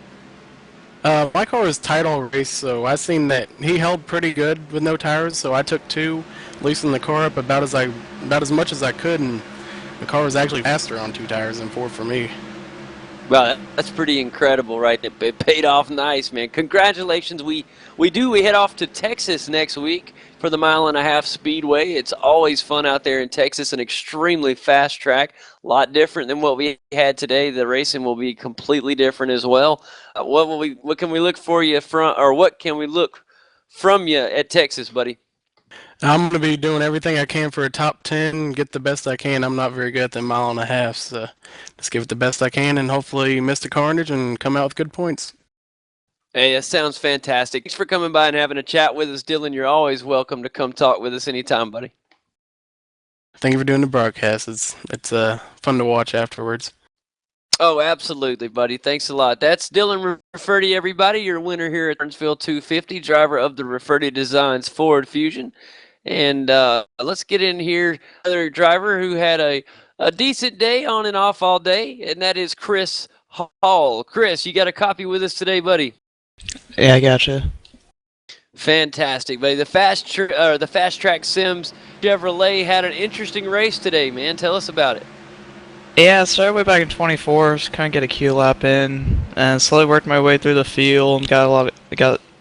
My car was tight all race, so I seen that he held pretty good with no tires, so I took 2, loosened the car up about as much as I could, and the car was actually faster on 2 tires than 4 for me. Well, that's pretty incredible, right? It paid off nice, man. Congratulations. We head off to Texas next week for the 1.5 Mile Speedway. It's always fun out there in Texas, an extremely fast track, a lot different than what we had today. The racing will be completely different as well. What can we look for you from, or what can we look from you at Texas, buddy? I'm going to be doing everything I can for a top 10, get the best I can. I'm not very good at the 1.5 miles, so just give it the best I can and hopefully miss the carnage and come out with good points. Hey, that sounds fantastic. Thanks for coming by and having a chat with us, Dylan. You're always welcome to come talk with us anytime, buddy. Thank you for doing the broadcast. It's fun to watch afterwards. Oh, absolutely, buddy. Thanks a lot. That's Dylan Rafferty, everybody. Your winner here at Martinsville 250, driver of the Rafferty Designs Ford Fusion. And let's get in here. Another driver who had a decent day on and off all day, and that is Chris Hall. Chris, you got a copy with us today, buddy? Yeah, I gotcha. Fantastic, buddy. The Fast Track Sims Chevrolet had an interesting race today, man. Tell us about it. Yeah, I started way back in 24, just kind of get a Q lap in, and slowly worked my way through the field. Got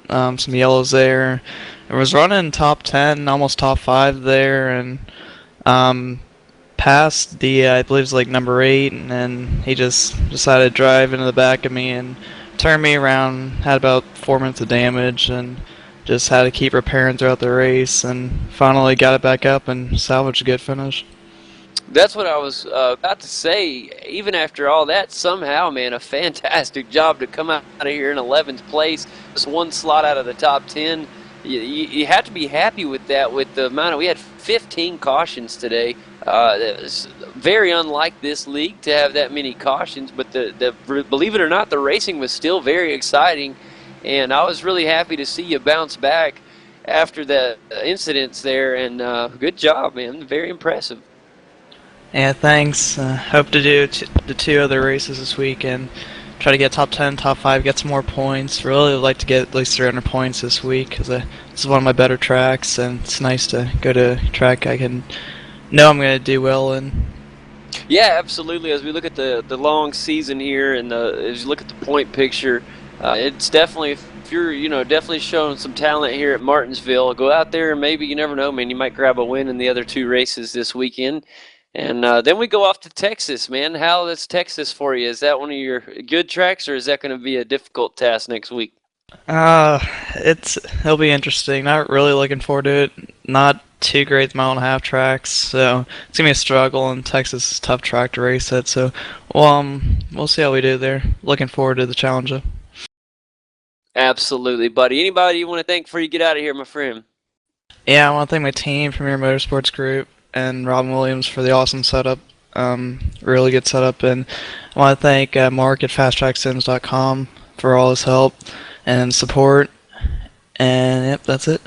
some yellows there. I was running top 10, almost top 5 there, and passed the I believe it's like number 8, and then he just decided to drive into the back of me and turn me around. Had about 4 minutes of damage, and just had to keep repairing throughout the race, and finally got it back up and salvaged a good finish. That's what I was about to say. Even after all that, somehow, man, a fantastic job to come out of here in 11th place. Just 1 slot out of the top 10. You have to be happy with that. With the amount of, we had 15 cautions today. It was very unlike this league to have that many cautions. But believe it or not, the racing was still very exciting, and I was really happy to see you bounce back after the incidents there. And good job, man. Very impressive. Yeah, thanks. Hope to do the 2 other races this weekend. Try to get top 10, top 5, get some more points. Really would like to get at least 300 points this week because this is one of my better tracks, and it's nice to go to a track I can know I'm going to do well in. Yeah, absolutely. As we look at the long season here, and as you look at the point picture, it's definitely, if you're definitely showing some talent here at Martinsville, go out there and maybe, you never know, man, you might grab a win in the other 2 races this weekend. And then we go off to Texas, man. How is Texas for you? Is that one of your good tracks, or is that going to be a difficult task next week? Uh, it'll be interesting. Not really looking forward to it. Not too great mile-and-a-half tracks, so it's gonna be a struggle. And Texas is a tough track to race at, so we'll see how we do there. Looking forward to the challenge. Absolutely, buddy. Anybody you want to thank before you get out of here, my friend? Yeah, I want to thank my team, Premier Motorsports Group, and Robin Williams for the awesome setup. Really good setup, and I want to thank Mark at FastTrackSims.com for all his help and support. And yep, that's it.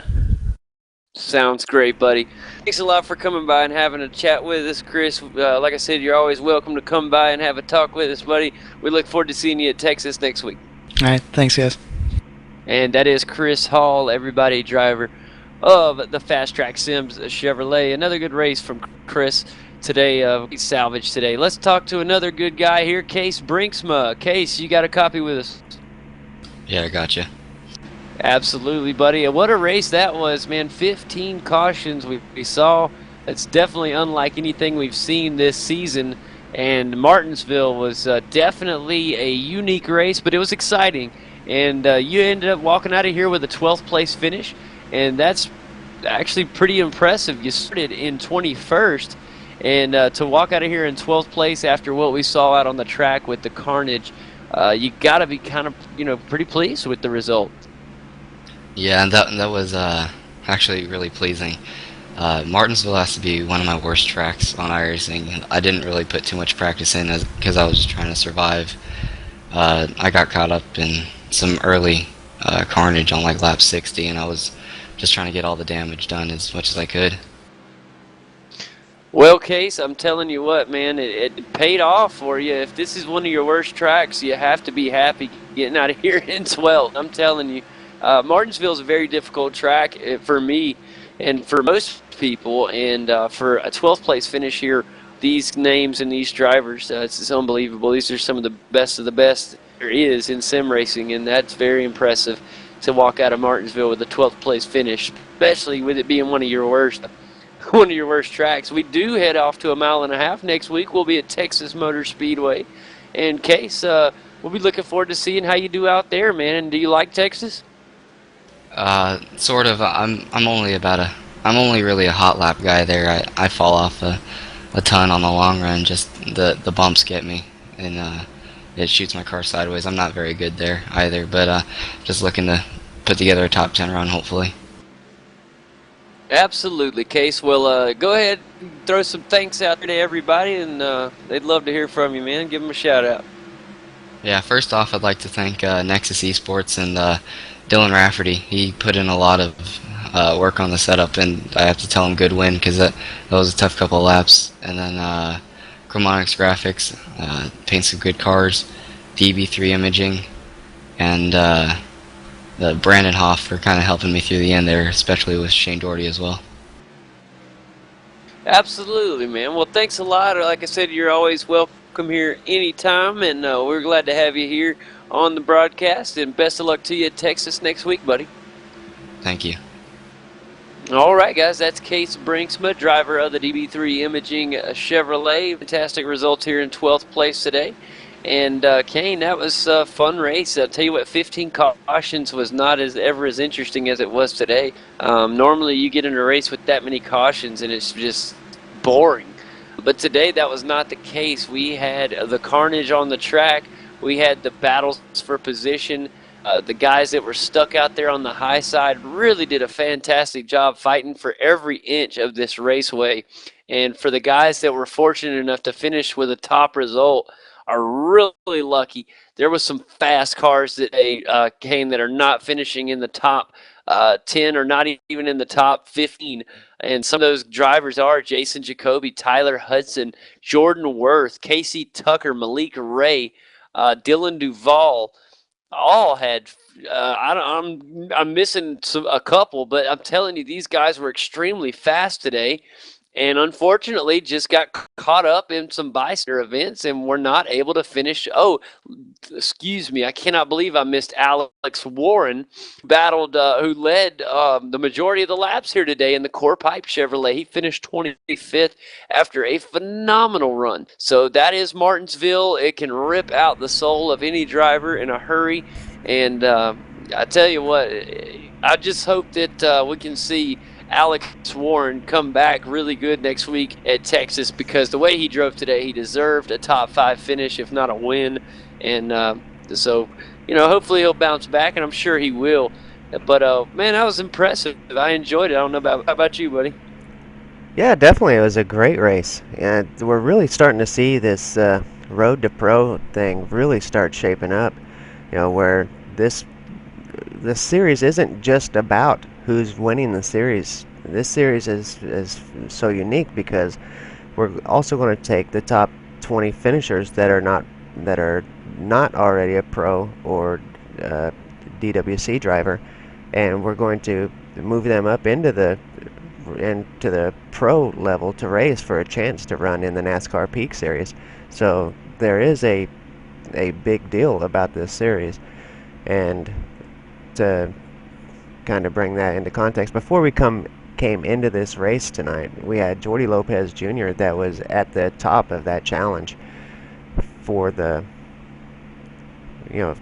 Sounds great, buddy. Thanks a lot for coming by and having a chat with us, Chris. Like I said, you're always welcome to come by and have a talk with us, buddy. We look forward to seeing you at Texas next week. All right, thanks, guys. And that is Chris Hall, everybody driver of the Fast Track Sims Chevrolet. Another good race from Chris today. Salvage today. Let's talk to another good guy here, Case Brinksma. Case, you got a copy with us? Yeah, I gotcha. Absolutely, buddy. And what a race that was, man. 15 cautions we saw. It's definitely unlike anything we've seen this season. And Martinsville was definitely a unique race, but it was exciting. And you ended up walking out of here with a 12th place finish. And that's actually pretty impressive. You started in 21st. And to walk out of here in 12th place after what we saw out on the track with the carnage, you got to be kind of, pretty pleased with the result. Yeah, and that was actually really pleasing. Martinsville has to be one of my worst tracks on iRacing, and I didn't really put too much practice in because I was just trying to survive. I got caught up in some early carnage on like lap 60, and I was just trying to get all the damage done as much as I could. Well, Case, I'm telling you what, man, it paid off for you. If this is one of your worst tracks, you have to be happy getting out of here in 12th. I'm telling you. Martinsville is a very difficult track for me and for most people, and for a 12th place finish here, these names and these drivers, it's unbelievable. These are some of the best there is in sim racing, and that's very impressive to walk out of Martinsville with a 12th place finish, especially with it being one of your worst tracks. We do head off to a mile and a half next week. We'll be at Texas Motor Speedway, and Case, we'll be looking forward to seeing how you do out there, man. And do you like Texas? Sort of. I'm only really a hot lap guy there. I fall off a ton on the long run. Just the bumps get me, and it shoots my car sideways. I'm not very good there either, but just looking to put together a top 10 run, hopefully. Absolutely, Case. Well, go ahead, throw some thanks out there to everybody, and they'd love to hear from you, man. Give them a shout out. Yeah, first off, I'd like to thank Nexus Esports and Dylan Rafferty. He put in a lot of work on the setup, and I have to tell him good win because that was a tough couple of laps. And then Chromonics Graphics paints some good cars, DB3 Imaging, and the Brandon Hoff for kind of helping me through the end there, especially with Shane Doherty as well. Absolutely, man. Well, thanks a lot. Like I said, you're always welcome here anytime, and we're glad to have you here on the broadcast, and best of luck to you at Texas next week, buddy. Thank you. All right, guys, that's Case Brinksma, driver of the DB3 Imaging Chevrolet. Fantastic results here in 12th place today. And Kane, that was a fun race. I'll tell you what, 15 cautions was not ever as interesting as it was today. Normally you get in a race with that many cautions and it's just boring. But today that was not the case. We had the carnage on the track. We had the battles for position. The guys that were stuck out there on the high side really did a fantastic job fighting for every inch of this raceway. And for the guys that were fortunate enough to finish with a top result, are really lucky. There was some fast cars that came that are not finishing in the top 10 or not even in the top 15. And some of those drivers are Jason Jacoby, Tyler Hudson, Jordan Worth, Casey Tucker, Malik Ray, Dylan Duvall. All had I'm missing a couple, but I'm telling you, these guys were extremely fast today. and unfortunately just got caught up in some bystander events and were not able to finish. Oh, excuse me, I cannot believe I missed Alex Warren, who led the majority of the laps here today in the Core Pipe Chevrolet. He finished 25th after a phenomenal run. So that is Martinsville. It can rip out the soul of any driver in a hurry, and I tell you what, I just hope that we can see Alex Warren come back really good next week at Texas, because the way he drove today, he deserved a top 5 finish, if not a win. And so, hopefully he'll bounce back, and I'm sure he will. But, man, that was impressive. I enjoyed it. I don't know how about you, buddy? Yeah, definitely. It was a great race. And we're really starting to see this road to pro thing really start shaping up, where this series isn't just about who's winning the series. This series is so unique because we're also going to take the top 20 finishers that are not already a pro or DWC driver, and we're going to move them up into the pro level to race for a chance to run in the NASCAR Peak Series. So there is a big deal about this series, and to kind of bring that into context, before we came into this race tonight, we had Jordy Lopez Jr. that was at the top of that challenge for the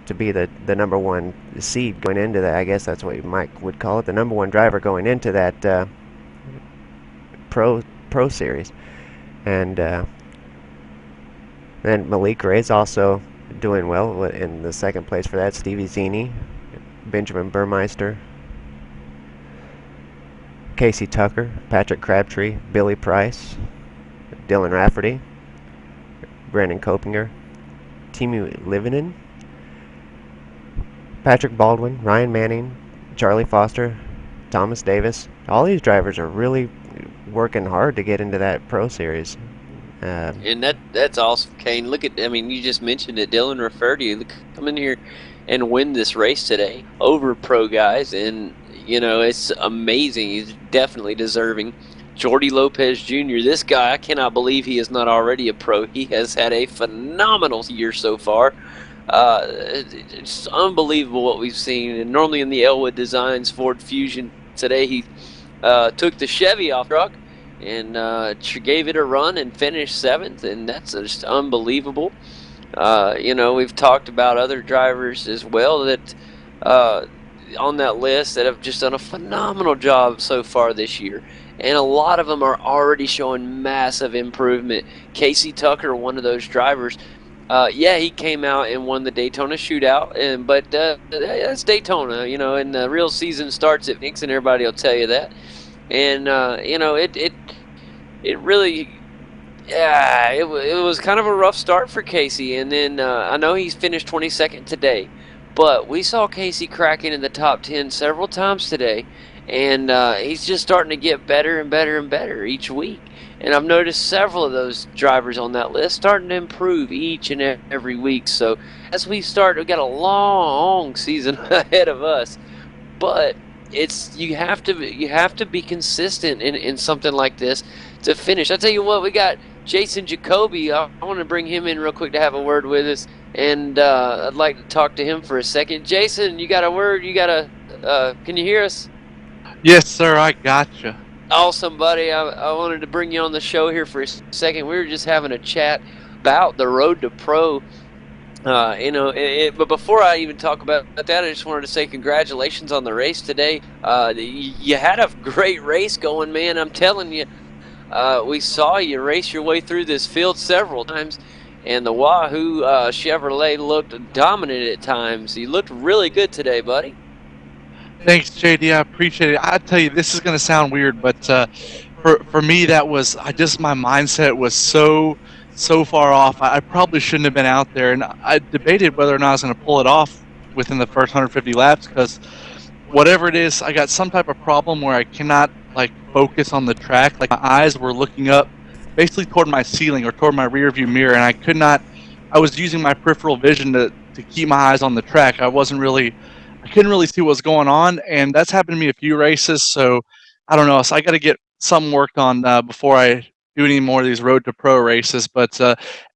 to be the number one seed going into that. I guess that's what Mike would call it, the number one driver going into that pro series. And then Malik Ray's also doing well in the second place for that. Stevie Zini, Benjamin Burmeister, Casey Tucker, Patrick Crabtree, Billy Price, Dylan Rafferty, Brandon Copinger, Timu Livinen, Patrick Baldwin, Ryan Manning, Charlie Foster, Thomas Davis. All these drivers are really working hard to get into that pro series. And that's awesome, Kane. You just mentioned it. Dylan Rafferty come in here and win this race today over pro guys, and it's amazing. He's definitely deserving. Jordy Lopez Jr., this guy, I cannot believe he is not already a pro. He has had a phenomenal year so far. It's unbelievable what we've seen. And normally in the Elwood Designs Ford Fusion today, he took the Chevy off truck and gave it a run and finished 7th, and that's just unbelievable. We've talked about other drivers as well that on that list that have just done a phenomenal job so far this year, and a lot of them are already showing massive improvement. Casey Tucker, one of those drivers, he came out and won the Daytona shootout, but that's Daytona, and the real season starts at Phoenix, and everybody will tell you that. And it really, it was kind of a rough start for Casey, and then I know he's finished 22nd today, but we saw Casey cracking in the top 10 several times today, and he's just starting to get better and better and better each week. And I've noticed several of those drivers on that list starting to improve each and every week. So as we've got a long season ahead of us, but you have to be consistent in something like this to finish. I tell you what, we got Jason Jacoby. I want to bring him in real quick to have a word with us, and I'd like to talk to him for a second. Jason, you got a word? Can you hear us? Yes, sir. I gotcha. Awesome, buddy. I wanted to bring you on the show here for a second. We were just having a chat about the road to pro. But before I even talk about that, I just wanted to say congratulations on the race today. You had a great race going, man. I'm telling you, we saw you race your way through this field several times, and the Wahoo Chevrolet looked dominant at times. You looked really good today, buddy. Thanks, JD. I appreciate it. I tell you, this is going to sound weird, but for me, that was my mindset was so far off. I probably shouldn't have been out there, and I debated whether or not I was going to pull it off within the first 150 laps, because whatever it is, I got some type of problem where I cannot focus on the track. My eyes were looking up, basically toward my ceiling or toward my rear view mirror, and I could not. I was using my peripheral vision to keep my eyes on the track. I couldn't really see what was going on, and that's happened to me a few races. So I don't know. So I got to get something worked on before I do any more of these Road to Pro races. But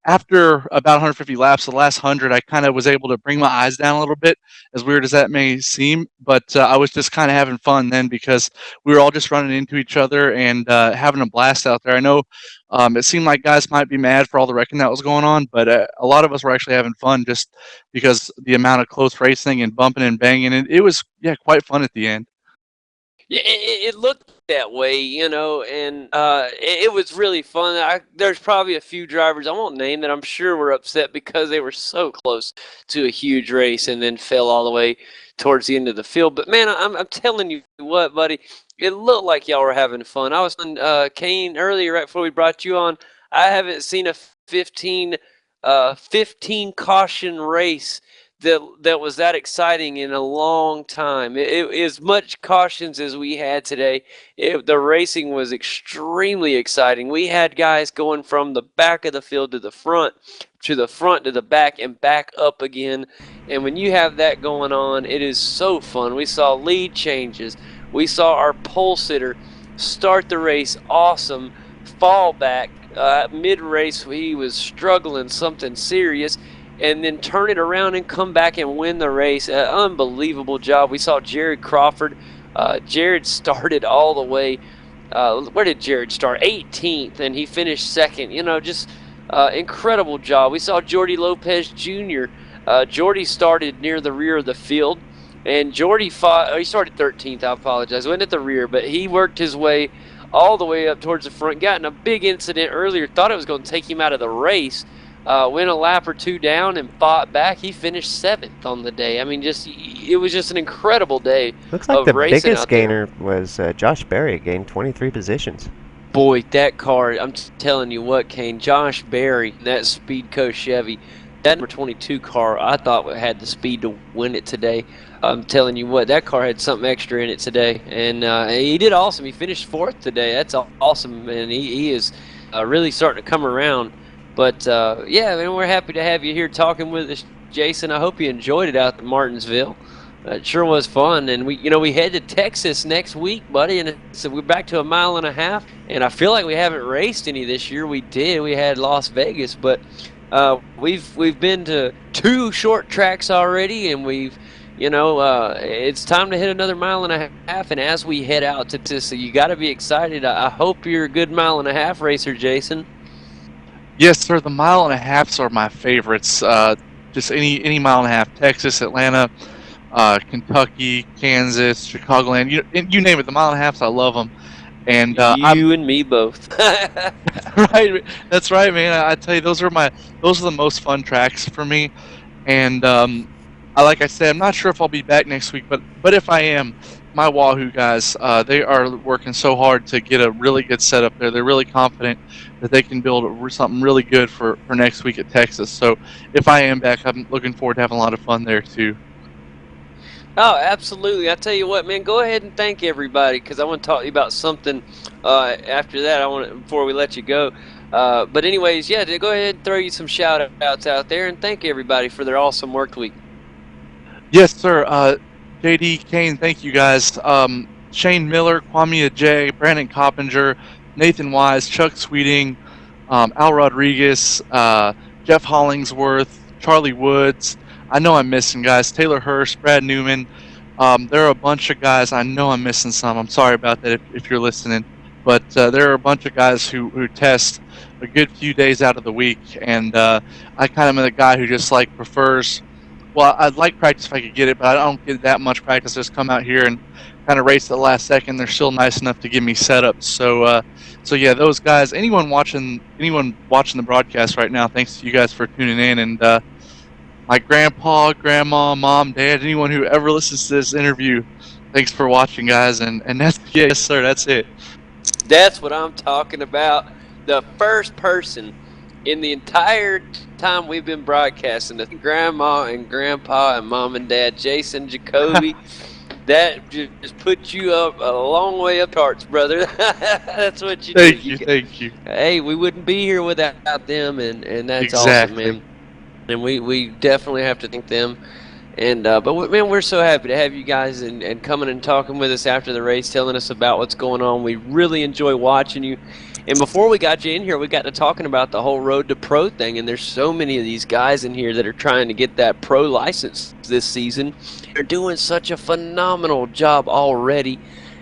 after about 150 laps, the last 100, I kind of was able to bring my eyes down a little bit, as weird as that may seem. But I was just kind of having fun then because we were all just running into each other and having a blast out there. I know it seemed like guys might be mad for all the wrecking that was going on, but a lot of us were actually having fun just because the amount of close racing and bumping and banging. And it was, yeah, quite fun at the end. Yeah, it looked that way, you know, and it was really fun. There's probably a few drivers, I won't name that, I'm sure were upset because they were so close to a huge race and then fell all the way towards the end of the field. But man, I'm telling you what, buddy, it looked like y'all were having fun. I was on Kane earlier, right before we brought you on. I haven't seen a 15 caution race that was that exciting in a long time. As much cautions as we had today, the racing was extremely exciting. We had guys going from the back of the field to the front to the back and back up again. And when you have that going on, it is so fun. We saw lead changes. We saw our pole sitter start the race awesome, fall back. Mid-race, he was struggling something serious, and then turn it around and come back and win the race. Unbelievable job. We saw Jared Crawford. Jared started all the way. Where did Jared start? 18th, and he finished second. You know, just incredible job. We saw Jordy Lopez Jr. Jordy started near the rear of the field, and Jordy he started 13th. I apologize. Went at the rear, but he worked his way all the way up towards the front. Got in a big incident earlier. Thought it was going to take him out of the race. Went a lap or two down and fought back. He finished 7th on the day. I mean, it was just an incredible day. Looks like the biggest gainer was Josh Berry, gained 23 positions. Boy, that car, I'm telling you what, Kane, Josh Berry, that Speedco Chevy, that number 22 car, I thought had the speed to win it today. I'm telling you what, that car had something extra in it today. And he did awesome. He finished 4th today. That's awesome, man. He is really starting to come around. But, yeah, man, we're happy to have you here talking with us, Jason. I hope you enjoyed it out at Martinsville. It sure was fun. And we head to Texas next week, buddy, and so we're back to 1.5 miles. And I feel like we haven't raced any this year. We did. We had Las Vegas, but we've been to 2 short tracks already, and it's time to hit another 1.5 miles. And as we head out to Texas, you got to be excited. I hope you're a good 1.5 mile racer, Jason. Yes, sir. The 1.5 miles are my favorites. Just any 1.5 miles. Texas, Atlanta, Kentucky, Kansas, Chicagoland. You name it. The 1.5 miles, I love them. And you and me both. Right. That's right, man. I tell you, those are the most fun tracks for me. And like I said, I'm not sure if I'll be back next week, but if I am, my Wahoo guys, they are working so hard to get a really good setup there. They're really confident that they can build something really good for next week at Texas. So if I am back, I'm looking forward to having a lot of fun there too. Oh, absolutely. I tell you what, man, go ahead and thank everybody, because I want to talk to you about something after that. Before we let you go. But anyways, yeah, go ahead and throw you some shout outs out there and thank everybody for their awesome work week. Yes, sir. JD, Kane, thank you guys. Shane Miller, Kwame J, Brandon Coppinger, Nathan Wise, Chuck Sweeting, Al Rodriguez, Jeff Hollingsworth, Charlie Woods. I know I'm missing guys. Taylor Hurst, Brad Newman. There are a bunch of guys. I know I'm missing some. I'm sorry about that if you're listening. But there are a bunch of guys who test a good few days out of the week. And I kind of am the guy who just prefers. Well, I'd like practice if I could get it, but I don't get that much practice. Just come out here and kind of race at the last second. They're still nice enough to give me setups. So yeah, those guys. Anyone watching the broadcast right now, thanks to you guys for tuning in. And my grandpa, grandma, mom, dad, anyone who ever listens to this interview, thanks for watching, guys. And that's yes, sir. That's it. That's what I'm talking about. The first person in the entire time we've been broadcasting, the grandma and grandpa and mom and dad, Jason Jacoby, that just put you up a long way up charts, brother. That's what you do. Thank you. Hey, we wouldn't be here without them, and that's exactly. awesome, man. And we definitely have to thank them. And but man, we're so happy to have you guys and coming and talking with us after the race, telling us about what's going on. We really enjoy watching you. And before we got you in here, we got to talking about the whole road to pro thing. And there's so many of these guys in here that are trying to get that pro license this season. They're doing such a phenomenal job already.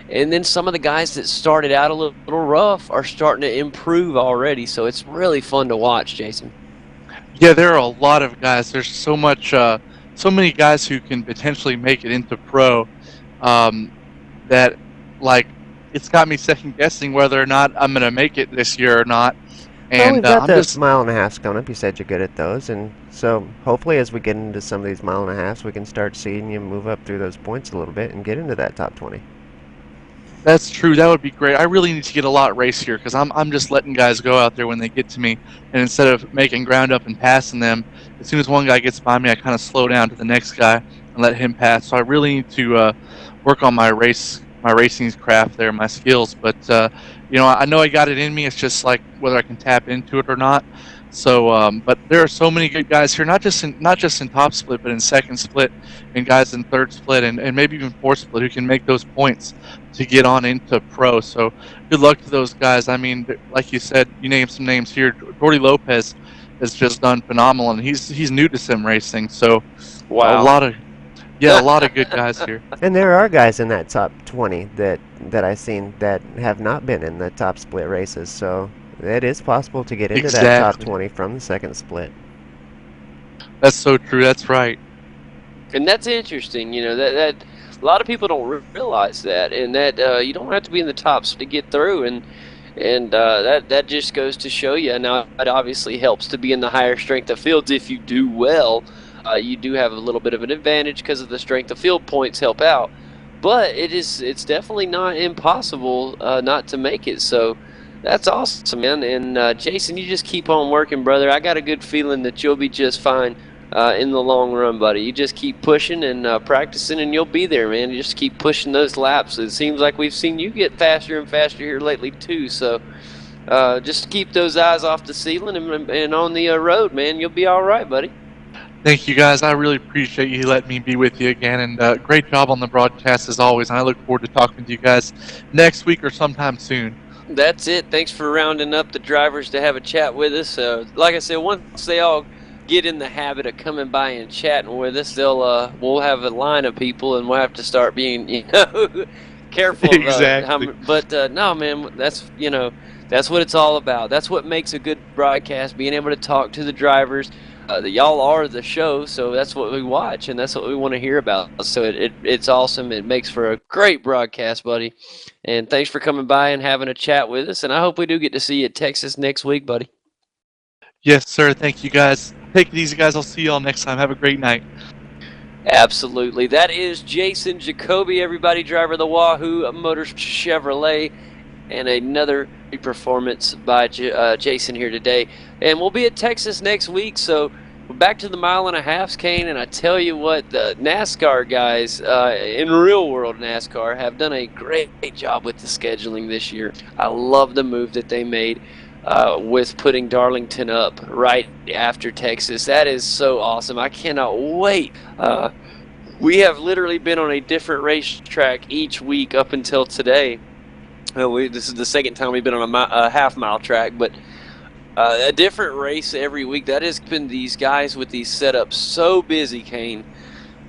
And then some of the guys that started out a little rough are starting to improve already. So it's really fun to watch, Jason. Yeah, there are a lot of guys. There's so many guys who can potentially make it into pro, that like it's got me second guessing whether or not I'm gonna make it this year or not. Well, And we've got I'm the just mile and a half coming up. You said you're good at those, and so hopefully as we get into some of these mile and a halves, we can start seeing you move up through those points a little bit and get into that top 20. That's true. That would be great. I really need to get a lot racier because I'm just letting guys go out there when they get to me, and instead of making ground up and passing them, as soon as one guy gets by me, I kind of slow down to the next guy and let him pass. So I really need to work on my racing craft there, my skills. But I know I got it in me. It's just like whether I can tap into it or not. So, but there are so many good guys here, not just in top split, but in second split, and guys in third split, and maybe even fourth split who can make those points to get on into pro. So, good luck to those guys. I mean, like you said, you named some names here. Jordy Lopez has just done phenomenal, and he's new to sim racing. So, Wow. a lot of good guys here. And there are guys in that top 20 that I've seen that have not been in the top split races. So it is possible to get into that top 20 from the second split. That's so true. That's right. And that's interesting, that a lot of people don't realize that, and that you don't have to be in the tops to get through, and that just goes to show you. Now, it obviously helps to be in the higher strength of fields if you do well. You do have a little bit of an advantage because of the strength of field points help out, but it's definitely not impossible not to make it. So that's awesome, man. And Jason, you just keep on working, brother. I got a good feeling that you'll be just fine in the long run, buddy. You just keep pushing and practicing, and you'll be there, man. You just keep pushing those laps. It seems like we've seen you get faster and faster here lately, too. So just keep those eyes off the ceiling and on the road, man. You'll be all right, buddy. Thank you, guys. I really appreciate you letting me be with you again, and great job on the broadcast as always. And I look forward to talking to you guys next week or sometime soon. That's it. Thanks for rounding up the drivers to have a chat with us. Like I said, once they all get in the habit of coming by and chatting with us, we'll have a line of people, and we'll have to start being careful. Exactly. No, man, that's what it's all about. That's what makes a good broadcast, being able to talk to the drivers. Y'all are the show, so that's what we watch, and that's what we want to hear about. So it's awesome. It makes for a great broadcast, buddy. And thanks for coming by and having a chat with us. And I hope we do get to see you at Texas next week, buddy. Yes, sir. Thank you, guys. Take it easy, guys. I'll see you all next time. Have a great night. Absolutely. That is Jason Jacoby, everybody, driver of the Wahoo Motors Chevrolet. And another performance by Jason here today. And we'll be at Texas next week, so back to the mile and a halves, Kane. And I tell you what, the NASCAR guys in real world NASCAR have done a great job with the scheduling this year. I love the move that they made with putting Darlington up right after Texas. That is so awesome. I cannot wait. We have literally been on a different racetrack each week up until today. This is the second time we've been on a half-mile track, but a different race every week. That has been these guys with these setups so busy, Kane.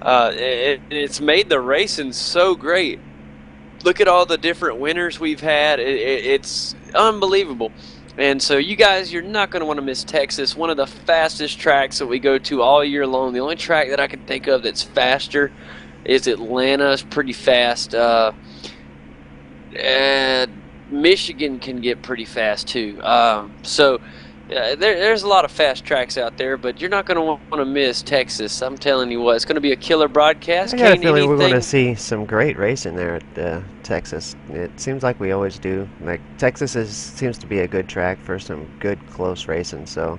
It's made the racing so great. Look at all the different winners we've had. It's unbelievable. And so you guys, you're not going to want to miss Texas, one of the fastest tracks that we go to all year long. The only track that I can think of that's faster is Atlanta. It's pretty fast. Michigan can get pretty fast too. There's a lot of fast tracks out there, but you're not going to want to miss Texas. I'm telling you what, it's going to be a killer broadcast. I got a feeling we're going to see some great racing there at Texas. It seems like we always do. Like Texas seems to be a good track for some good close racing. So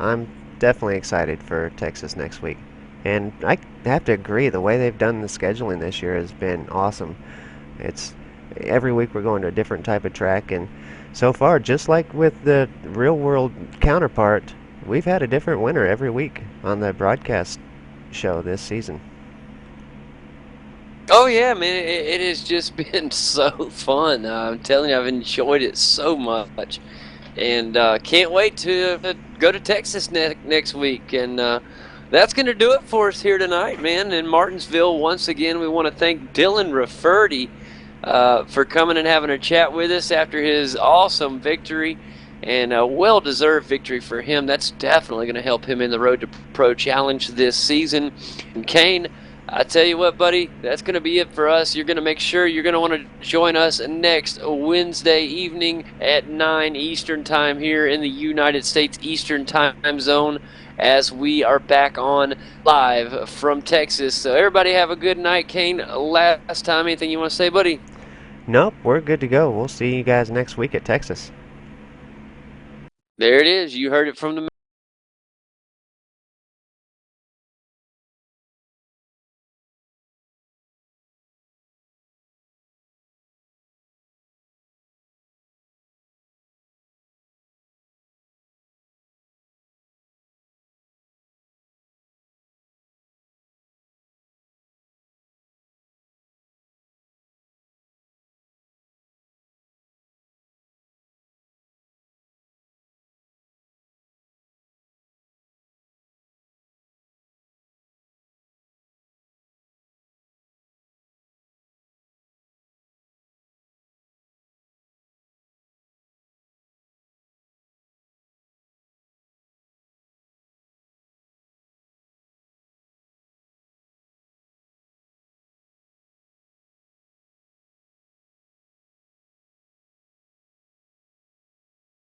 I'm definitely excited for Texas next week. And I have to agree, the way they've done the scheduling this year has been awesome. It's every week we're going to a different type of track, and so far, just like with the real world counterpart, we've had a different winner every week on the broadcast show this season. Oh yeah, man! It has just been so fun. I'm telling you, I've enjoyed it so much, and can't wait to go to Texas next week. And that's going to do it for us here tonight, man. In Martinsville, once again, we want to thank Dylan Rafferty for coming and having a chat with us after his awesome victory. And a well-deserved victory for him. That's definitely going to help him in the Road to Pro Challenge this season. And Kane, I tell you what, buddy, that's going to be it for us. You're going to make sure you're going to want to join us next Wednesday evening at 9 Eastern Time here in the United States Eastern Time Zone as we are back on live from Texas. So everybody have a good night. Kane, last time, anything you want to say, buddy? Nope, we're good to go. We'll see you guys next week at Texas. There it is. You heard it from the